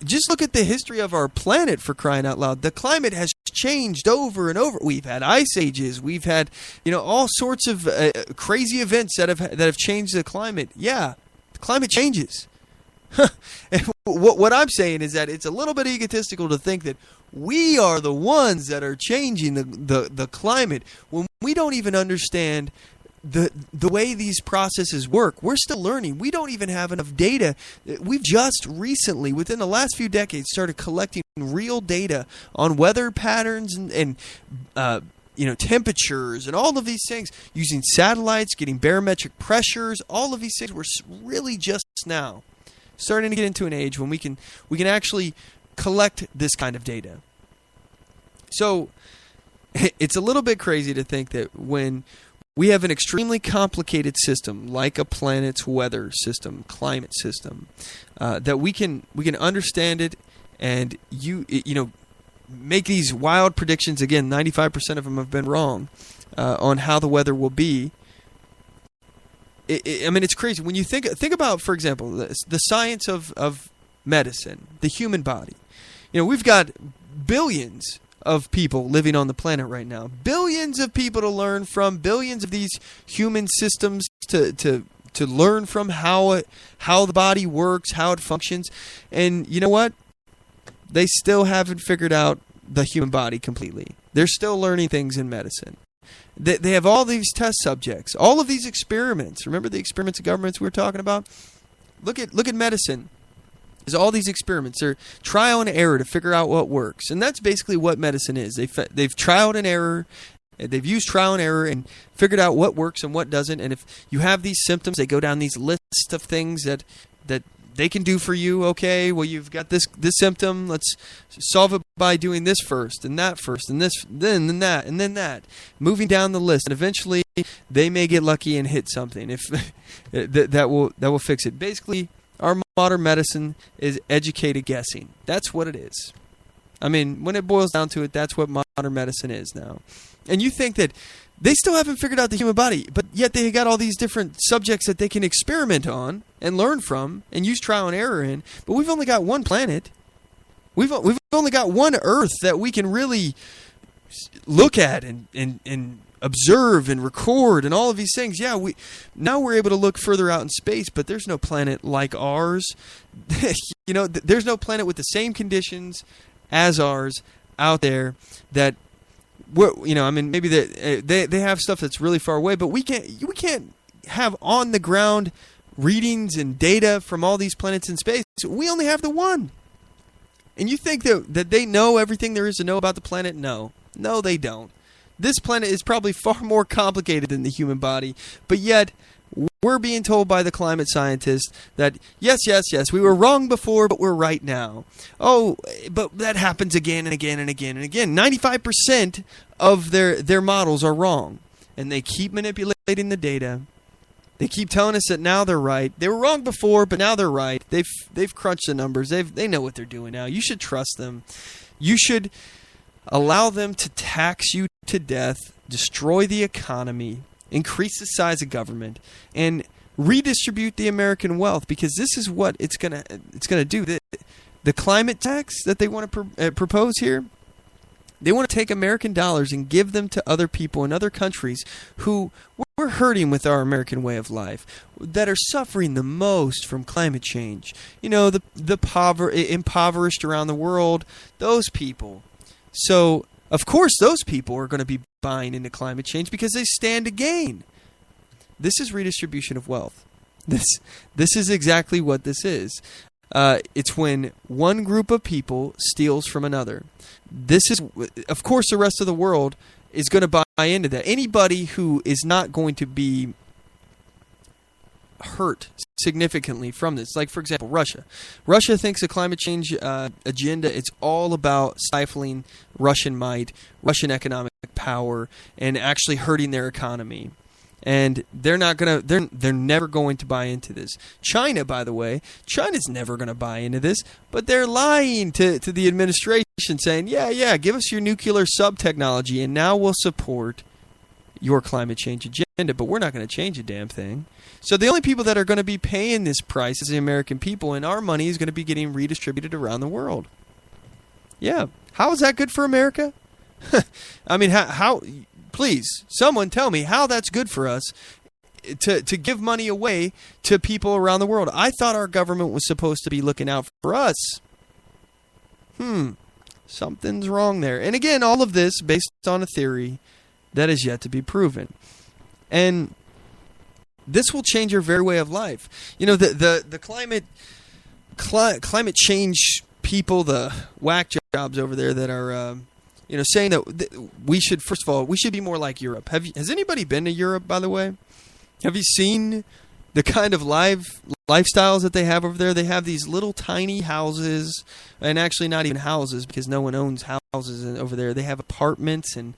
Just look at the history of our planet, for crying out loud. The climate has changed over and over. We've had ice ages. We've had, all sorts of crazy events that have changed the climate. Yeah, the climate changes. What I'm saying is that it's a little bit egotistical to think that we are the ones that are changing the climate when we don't even understand the way these processes work. We're still learning. We don't even have enough data. We've just recently, within the last few decades, started collecting real data on weather patterns and temperatures and all of these things, using satellites, getting barometric pressures. All of these things, we're really just now starting to get into an age when we can actually collect this kind of data. So it's a little bit crazy to think that when we have an extremely complicated system like a planet's weather system, climate system, that we can understand it and make these wild predictions. Again, 95% of them have been wrong on how the weather will be. It's crazy when you think about, for example, the science of medicine, the human body. We've got billions of people living on the planet right now. Billions of people to learn from, billions of these human systems to learn from how the body works, how it functions. And you know what? They still haven't figured out the human body completely. They're still learning things in medicine. They have all these test subjects, all of these experiments. Remember the experiments of governments we were talking about? Look at medicine. There's all these experiments. They're trial and error to figure out what works. And that's basically what medicine is. They've trialed and error. They've used trial and error and figured out what works and what doesn't. And if you have these symptoms, they go down these lists of things that they can do for you. Okay, well, you've got this symptom. Let's solve it by doing this first, and that first, and this, then that, and then that. Moving down the list, and eventually they may get lucky and hit something. If that will fix it. Basically, our modern medicine is educated guessing. That's what it is. When it boils down to it, that's what modern medicine is now. And you think that they still haven't figured out the human body, but yet they got all these different subjects that they can experiment on and learn from and use trial and error in. But we've only got one planet. We've only got one Earth that we can really look at and observe and record and all of these things. Yeah, we're able to look further out in space, but there's no planet like ours. There's no planet with the same conditions as ours out there that maybe they have stuff that's really far away, but we can't have on the ground readings and data from all these planets in space. We only have the one. And you think that they know everything there is to know about the planet? No, they don't. This planet is probably far more complicated than the human body, but yet we're being told by the climate scientists that yes, we were wrong before, but we're right now. Oh, but that happens again and again and again and again. 95% of their models are wrong, and they keep manipulating the data. They keep telling us that now they're right. They were wrong before, but now they're right. They've crunched the numbers. They know what they're doing now. You should trust them. You should allow them to tax you to death, destroy the economy, increase the size of government, and redistribute the American wealth, because this is what it's gonna do. The climate tax that they want to propose here, they want to take American dollars and give them to other people in other countries who we're hurting with our American way of life, that are suffering the most from climate change. The impoverished around the world, those people. So, of course, those people are going to be buying into climate change because they stand to gain. This is redistribution of wealth. This is exactly what this is. It's when one group of people steals from another. This is, of course, the rest of the world is going to buy into that. Anybody who is not going to be hurt significantly from this. Like, for example, Russia. Russia thinks the climate change agenda, it's all about stifling Russian might, Russian economic power, and actually hurting their economy. And they're never going to buy into this. China, by the way, China's never going to buy into this, but they're lying to the administration, saying, yeah, give us your nuclear sub-technology, and now we'll support your climate change agenda, but we're not going to change a damn thing. So the only people that are going to be paying this price is the American people, and our money is going to be getting redistributed around the world. Yeah. How is that good for America? I mean, how please, someone tell me how that's good for us to give money away to people around the world. I thought our government was supposed to be looking out for us. Something's wrong there. And again, all of this based on a theory that is yet to be proven. And this will change your very way of life. You know, the climate change people, the whack jobs over there that are saying that we should, first of all, we should be more like Europe. Has anybody been to Europe, by the way? Have you seen the kind of lifestyles that they have over there? They have these little tiny houses, and actually not even houses because no one owns houses over there. They have apartments, and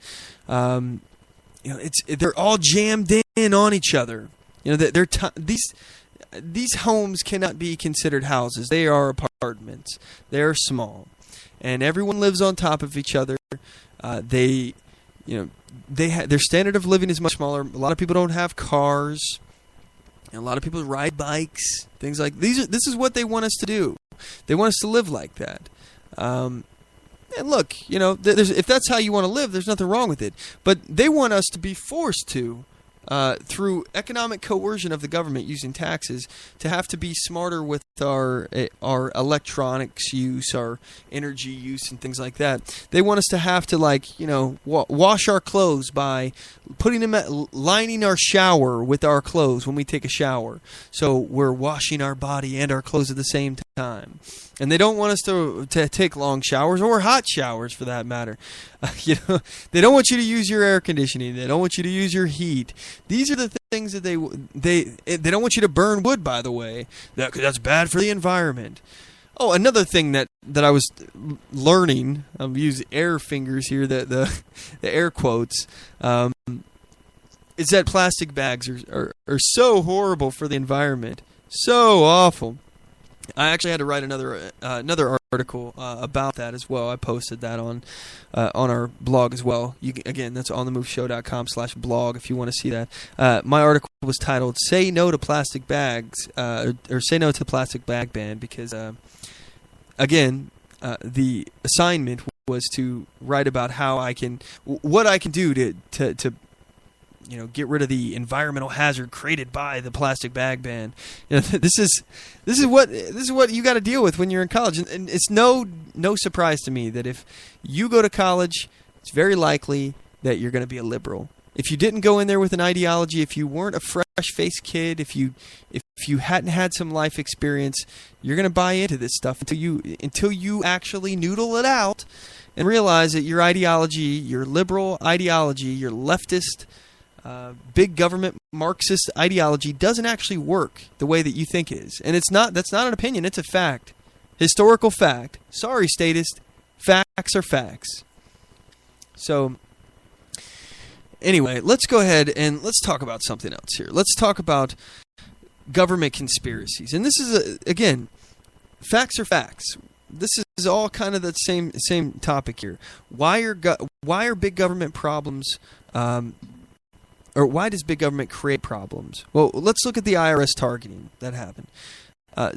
they're all jammed in on each other. You know, these homes cannot be considered houses. They are apartments. They are small, and everyone lives on top of each other. Their standard of living is much smaller. A lot of people don't have cars. And a lot of people ride bikes, things like these. This is what they want us to do. They want us to live like that. And look, if that's how you want to live, there's nothing wrong with it. But they want us to be forced to, through economic coercion of the government using taxes, to have to be smarter with our electronics use, our energy use, and things like that. They want us to have to wash our clothes by lining our shower with our clothes when we take a shower. So we're washing our body and our clothes at the same time. And they don't want us to take long showers or hot showers for that matter. They don't want you to use your air conditioning. They don't want you to use your heat. These are the things that they don't want you to burn wood, by the way. That's bad for the environment. Oh, another thing that I was learning, I'm using air fingers here, the air quotes, is that plastic bags are so horrible for the environment. So awful. I actually had to write another article about that as well. I posted that on our blog as well. Again, that's OnTheMoveShow.com/blog if you want to see that. My article was titled "Say No to Plastic Bags" or "Say No to the Plastic Bag Ban," because the assignment was to write about what I can do to get rid of the environmental hazard created by the plastic bag ban. This is what you got to deal with when you're in college, and it's no surprise to me that if you go to college, it's very likely that you're going to be a liberal. If you didn't go in there with an ideology, if you weren't a fresh-faced kid, if you hadn't had some life experience, you're going to buy into this stuff until you actually noodle it out and realize that your ideology, your liberal ideology, your leftist big government Marxist ideology doesn't actually work the way that you think it is. And that's not an opinion, it's a fact. Historical fact. Sorry, statist. Facts are facts. So, anyway, let's go ahead and let's talk about something else here. Let's talk about government conspiracies. And this is, again, facts are facts. This is all kind of the same topic here. Why are big government problems... or why does big government create problems? Well, let's look at the IRS targeting that happened.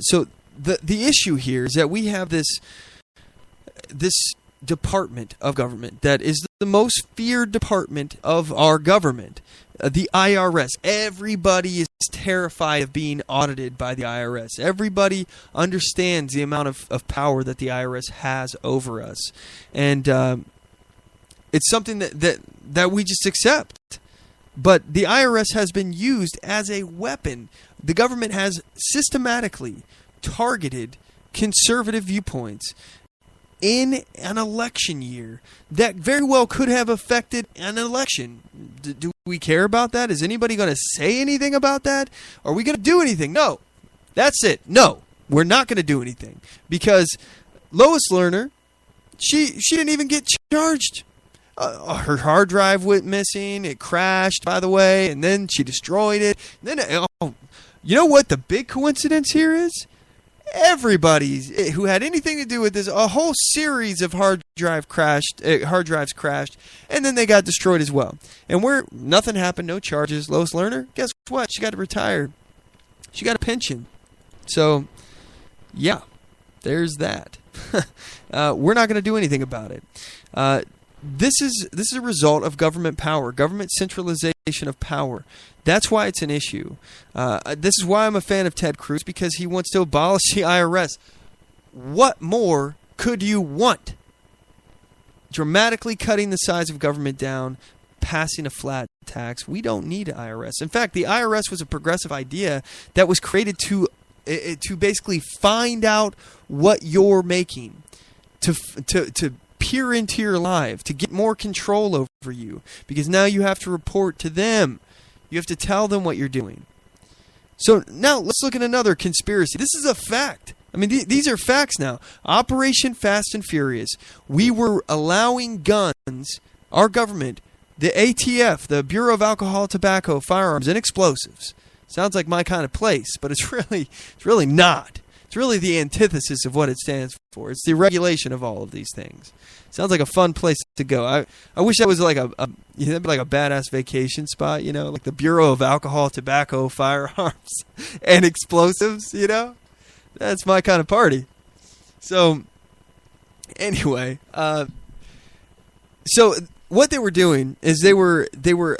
So the issue here is that we have this department of government that is the most feared department of our government, the IRS. Everybody is terrified of being audited by the IRS. Everybody understands the amount of power that the IRS has over us. And it's something that we just accept. But the IRS has been used as a weapon. The government has systematically targeted conservative viewpoints in an election year that very well could have affected an election. Do we care about that? Is anybody going to say anything about that? Are we going to do anything? No. That's it. No, we're not going to do anything because Lois Lerner, she didn't even get charged. Her hard drive went missing. It crashed, by the way, and then she destroyed it. And then, you know what the big coincidence here is? Everybody who had anything to do with this, a whole series of hard drives crashed, and then they got destroyed as well. And nothing happened, no charges. Lois Lerner, guess what? She got to retire. She got a pension. So, yeah, there's that. We're not going to do anything about it. This is a result of government power, government centralization of power. That's why it's an issue. This is why I'm a fan of Ted Cruz, because he wants to abolish the IRS. What more could you want? Dramatically cutting the size of government down, passing a flat tax. We don't need IRS. In fact, the IRS was a progressive idea that was created to basically find out what you're making, to peer into your life, to get more control over you, because now you have to report to them. You have to tell them what you're doing. So now let's look at another conspiracy. This is a fact. I mean, these are facts now. Operation Fast and Furious. We were allowing guns, our government, the ATF, the Bureau of Alcohol, Tobacco, Firearms, and Explosives. Sounds like my kind of place, but it's really not. It's really the antithesis of what it stands for. It's the regulation of all of these things. Sounds like a fun place to go. I wish that was like a badass vacation spot, like the Bureau of Alcohol, Tobacco, Firearms, and Explosives, That's my kind of party. So, anyway, so what they were doing is they were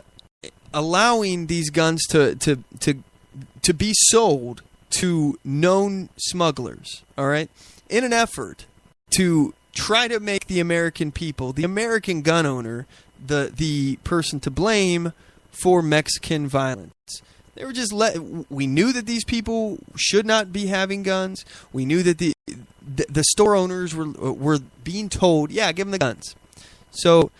allowing these guns to be sold to known smugglers, all right, in an effort to try to make the American people, the American gun owner, the person to blame for Mexican violence. They were just we knew that these people should not be having guns. We knew that the store owners were being told, yeah, give them the guns. So,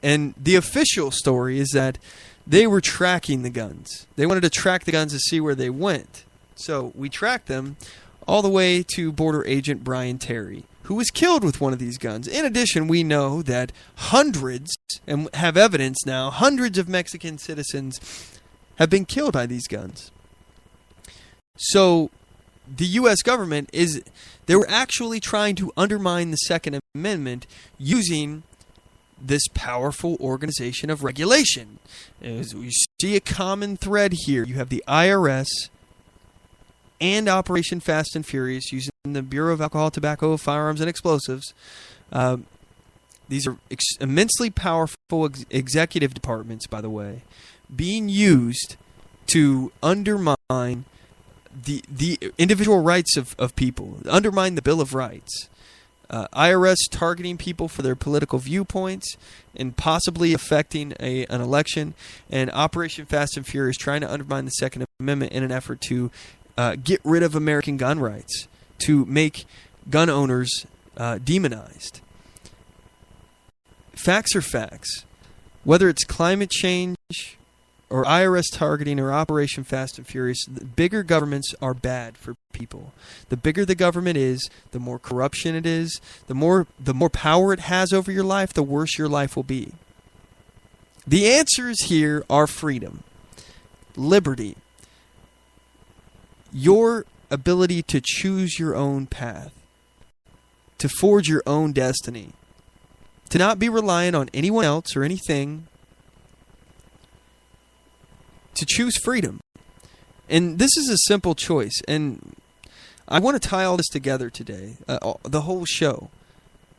and the official story is that they were tracking the guns. They wanted to track the guns to see where they went. So we tracked them all the way to Border Agent Brian Terry, who was killed with one of these guns. In addition, we know that hundreds, and have evidence now, hundreds of Mexican citizens have been killed by these guns. So the U.S. government they were actually trying to undermine the Second Amendment using this powerful organization of regulation. As we see a common thread here, you have the IRS and Operation Fast and Furious using the Bureau of Alcohol, Tobacco, Firearms, and Explosives. These are immensely powerful executive departments, by the way, being used to undermine the individual rights of people, undermine the Bill of Rights. IRS targeting people for their political viewpoints and possibly affecting an election, and Operation Fast and Furious trying to undermine the Second Amendment in an effort to get rid of American gun rights, to make gun owners demonized. Facts are facts. Whether it's climate change or IRS targeting or Operation Fast and Furious, the bigger governments are bad for people. The bigger the government is, the more corruption it is, the more power it has over your life, the worse your life will be. The answers here are freedom, liberty, your ability to choose your own path, to forge your own destiny, to not be reliant on anyone else or anything, to choose freedom. And this is a simple choice. And I want to tie all this together today. The whole show.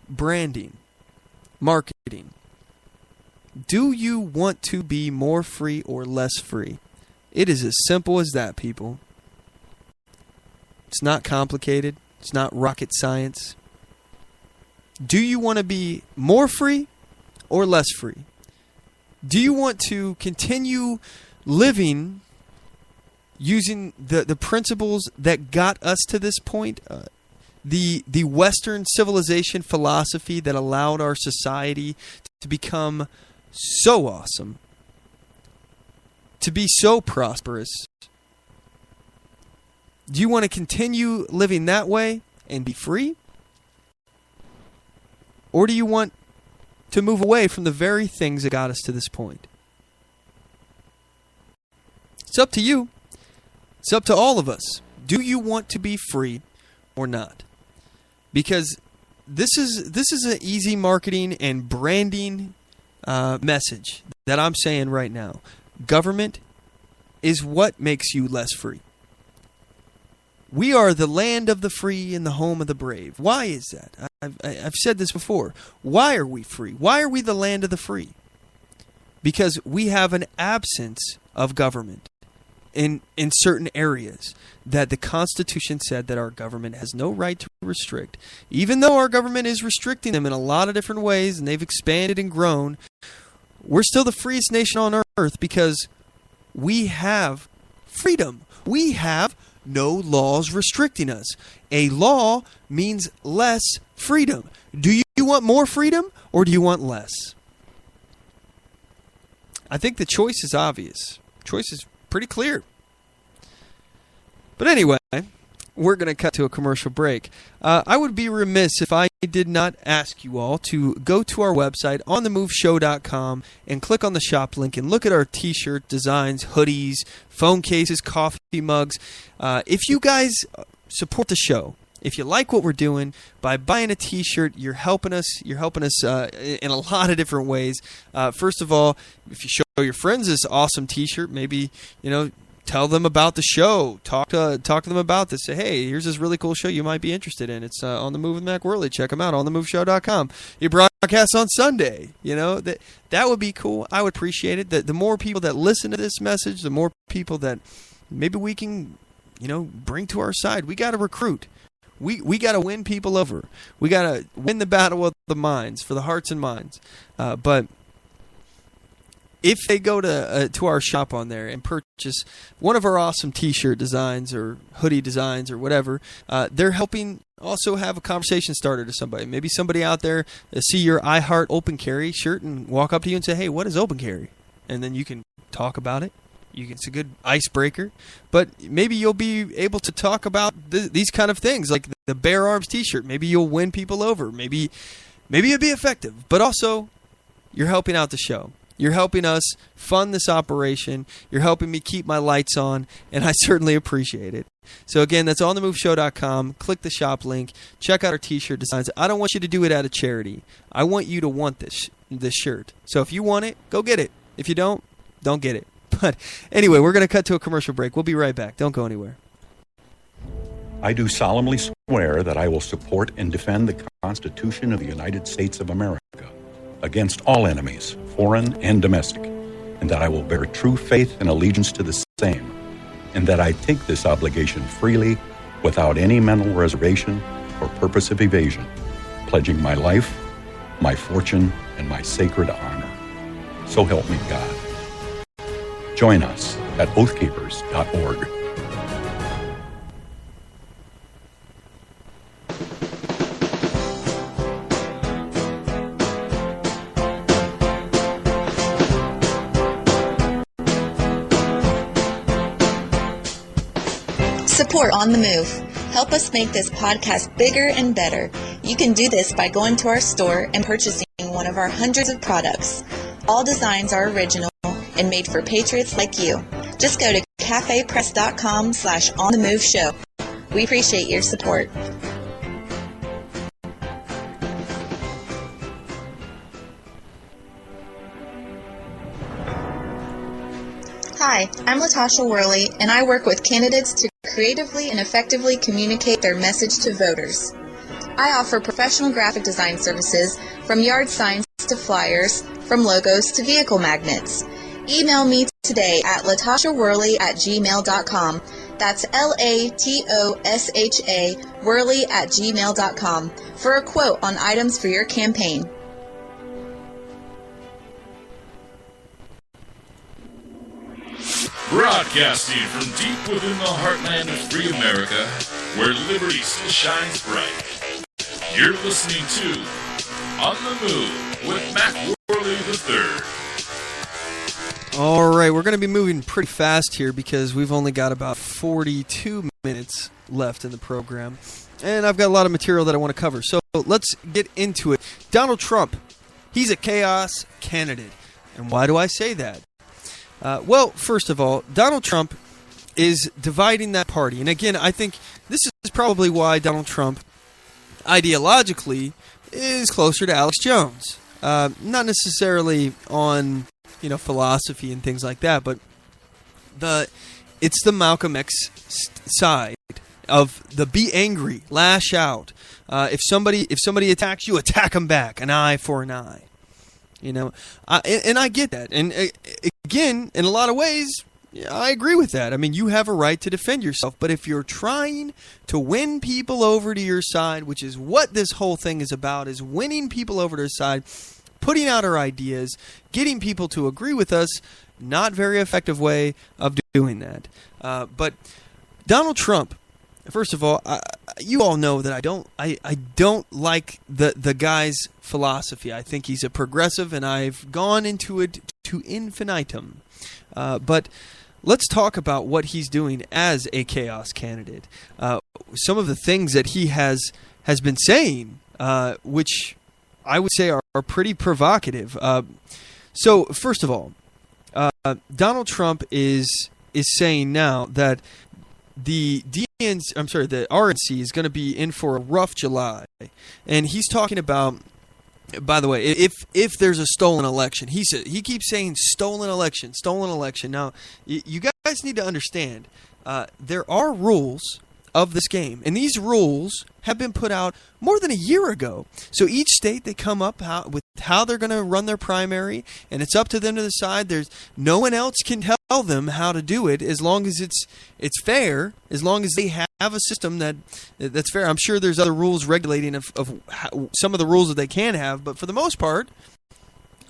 Branding. Marketing. Do you want to be more free or less free? It is as simple as that, people. It's not complicated. It's not rocket science. Do you want to be more free or less free? Do you want to continue living using the principles that got us to this point? the Western civilization philosophy that allowed our society to become so awesome, to be so prosperous? Do you want to continue living that way and be free? Or do you want to move away from the very things that got us to this point? It's up to you. It's up to all of us. Do you want to be free or not? Because this is an easy marketing and branding message that I'm saying right now. Government is what makes you less free. We are the land of the free and the home of the brave. Why is that? I've said this before. Why are we free? Why are we the land of the free? Because we have an absence of government in certain areas that the Constitution said that our government has no right to restrict. Even though our government is restricting them in a lot of different ways and they've expanded and grown, we're still the freest nation on earth because we have freedom. We have no laws restricting us. A law means less freedom. Do you want more freedom or do you want less? I think the choice is obvious. Choice is pretty clear. But anyway, we're going to cut to a commercial break. I would be remiss if I did not ask you all to go to our website, OnTheMoveShow.com, and click on the shop link and look at our t-shirt designs, hoodies, phone cases, coffee mugs. If you guys support the show, if you like what we're doing, by buying a t-shirt, you're helping us. You're helping us in a lot of different ways. First of all, if you show your friends this awesome t-shirt, maybe, tell them about the show. Talk to them about this. Say, hey, here's this really cool show you might be interested in. It's On the Move with Mac Worley. Check them out, OnTheMoveShow.com. It broadcasts on Sunday. That would be cool. I would appreciate it. The more people that listen to this message, the more people that maybe we can, bring to our side. We got to recruit. We got to win people over. We got to win the battle of the minds, for the hearts and minds. But if they go to our shop on there and purchase one of our awesome t-shirt designs or hoodie designs or whatever, they're helping also have a conversation starter to somebody. Maybe somebody out there see your I Heart Open Carry shirt and walk up to you and say, hey, what is Open Carry? And then you can talk about it. It's a good icebreaker. But maybe you'll be able to talk about these kind of things, like the Bare Arms t-shirt. Maybe you'll win people over. Maybe it'll be effective. But also, you're helping out the show. You're helping us fund this operation. You're helping me keep my lights on, and I certainly appreciate it. So again, that's OnTheMoveShow.com. Click the shop link. Check out our t-shirt designs. I don't want you to do it out of charity. I want you to want this shirt. So if you want it, go get it. If you don't get it. But anyway, we're going to cut to a commercial break. We'll be right back. Don't go anywhere. I do solemnly swear that I will support and defend the Constitution of the United States of America against all enemies, foreign and domestic, and that I will bear true faith and allegiance to the same, and that I take this obligation freely, without any mental reservation or purpose of evasion, pledging my life, my fortune, and my sacred honor. So help me God. Join us at oathkeepers.org. Support On The Move. Help us make this podcast bigger and better. You can do this by going to our store and purchasing one of our hundreds of products. All designs are original and made for patriots like you. Just go to cafepress.com/OnTheMoveShow. We appreciate your support. Hi, I'm Latasha Worley, and I work with candidates to creatively and effectively communicate their message to voters. I offer professional graphic design services, from yard signs to flyers, from logos to vehicle magnets. Email me today at latashaworley@gmail.com. That's LATOSHA Worley@gmail.com for a quote on items for your campaign. Broadcasting from deep within the heartland of free America, where liberty still shines bright. You're listening to On the Move with Mac Worley III. All right, we're going to be moving pretty fast here because we've only got about 42 minutes left in the program. And I've got a lot of material that I want to cover. So let's get into it. Donald Trump, he's a chaos candidate. And why do I say that? Well, first of all, Donald Trump is dividing that party. And again, I think this is probably why Donald Trump ideologically is closer to Alex Jones. Not necessarily on, philosophy and things like that, but it's the Malcolm X side of the be angry, lash out. If somebody attacks you, attack them back, an eye for an eye. And I get that. And again, in a lot of ways, I agree with that. I mean, you have a right to defend yourself, but if you're trying to win people over to your side, which is what this whole thing is about, is winning people over to your side, putting out our ideas, getting people to agree with us, not very effective way of doing that. But Donald Trump, first of all, you all know that I don't like the guy's philosophy. I think he's a progressive, and I've gone into it to infinitum. But let's talk about what he's doing as a chaos candidate. Some of the things that he has been saying, which I would say are pretty provocative. So first of all, Donald Trump is saying now that the RNC is going to be in for a rough July, and he's talking about. By the way, if there's a stolen election, he keeps saying stolen election. Now, you guys need to understand there are rules of this game, and these rules have been put out more than a year ago. So each state, they come up with how they're going to run their primary, and it's up to them to decide. There's no one else can tell them how to do it as long as it's fair, as long as they have a system that's fair. I'm sure there's other rules regulating of some of the rules that they can have, but for the most part,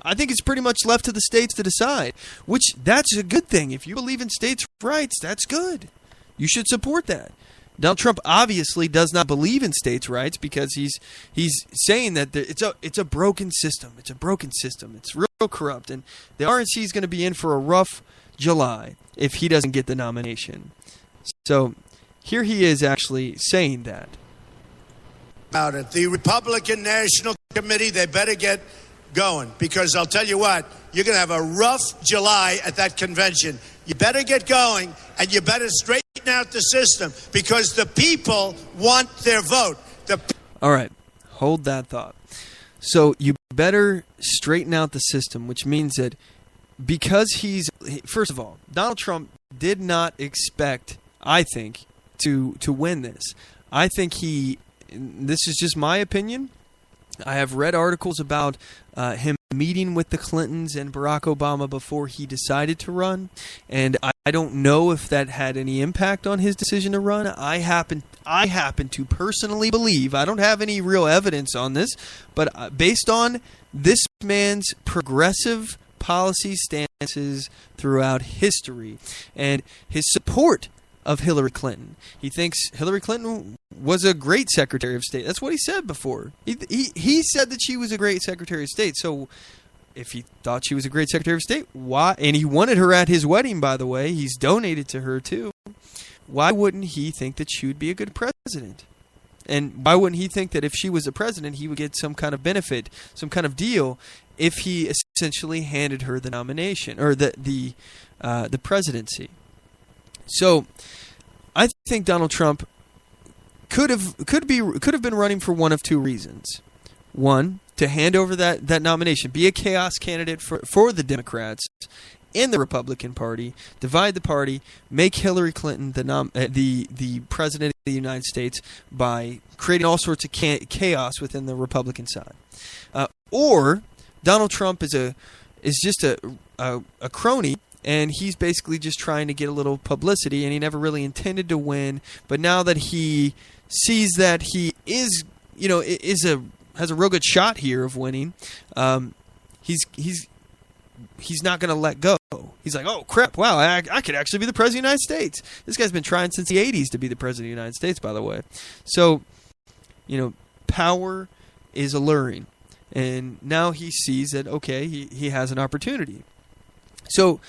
I think it's pretty much left to the states to decide, which that's a good thing. If you believe in states' rights, that's good. You should support that. Donald Trump obviously does not believe in states' rights because he's saying that it's a broken system. It's a broken system. It's real corrupt, and the RNC is going to be in for a rough July if he doesn't get the nomination. So here he is actually saying that. About it, the Republican National Committee, they better get going, because I'll tell you what, you're going to have a rough July at that convention. You better get going, and you better straighten out the system, because the people want their vote. All right, hold that thought. So you better straighten out the system, which means that because first of all, Donald Trump did not expect, I think, to win this. I think this is just my opinion. I have read articles about him meeting with the Clintons and Barack Obama before he decided to run, and I don't know if that had any impact on his decision to run. I happen to personally believe, I don't have any real evidence on this, but based on this man's progressive policy stances throughout history and his support of Hillary Clinton. He thinks Hillary Clinton was a great Secretary of State. That's what he said before. He said that she was a great Secretary of State. So if he thought she was a great Secretary of State, why? And he wanted her at his wedding, by the way. He's donated to her, too. Why wouldn't he think that she would be a good president? And why wouldn't he think that if she was a president, he would get some kind of benefit, some kind of deal, if he essentially handed her the nomination or the presidency? So, I think Donald Trump could have been running for one of two reasons. One, to hand over that nomination, be a chaos candidate for the Democrats and the Republican Party, divide the party, make Hillary Clinton the president of the United States by creating all sorts of chaos within the Republican side. Or Donald Trump is just a crony. And he's basically just trying to get a little publicity, and he never really intended to win. But now that he sees that he has a real good shot here of winning, he's he's not going to let go. He's like, oh, crap, wow, I could actually be the President of the United States. This guy's been trying since the 80s to be the President of the United States, by the way. So, power is alluring. And now he sees that, okay, he has an opportunity. So,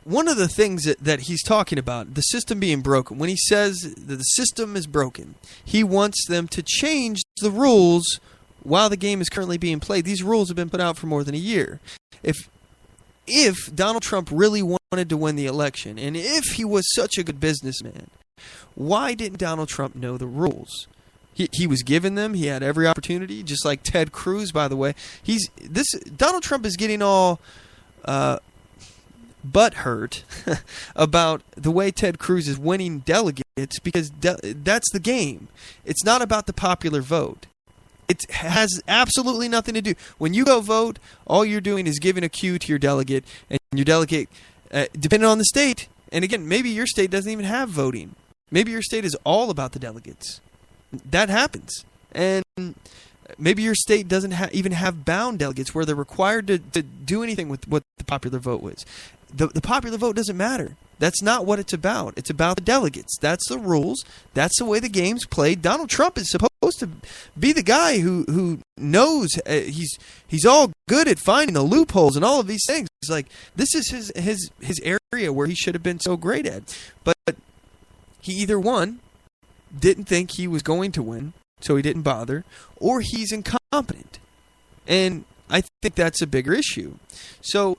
one of the things that he's talking about, the system being broken, when he says that the system is broken, he wants them to change the rules while the game is currently being played. These rules have been put out for more than a year. If Donald Trump really wanted to win the election, and if he was such a good businessman, why didn't Donald Trump know the rules? He was given them. He had every opportunity, just like Ted Cruz, by the way. Donald Trump is getting all butthurt about the way Ted Cruz is winning delegates because that's the game. It's not about the popular vote. It has absolutely nothing to do. When you go vote, all you're doing is giving a cue to your delegate, and your delegate, depending on the state, and again, maybe your state doesn't even have voting. Maybe your state is all about the delegates. That happens. And maybe your state doesn't even have bound delegates where they're required to do anything with what the popular vote was. The popular vote doesn't matter. That's not what it's about. It's about the delegates. That's the rules. That's the way the game's played. Donald Trump is supposed to be the guy who knows he's all good at finding the loopholes and all of these things. It's like this is his area where he should have been so great at. But he either didn't think he was going to win, so he didn't bother, or he's incompetent. And I think that's a bigger issue. So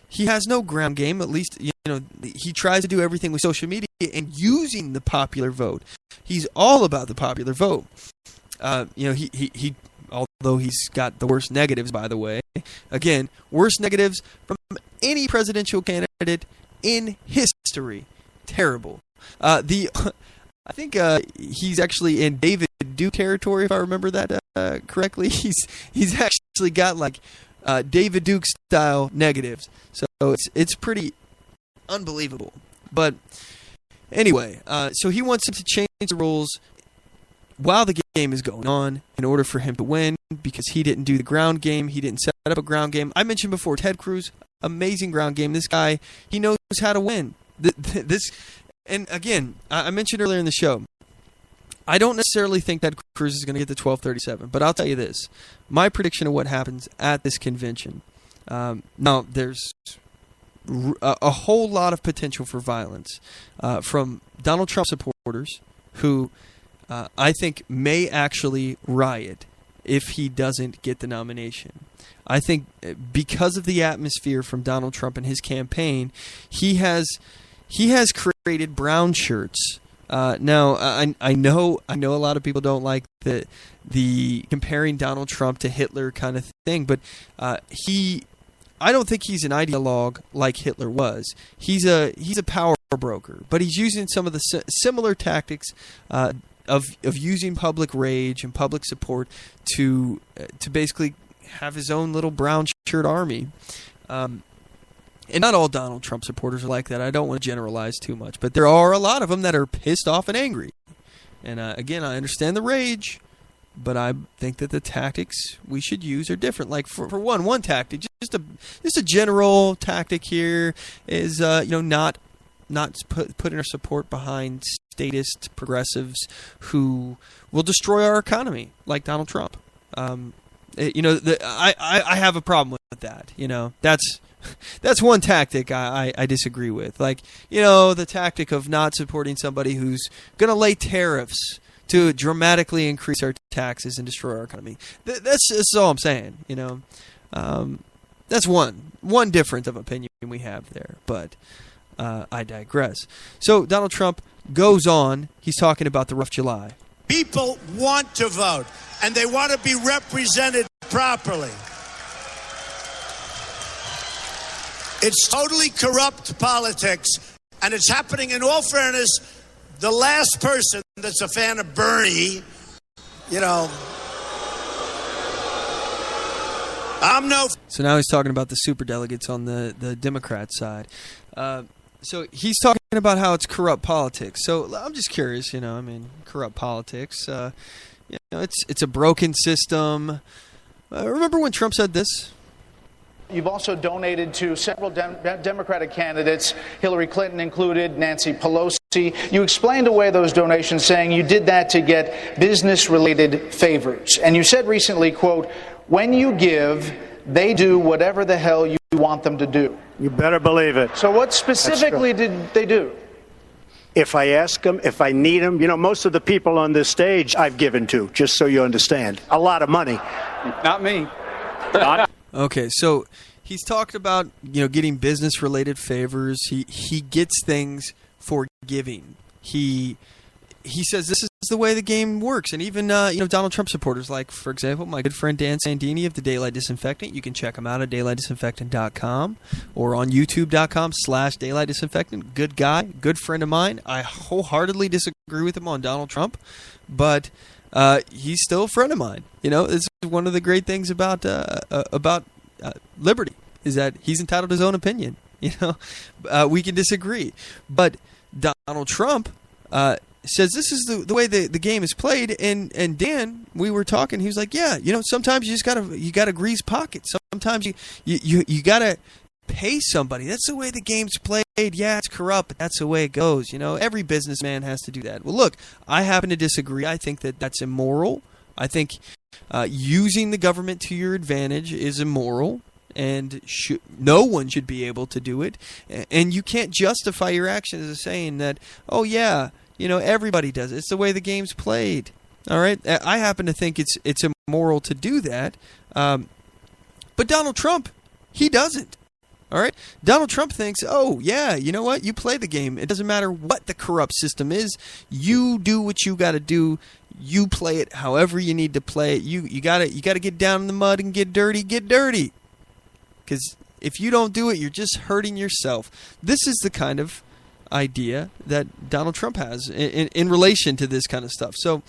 he has no ground game. At least, he tries to do everything with social media and using the popular vote. He's all about the popular vote. He although he's got the worst negatives, by the way. Again, worst negatives from any presidential candidate in history. Terrible. I think he's actually in David Duke territory, if I remember that correctly. He's actually got like David Duke style negatives, so it's pretty unbelievable. But anyway, so he wants him to change the rules while the game is going on in order for him to win because he didn't do the ground game. He didn't set up a ground game. I mentioned before, Ted Cruz, amazing ground game. This guy, he knows how to win. And again, I mentioned earlier in the show, I don't necessarily think that Cruz is going to get the 1237, but I'll tell you this. My prediction of what happens at this convention, now there's a whole lot of potential for violence from Donald Trump supporters who I think may actually riot if he doesn't get the nomination. I think because of the atmosphere from Donald Trump and his campaign, he has created brown shirts. Now, I know a lot of people don't like the comparing Donald Trump to Hitler kind of thing, but I don't think he's an ideologue like Hitler was. He's a power broker, but he's using some of the similar tactics of using public rage and public support to basically have his own little brown shirt army. And not all Donald Trump supporters are like that. I don't want to generalize too much. But there are a lot of them that are pissed off and angry. And again, I understand the rage, but I think that the tactics we should use are different. Like for one tactic, just a general tactic here is not putting our support behind statist progressives who will destroy our economy, like Donald Trump. I have a problem with that. That's one tactic I disagree with. Like, the tactic of not supporting somebody who's going to lay tariffs to dramatically increase our taxes and destroy our economy. That's all I'm saying, That's one difference of opinion we have there, but I digress. So Donald Trump goes on. He's talking about the rough July. People want to vote, and they want to be represented properly. It's totally corrupt politics, and it's happening, in all fairness. The last person that's a fan of Bernie, I'm no... So now he's talking about the superdelegates on the Democrat side. So he's talking about how it's corrupt politics. So I'm just curious, corrupt politics. It's a broken system. Remember when Trump said this? You've also donated to several Democratic candidates, Hillary Clinton included, Nancy Pelosi. You explained away those donations, saying you did that to get business-related favors. And you said recently, quote, when you give, they do whatever the hell you want them to do. You better believe it. So what specifically did they do? If I ask them, if I need them, most of the people on this stage I've given to, just so you understand. A lot of money. Not me. Okay, so he's talked about getting business related favors. He gets things for giving. He says this is the way the game works, and even Donald Trump supporters, like for example my good friend Dan Sandini of the Daylight Disinfectant. You can check him out at daylightdisinfectant.com or on youtube.com/Daylight Disinfectant. Good guy, good friend of mine. I wholeheartedly disagree with him on Donald Trump, but he's still a friend of mine. This is one of the great things about liberty, is that he's entitled to his own opinion. We can disagree, but Donald Trump says this is the way the game is played. And Dan, we were talking. He was like, yeah, sometimes you just gotta grease pockets. Sometimes you gotta pay somebody. That's the way the game's played. Yeah, it's corrupt, but that's the way it goes. Every businessman has to do that. Well, look, I happen to disagree. I think that that's immoral. I think using the government to your advantage is immoral, and no one should be able to do it. And you can't justify your actions as saying that, oh yeah, everybody does it. It's the way the game's played. All right, I happen to think it's immoral to do that. But Donald Trump, he doesn't. All right, Donald Trump thinks, oh yeah, you know what? You play the game. It doesn't matter what the corrupt system is. You do what you got to do. You play it however you need to play it. You gotta get down in the mud and get dirty. Get dirty. Because if you don't do it, you're just hurting yourself. This is the kind of idea that Donald Trump has in relation to this kind of stuff. So,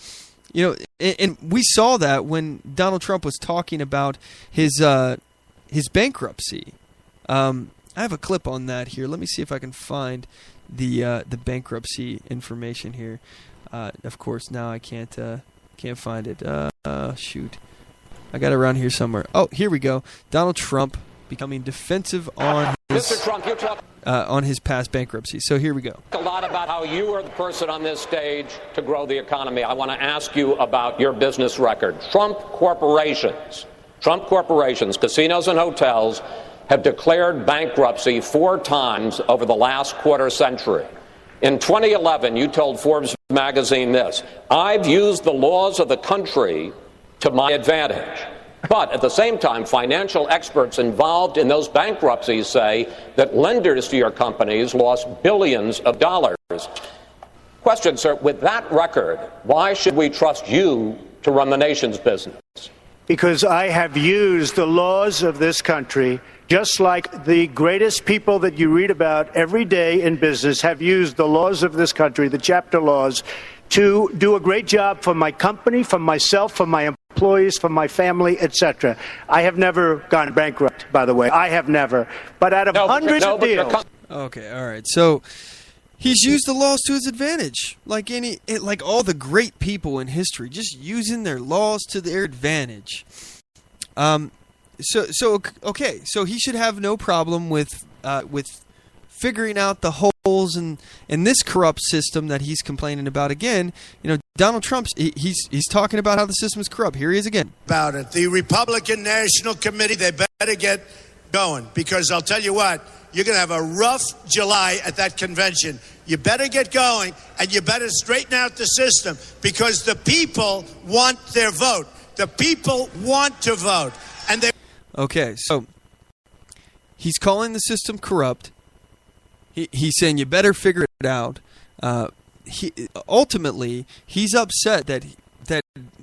and we saw that when Donald Trump was talking about his bankruptcy. I have a clip on that here. Let me see if I can find the bankruptcy information here. Of course, now I can't find it. Shoot, I got it around here somewhere. Oh, here we go. Donald Trump becoming defensive on his Mr. Trump, you talk on his past bankruptcy. So here we go. a lot about how you are the person on this stage to grow the economy. I want to ask you about your business record. Trump corporations, casinos and hotels have declared bankruptcy 4 times over the last quarter century. In 2011, you told Forbes magazine this: I've used the laws of the country to my advantage. But at the same time, financial experts involved in those bankruptcies say that lenders to your companies lost billions of dollars. Question, sir, with that record, why should we trust you to run the nation's business? Because I have used the laws of this country, just like the greatest people that you read about every day in business have used the laws of this country, the chapter laws, to do a great job for my company, for myself, for my employees, for my family, etc. I have never gone bankrupt, by the way. I have never. But out of hundreds of deals... Okay, all right. So he's used the laws to his advantage, like all the great people in history, just using their laws to their advantage. So he should have no problem with figuring out the holes in this corrupt system that he's complaining about. Again, Donald Trump, he's talking about how the system is corrupt. Here he is again. About it. The Republican National Committee, they better get going, because I'll tell you what, you're going to have a rough July at that convention. You better get going, and you better straighten out the system, because the people want their vote. The people want to vote. And they... Okay, so he's calling the system corrupt. He's saying you better figure it out. Ultimately, he's upset that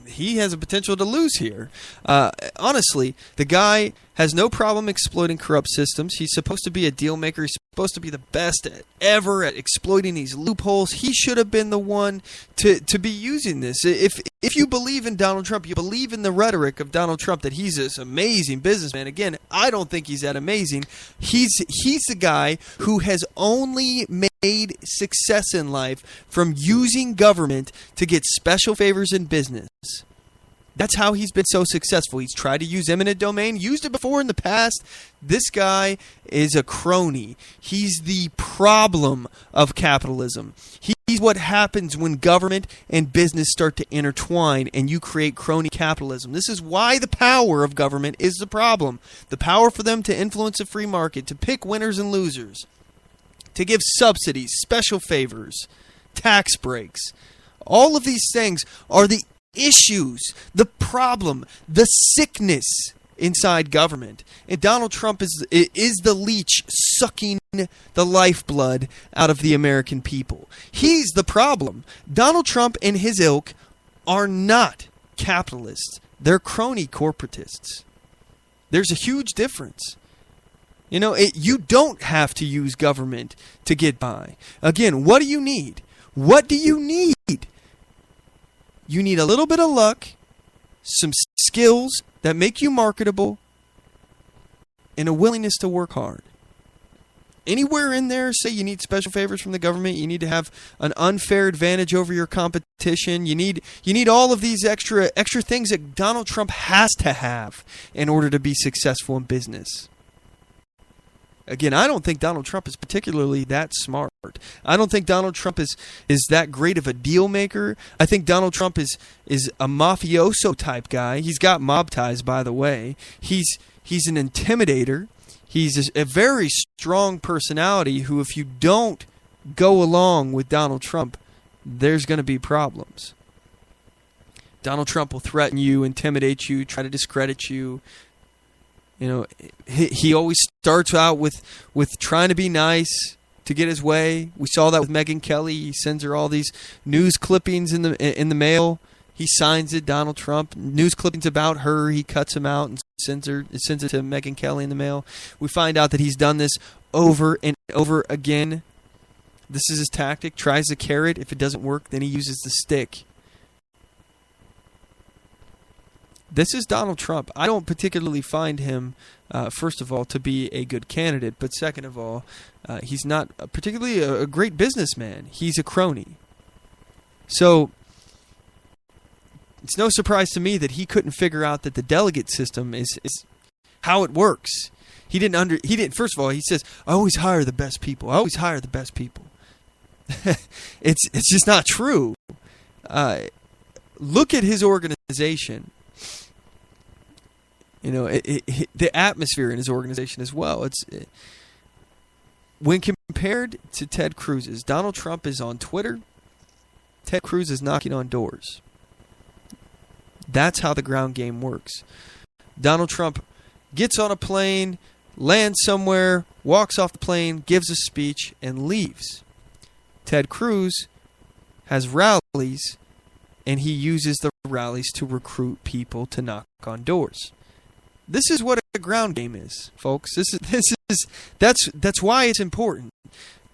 he has a potential to lose here. Honestly, the guy has no problem exploiting corrupt systems. He's supposed to be a deal maker. He's supposed to be the best ever at exploiting these loopholes. He should have been the one to be using this. If you believe in Donald Trump, you believe in the rhetoric of Donald Trump that he's this amazing businessman. Again, I don't think he's that amazing. He's the guy who has only made success in life from using government to get special favors in business. That's how he's been so successful. He's tried to use eminent domain, used it before in the past. This guy is a crony. He's the problem of capitalism. He's what happens when government and business start to intertwine and you create crony capitalism. This is why the power of government is the problem. The power for them to influence a free market, to pick winners and losers, to give subsidies, special favors, tax breaks. All of these things are the issues, the problem, the sickness inside government. And Donald Trump is the leech sucking the lifeblood out of the American people. He's the problem. Donald Trump and his ilk are not capitalists. They're crony corporatists. There's a huge difference. You know, you don't have to use government to get by. Again, what do you need? What do you need? You need a little bit of luck, some skills that make you marketable, and a willingness to work hard. Anywhere in there, say you need special favors from the government, you need to have an unfair advantage over your competition, you need all of these extra things that Donald Trump has to have in order to be successful in business. Again, I don't think Donald Trump is particularly that smart. I don't think Donald Trump is that great of a deal maker. I think Donald Trump is a mafioso type guy. He's got mob ties, by the way. He's an intimidator. He's a very strong personality who, if you don't go along with Donald Trump, there's going to be problems. Donald Trump will threaten you, intimidate you, try to discredit you. You know, he always starts out with trying to be nice to get his way. We saw that with Megyn Kelly. He sends her all these news clippings in the mail. He signs it, Donald Trump. News clippings about her, he cuts them out and sends it to Megyn Kelly in the mail. We find out that he's done this over and over again. This is his tactic. Tries the carrot. If it doesn't work, then he uses the stick. This is Donald Trump. I don't particularly find him, first of all, to be a good candidate. But second of all, he's not particularly a great businessman. He's a crony. So it's no surprise to me that he couldn't figure out that the delegate system is how it works. He didn't. First of all, he says, "I always hire the best people. I always hire the best people." It's just not true. Look at his organization. You know, the atmosphere in his organization as well. When compared to Ted Cruz's, Donald Trump is on Twitter. Ted Cruz is knocking on doors. That's how the ground game works. Donald Trump gets on a plane, lands somewhere, walks off the plane, gives a speech, and leaves. Ted Cruz has rallies, and he uses the rallies to recruit people to knock on doors. This is what a ground game is, folks. That's why it's important.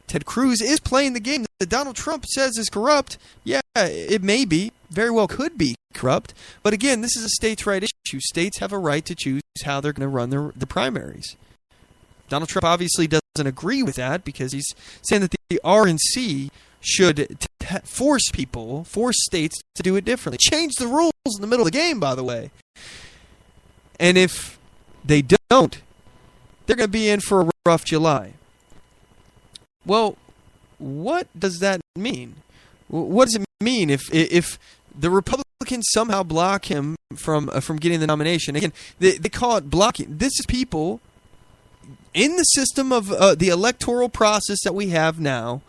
Ted Cruz is playing the game that Donald Trump says is corrupt. Yeah, it may be, very well could be corrupt. But again, this is a states' right issue. States have a right to choose how they're going to run the primaries. Donald Trump obviously doesn't agree with that because he's saying that the RNC should force states to do it differently. Change the rules in the middle of the game, by the way. And if they don't, they're going to be in for a rough July. Well, what does that mean? What does it mean if the Republicans somehow block him from getting the nomination? Again, they call it blocking. This is people in the system of the electoral process that we have now,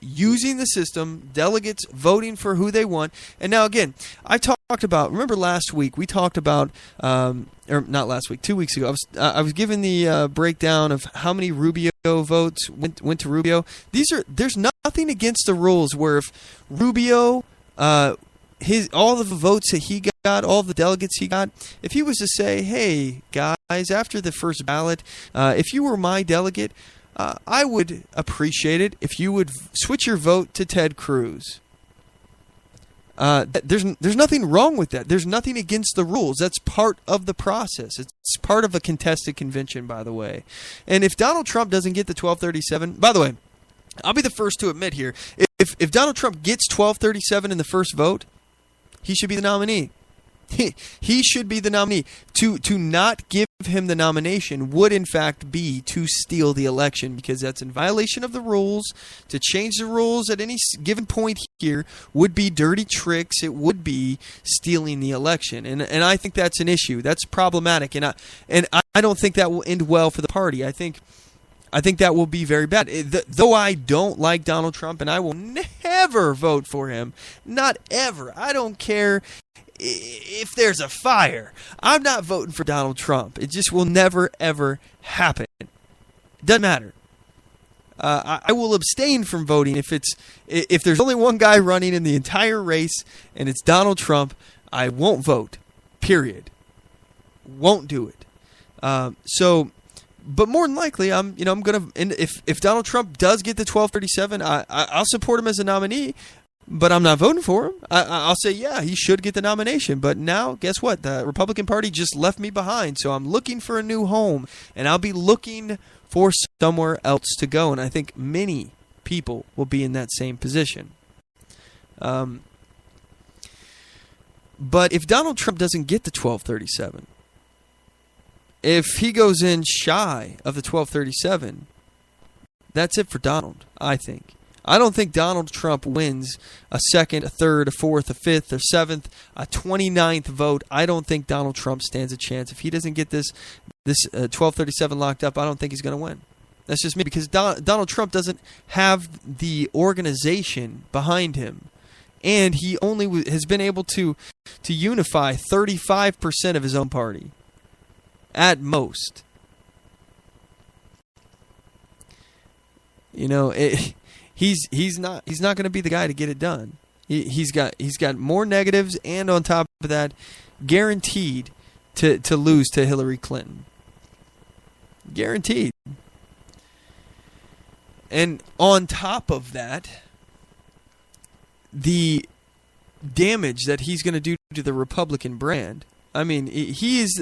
using the system, delegates voting for who they want. And now, again, I talked about, remember last week, we talked about, or not last week, 2 weeks ago, I was given the breakdown of how many Rubio votes went to Rubio. There's nothing against the rules where if Rubio, all of the votes that he got, all the delegates he got, if he was to say, hey, guys, after the first ballot, if you were my delegate, I would appreciate it if you would switch your vote to Ted Cruz. There's nothing wrong with that. There's nothing against the rules. That's part of the process. It's part of a contested convention, by the way. And if Donald Trump doesn't get the 1237, by the way, I'll be the first to admit here, if Donald Trump gets 1237 in the first vote, he should be the nominee. He should be the nominee. To not give him the nomination would, in fact, be to steal the election, because that's in violation of the rules. To change the rules at any given point here would be dirty tricks. It would be stealing the election, and I think that's an issue. That's problematic, and I don't think that will end well for the party. I think that will be very bad. Though I don't like Donald Trump, and I will never vote for him, not ever. I don't care if there's a fire. I'm not voting for Donald Trump. It just will never, ever happen. Doesn't matter. I will abstain from voting if there's only one guy running in the entire race and it's Donald Trump. I won't vote. Period. Won't do it. But more than likely, I'm gonna. And if Donald Trump does get the 1237, I'll support him as a nominee. But I'm not voting for him. I'll say, yeah, he should get the nomination. But now, guess what? The Republican Party just left me behind. So I'm looking for a new home. And I'll be looking for somewhere else to go. And I think many people will be in that same position. But if Donald Trump doesn't get the 1237, if he goes in shy of the 1237, that's it for Donald, I think. I don't think Donald Trump wins a second, a third, a fourth, a fifth, a seventh, a 29th vote. I don't think Donald Trump stands a chance. If he doesn't get this 1237 locked up, I don't think he's going to win. That's just me, because Donald Trump doesn't have the organization behind him. And he only has been able to unify 35% of his own party. At most. He's not going to be the guy to get it done. He's got more negatives, and on top of that, guaranteed to lose to Hillary Clinton. Guaranteed. And on top of that, the damage that he's going to do to the Republican brand. I mean,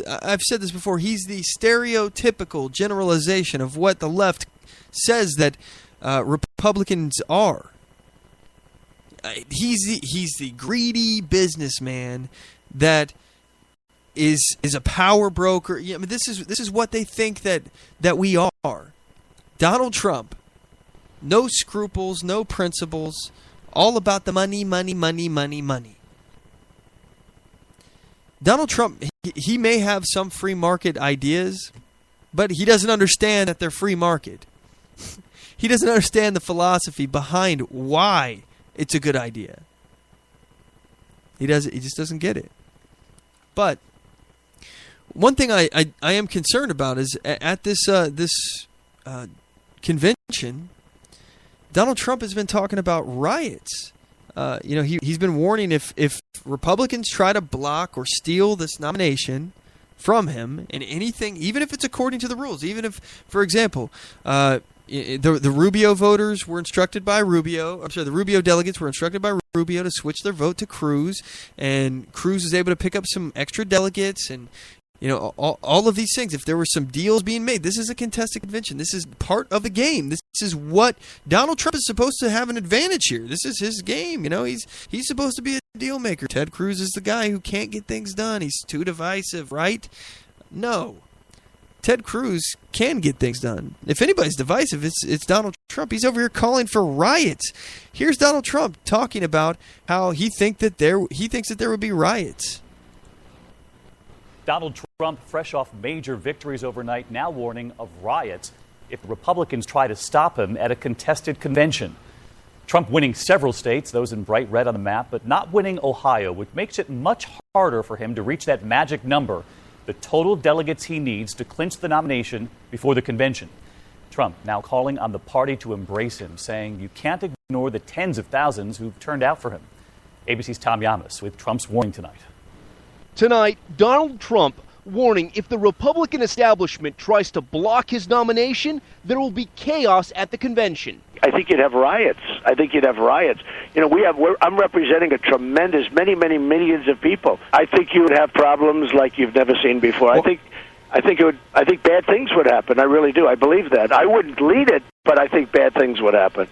I've said this before, he's the stereotypical generalization of what the left says that Republicans are. He's the greedy businessman that is a power broker. I mean, this is what they think that we are. Donald Trump, no scruples, no principles, all about the money, money, money, money, money. Donald Trump, he may have some free market ideas, but he doesn't understand that they're free market. He doesn't understand the philosophy behind why it's a good idea. He just doesn't get it. But one thing I am concerned about is at this convention, Donald Trump has been talking about riots. He's been warning if Republicans try to block or steal this nomination from him in anything, even if it's according to the rules, even if, for example, the Rubio voters were instructed by Rubio. I'm sorry, the Rubio delegates were instructed by Rubio to switch their vote to Cruz, and Cruz was able to pick up some extra delegates, and all of these things. If there were some deals being made, this is a contested convention. This is part of the game. This is what Donald Trump is supposed to have an advantage here. This is his game. He's supposed to be a deal maker. Ted Cruz is the guy who can't get things done. He's too divisive, right? No. Ted Cruz can get things done. If anybody's divisive, it's Donald Trump. He's over here calling for riots. Here's Donald Trump talking about how he thinks that there would be riots. Donald Trump, fresh off major victories overnight, now warning of riots if Republicans try to stop him at a contested convention. Trump winning several states, those in bright red on the map, but not winning Ohio, which makes it much harder for him to reach that magic number, the total delegates he needs to clinch the nomination before the convention. Trump now calling on the party to embrace him, saying you can't ignore the tens of thousands who've turned out for him. ABC's Tom Yamas with Trump's warning tonight. Tonight, Donald Trump warning if the Republican establishment tries to block his nomination, there will be chaos at the convention. I think you'd have riots. I'm representing a tremendous, many millions of people. I think you would have problems like you've never seen before. I think bad things would happen. I really do. I believe that. I wouldn't lead it, but I think bad things would happen.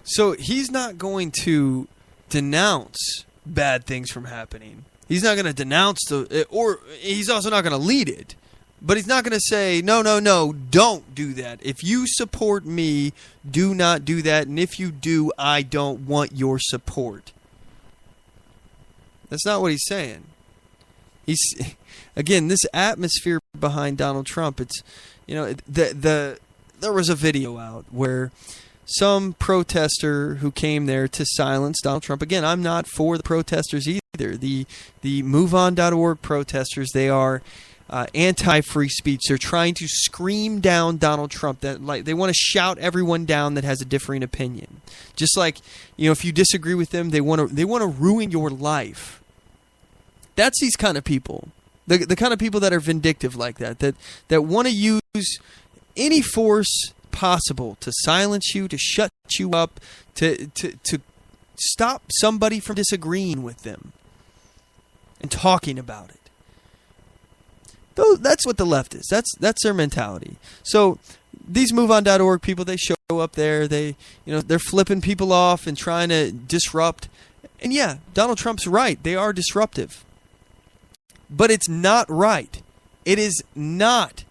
So he's not going to denounce bad things from happening. He's not going to denounce or he's also not going to lead it. But he's not going to say, no, don't do that. If you support me, do not do that. And if you do, I don't want your support. That's not what he's saying. Again, this atmosphere behind Donald Trump, it's, there was a video out where some protester who came there to silence Donald Trump. Again, I'm not for the protesters either. The MoveOn.org protesters, they are anti-free speech. They're trying to scream down Donald Trump. They want to shout everyone down that has a differing opinion. Just like, if you disagree with them, they want to ruin your life. That's these kind of people. The kind of people that are vindictive like that want to use any force possible to silence you, to shut you up, to stop somebody from disagreeing with them and talking about it. That's what the left is. That's their mentality. So these MoveOn.org people, they show up there. They're flipping people off and trying to disrupt. And yeah, Donald Trump's right. They are disruptive. But it's not right. It is not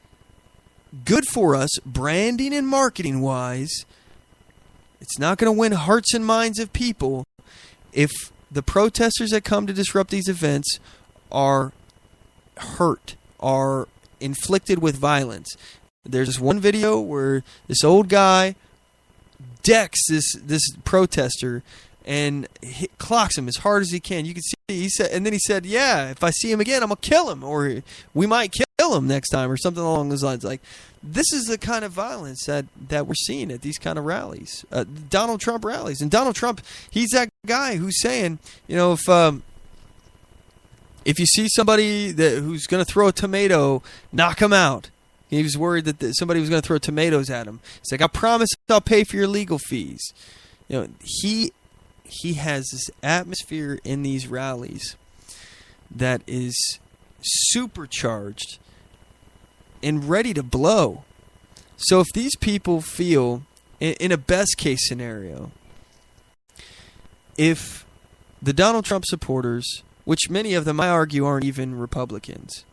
good for us, branding and marketing wise. It's not going to win hearts and minds of people if the protesters that come to disrupt these events are hurt, are inflicted with violence. There's this one video where this old guy decks this protester and clocks him as hard as he can. You can see he said, "Yeah, if I see him again, I'm gonna kill him, or we might kill him next time," or something along those lines. Like, this is the kind of violence that we're seeing at these kind of rallies, Donald Trump rallies. And Donald Trump, he's that guy who's saying, if you see somebody who's going to throw a tomato, knock him out. He was worried that somebody was going to throw tomatoes at him. He's like, "I promise I'll pay for your legal fees." He has this atmosphere in these rallies that is supercharged and ready to blow. So if these people feel, in a best case scenario, if the Donald Trump supporters, which many of them I argue aren't even Republicans,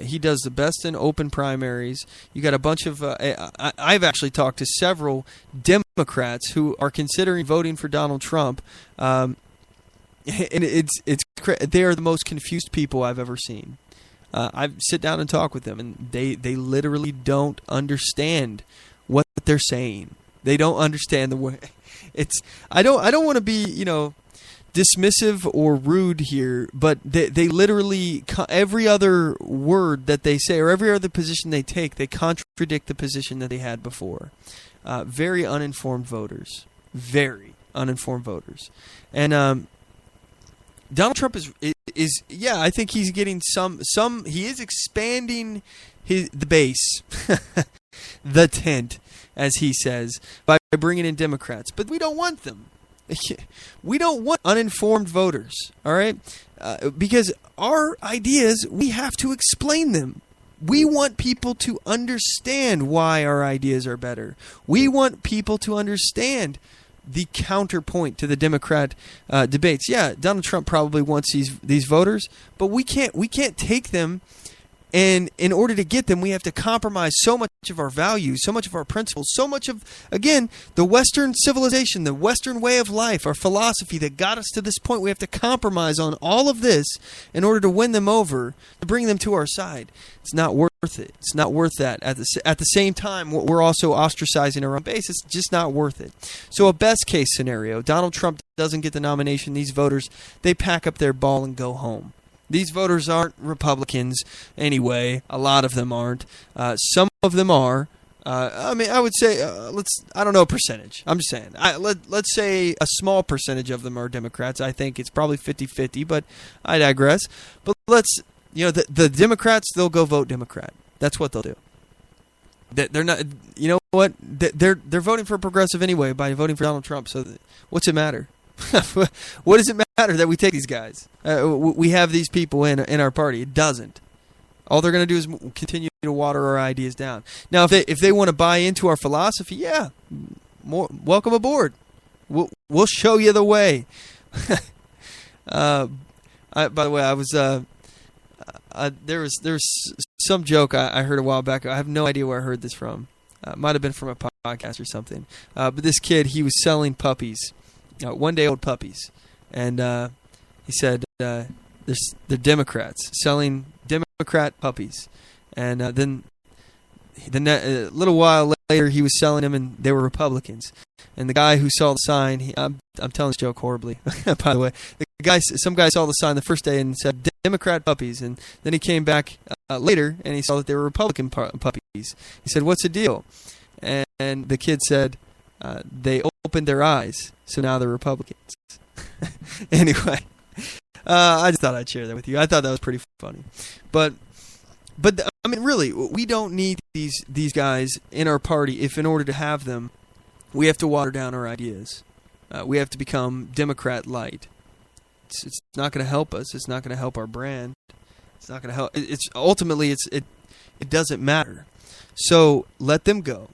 he does the best in open primaries. You got a bunch of I've actually talked to several Democrats who are considering voting for Donald Trump, and they are the most confused people I've ever seen. I sit down and talk with them, and they literally don't understand what they're saying. They don't understand the way. I don't want to be dismissive or rude here, but they literally, every other word that they say or every other position they take, they contradict the position that they had before. Very uninformed voters. Very uninformed voters. And Donald Trump is I think he's getting some he is expanding the base, the tent, as he says, by bringing in Democrats. But we don't want them. We don't want uninformed voters, all right? Because our ideas, we have to explain them. We want people to understand why our ideas are better. We want people to understand the counterpoint to the Democrat debates. Yeah, Donald Trump probably wants these voters, but we can't take them. And in order to get them, we have to compromise so much of our values, so much of our principles, so much of, again, the Western civilization, the Western way of life, our philosophy that got us to this point. We have to compromise on all of this in order to win them over, to bring them to our side. It's not worth it. It's not worth that. At the same time, we're also ostracizing our own base. It's just not worth it. So a best case scenario, Donald Trump doesn't get the nomination. These voters, they pack up their ball and go home. These voters aren't Republicans anyway. A lot of them aren't. Some of them are. I would say, I don't know a percentage. I'm just saying. Let's say a small percentage of them are Democrats. I think it's probably 50-50, but I digress. But the Democrats, they'll go vote Democrat. That's what they'll do. They're not, you know what? They're voting for a progressive anyway by voting for Donald Trump. So what's it matter? What does it matter that we take these guys? We have these people in our party. It doesn't. All they're going to do is continue to water our ideas down. Now, if they want to buy into our philosophy, yeah, welcome aboard. We'll show you the way. By the way, I was there was some joke I heard a while back. I have no idea where I heard this from. Might have been from a podcast or something. But this kid, he was selling puppies, 1-day-old puppies, and he said they're Democrats selling Democrat puppies, and then a little while later he was selling them, and they were Republicans. And the guy who saw the sign, I'm telling this joke horribly, by the way. Some guy saw the sign the first day and said Democrat puppies, and then he came back later and he saw that they were Republican puppies. He said, "What's the deal?" And the kid said, "They opened their eyes, so now they're Republicans." Anyway, I just thought I'd share that with you. I thought that was pretty funny, but I mean, really, we don't need these guys in our party if, in order to have them, we have to water down our ideas. We have to become Democrat light. It's not going to help us. It's not going to help our brand. It's not going to help. It doesn't matter. So let them go.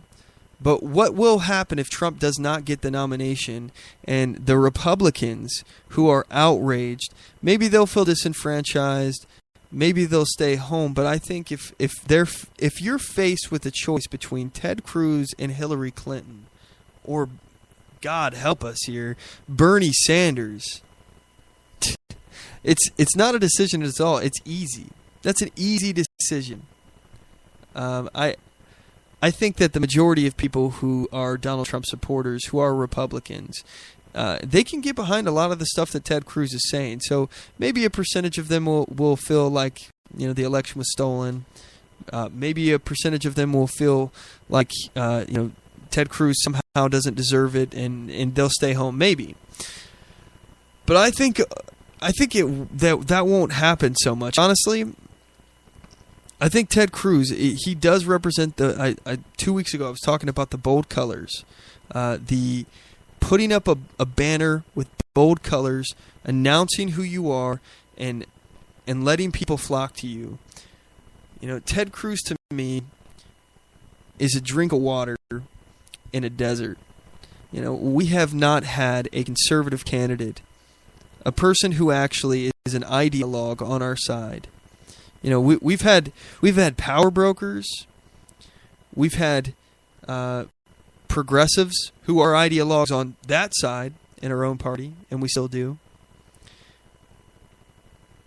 But what will happen if Trump does not get the nomination and the Republicans who are outraged, maybe they'll feel disenfranchised, maybe they'll stay home. But I think if you're faced with a choice between Ted Cruz and Hillary Clinton, or, God help us here, Bernie Sanders, it's not a decision at all. It's easy. That's an easy decision. I think that the majority of people who are Donald Trump supporters, who are Republicans, they can get behind a lot of the stuff that Ted Cruz is saying. So maybe a percentage of them will feel like, the election was stolen. Maybe a percentage of them will feel like Ted Cruz somehow doesn't deserve it, and they'll stay home. Maybe. But I think that won't happen so much. Honestly, I think Ted Cruz, he does represent 2 weeks ago I was talking about the bold colors, the putting up a banner with bold colors, announcing who you are, and letting people flock to you. Ted Cruz to me is a drink of water in a desert. We have not had a conservative candidate, a person who actually is an ideologue on our side. We've had power brokers, we've had progressives who are ideologues on that side in our own party, and we still do.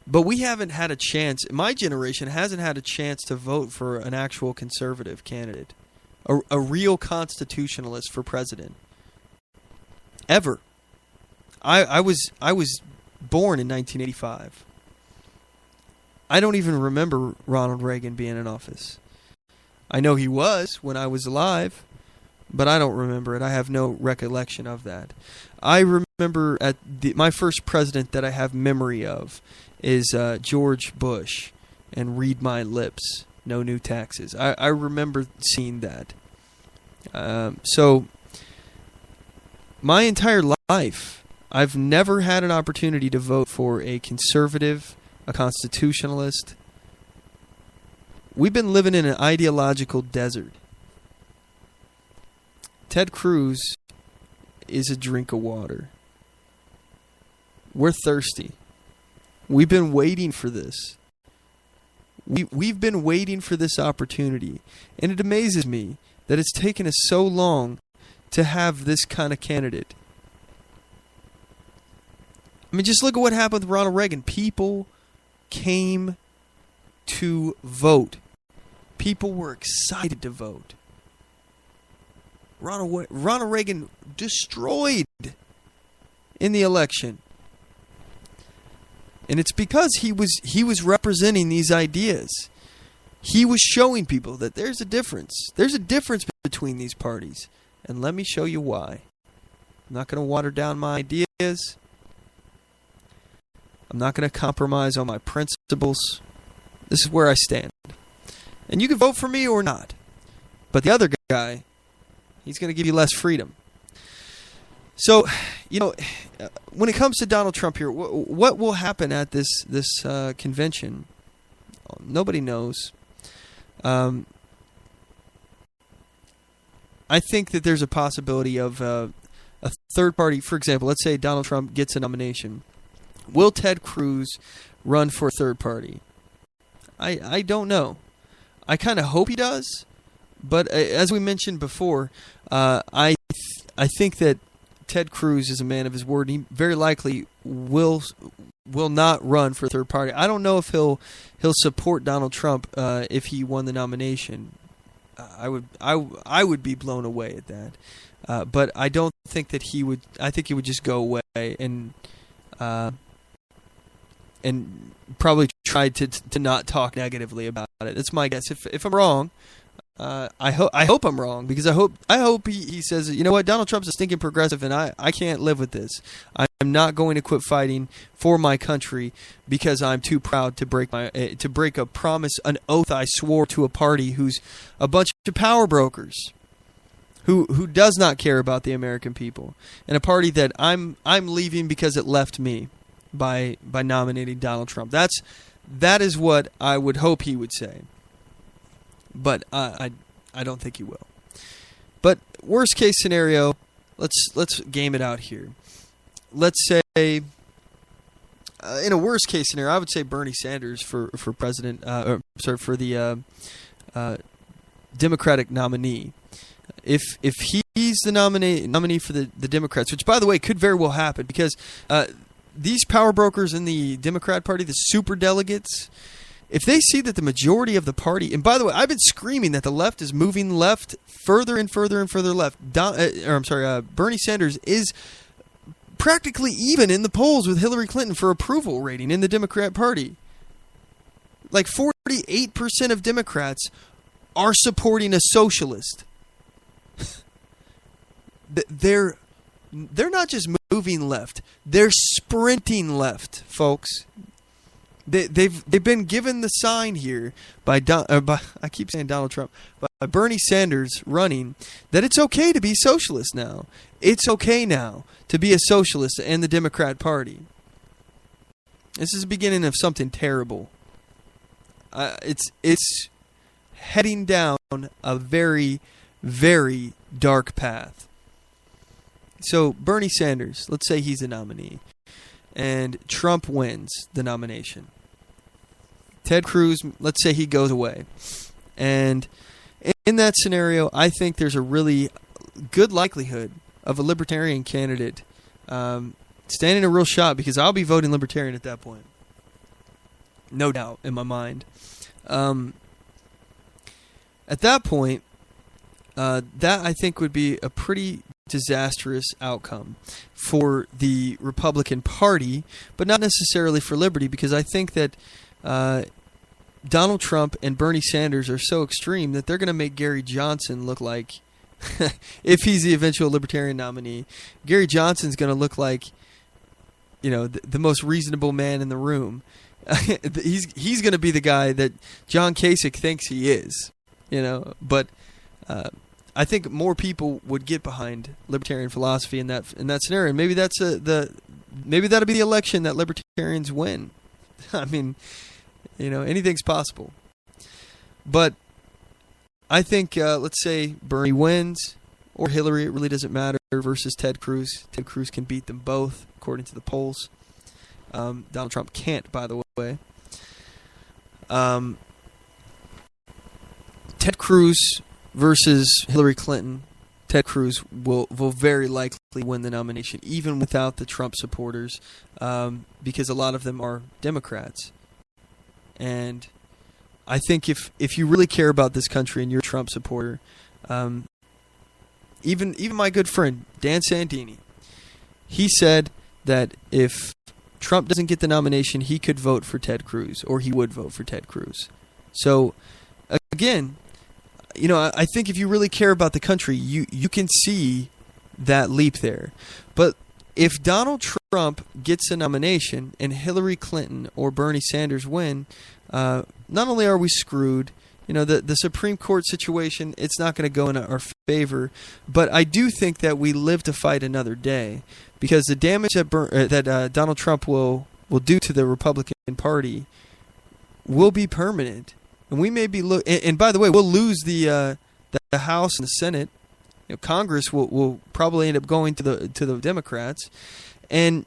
But we haven't had a chance. My generation hasn't had a chance to vote for an actual conservative candidate, a real constitutionalist for president. Ever. I was born in 1985. I don't even remember Ronald Reagan being in office. I know he was when I was alive, but I don't remember it. I have no recollection of that. I remember my first president that I have memory of is George Bush and Read My Lips, No New Taxes. I remember seeing that. So my entire life, I've never had an opportunity to vote for a conservative, a constitutionalist. We've been living in an ideological desert. Ted Cruz is a drink of water. We're thirsty. We've been waiting for this. We've been waiting for this opportunity. And it amazes me that it's taken us so long to have this kind of candidate. I mean, just look at what happened with Ronald Reagan. People came to vote. People were excited to vote. Ronald Reagan destroyed in the election. And it's because he was representing these ideas. He was showing people that there's a difference. There's a difference between these parties. And let me show you why. I'm not going to water down my ideas. I'm not going to compromise on my principles. This is where I stand. And you can vote for me or not. But the other guy, he's going to give you less freedom. So, when it comes to Donald Trump here, what will happen at this convention? Nobody knows. I think that there's a possibility of a third party. For example, let's say Donald Trump gets a nomination. Will Ted Cruz run for a third party? I don't know. I kind of hope he does, but as we mentioned before, I think that Ted Cruz is a man of his word. He very likely will not run for a third party. I don't know if he'll support Donald Trump if he won the nomination. I would be blown away at that. But I don't think that he would. I think he would just go away and probably try to not talk negatively about it. That's my guess. If I'm wrong, I hope I'm wrong, because I hope he says, you know what, Donald Trump's a stinking progressive, and I can't live with this. I'm not going to quit fighting for my country because I'm too proud to break a promise, an oath I swore to a party who's a bunch of power brokers, who does not care about the American people, and a party that I'm leaving because it left me by nominating Donald Trump. That is what I would hope he would say. But I don't think he will. But worst case scenario, let's game it out here. Let's say, in a worst case scenario, I would say Bernie Sanders for president, for the Democratic nominee. If he's the nominee for the Democrats, which by the way could very well happen, because these power brokers in the Democrat Party, the super delegates, if they see that the majority of the party, and by the way, I've been screaming that the left is moving left further and further and further left. Bernie Sanders is practically even in the polls with Hillary Clinton for approval rating in the Democrat Party. Like 48% of Democrats are supporting a socialist. They're not just moving left; they're sprinting left, folks. They've been given the sign here by I keep saying Donald Trump, by Bernie Sanders running, that it's okay to be socialist now. It's okay now to be a socialist in the Democrat Party. This is the beginning of something terrible. It's heading down a very, very dark path. So Bernie Sanders, let's say he's a nominee, and Trump wins the nomination. Ted Cruz, let's say he goes away. And in that scenario, I think there's a really good likelihood of a Libertarian candidate standing a real shot, because I'll be voting Libertarian at that point. No doubt in my mind. At that point, that I think would be a pretty disastrous outcome for the Republican Party, but not necessarily for liberty, because I think that Donald Trump and Bernie Sanders are so extreme that they're going to make Gary Johnson look like, if he's the eventual Libertarian nominee, Gary Johnson's going to look like, the most reasonable man in the room. He's going to be the guy that John Kasich thinks he is, but I think more people would get behind libertarian philosophy in that scenario. And maybe maybe that'll be the election that libertarians win. I mean, anything's possible. But I think let's say Bernie wins or Hillary, it really doesn't matter, versus Ted Cruz. Ted Cruz can beat them both according to the polls. Donald Trump can't, by the way. Ted Cruz versus Hillary Clinton. Ted Cruz will very likely win the nomination, even without the Trump supporters, because a lot of them are Democrats. And I think if you really care about this country and you're a Trump supporter, even my good friend Dan Sandini, he said that if Trump doesn't get the nomination, he could vote for Ted Cruz, or he would vote for Ted Cruz. So again, I think if you really care about the country, you can see that leap there. But if Donald Trump gets a nomination and Hillary Clinton or Bernie Sanders win, not only are we screwed, the Supreme Court situation, it's not going to go in our favor, but I do think that we live to fight another day, because the damage that Donald Trump will do to the Republican Party will be permanent. And we may be and by the way, we'll lose the House and the Senate. Congress will probably end up going to the Democrats, and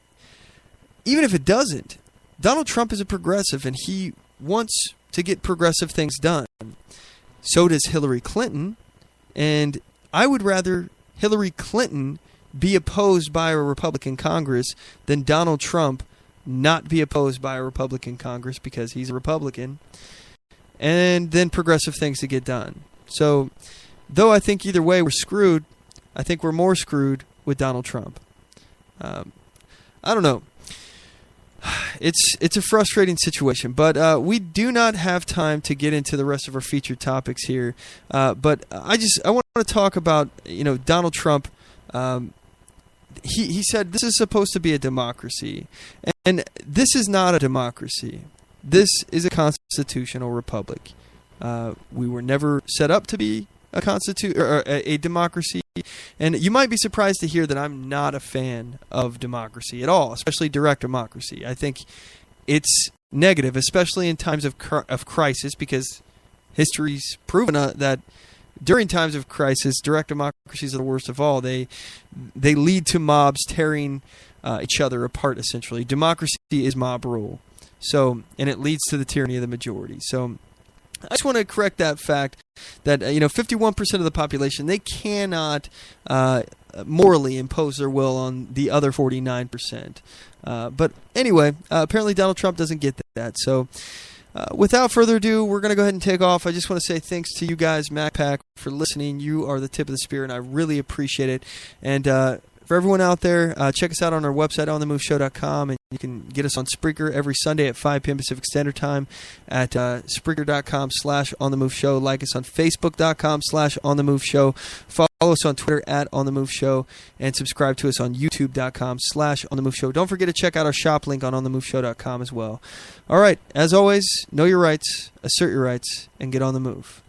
even if it doesn't, Donald Trump is a progressive, and he wants to get progressive things done. So does Hillary Clinton, and I would rather Hillary Clinton be opposed by a Republican Congress than Donald Trump not be opposed by a Republican Congress because he's a Republican, and then progressive things to get done. So, though I think either way we're screwed, I think we're more screwed with Donald Trump. I don't know. It's a frustrating situation, but we do not have time to get into the rest of our featured topics here. But I want to talk about Donald Trump. He said this is supposed to be a democracy, and this is not a democracy. This is a constitutional republic. We were never set up to be a democracy, and you might be surprised to hear that I'm not a fan of democracy at all, especially direct democracy. I think it's negative, especially in times of crisis, because history's proven that during times of crisis, direct democracies are the worst of all. They lead to mobs tearing each other apart, essentially. Democracy is mob rule, and it leads to the tyranny of the majority. So I just want to correct that fact that 51% of the population, they cannot morally impose their will on the other 49%. But anyway, apparently Donald Trump doesn't get that. So without further ado, we're going to go ahead and take off. I just want to say thanks to you guys, MacPack, for listening. You are the tip of the spear, and I really appreciate it. And for everyone out there, check us out on our website, OnTheMoveShow.com, and you can get us on Spreaker every Sunday at 5 p.m. Pacific Standard Time at Spreaker.com/OnTheMoveShow. Like us on Facebook.com/OnTheMoveShow. Follow us on Twitter at OnTheMoveShow, and subscribe to us on YouTube.com/OnTheMoveShow. Don't forget to check out our shop link on OnTheMoveShow.com as well. All right, as always, know your rights, assert your rights, and get on the move.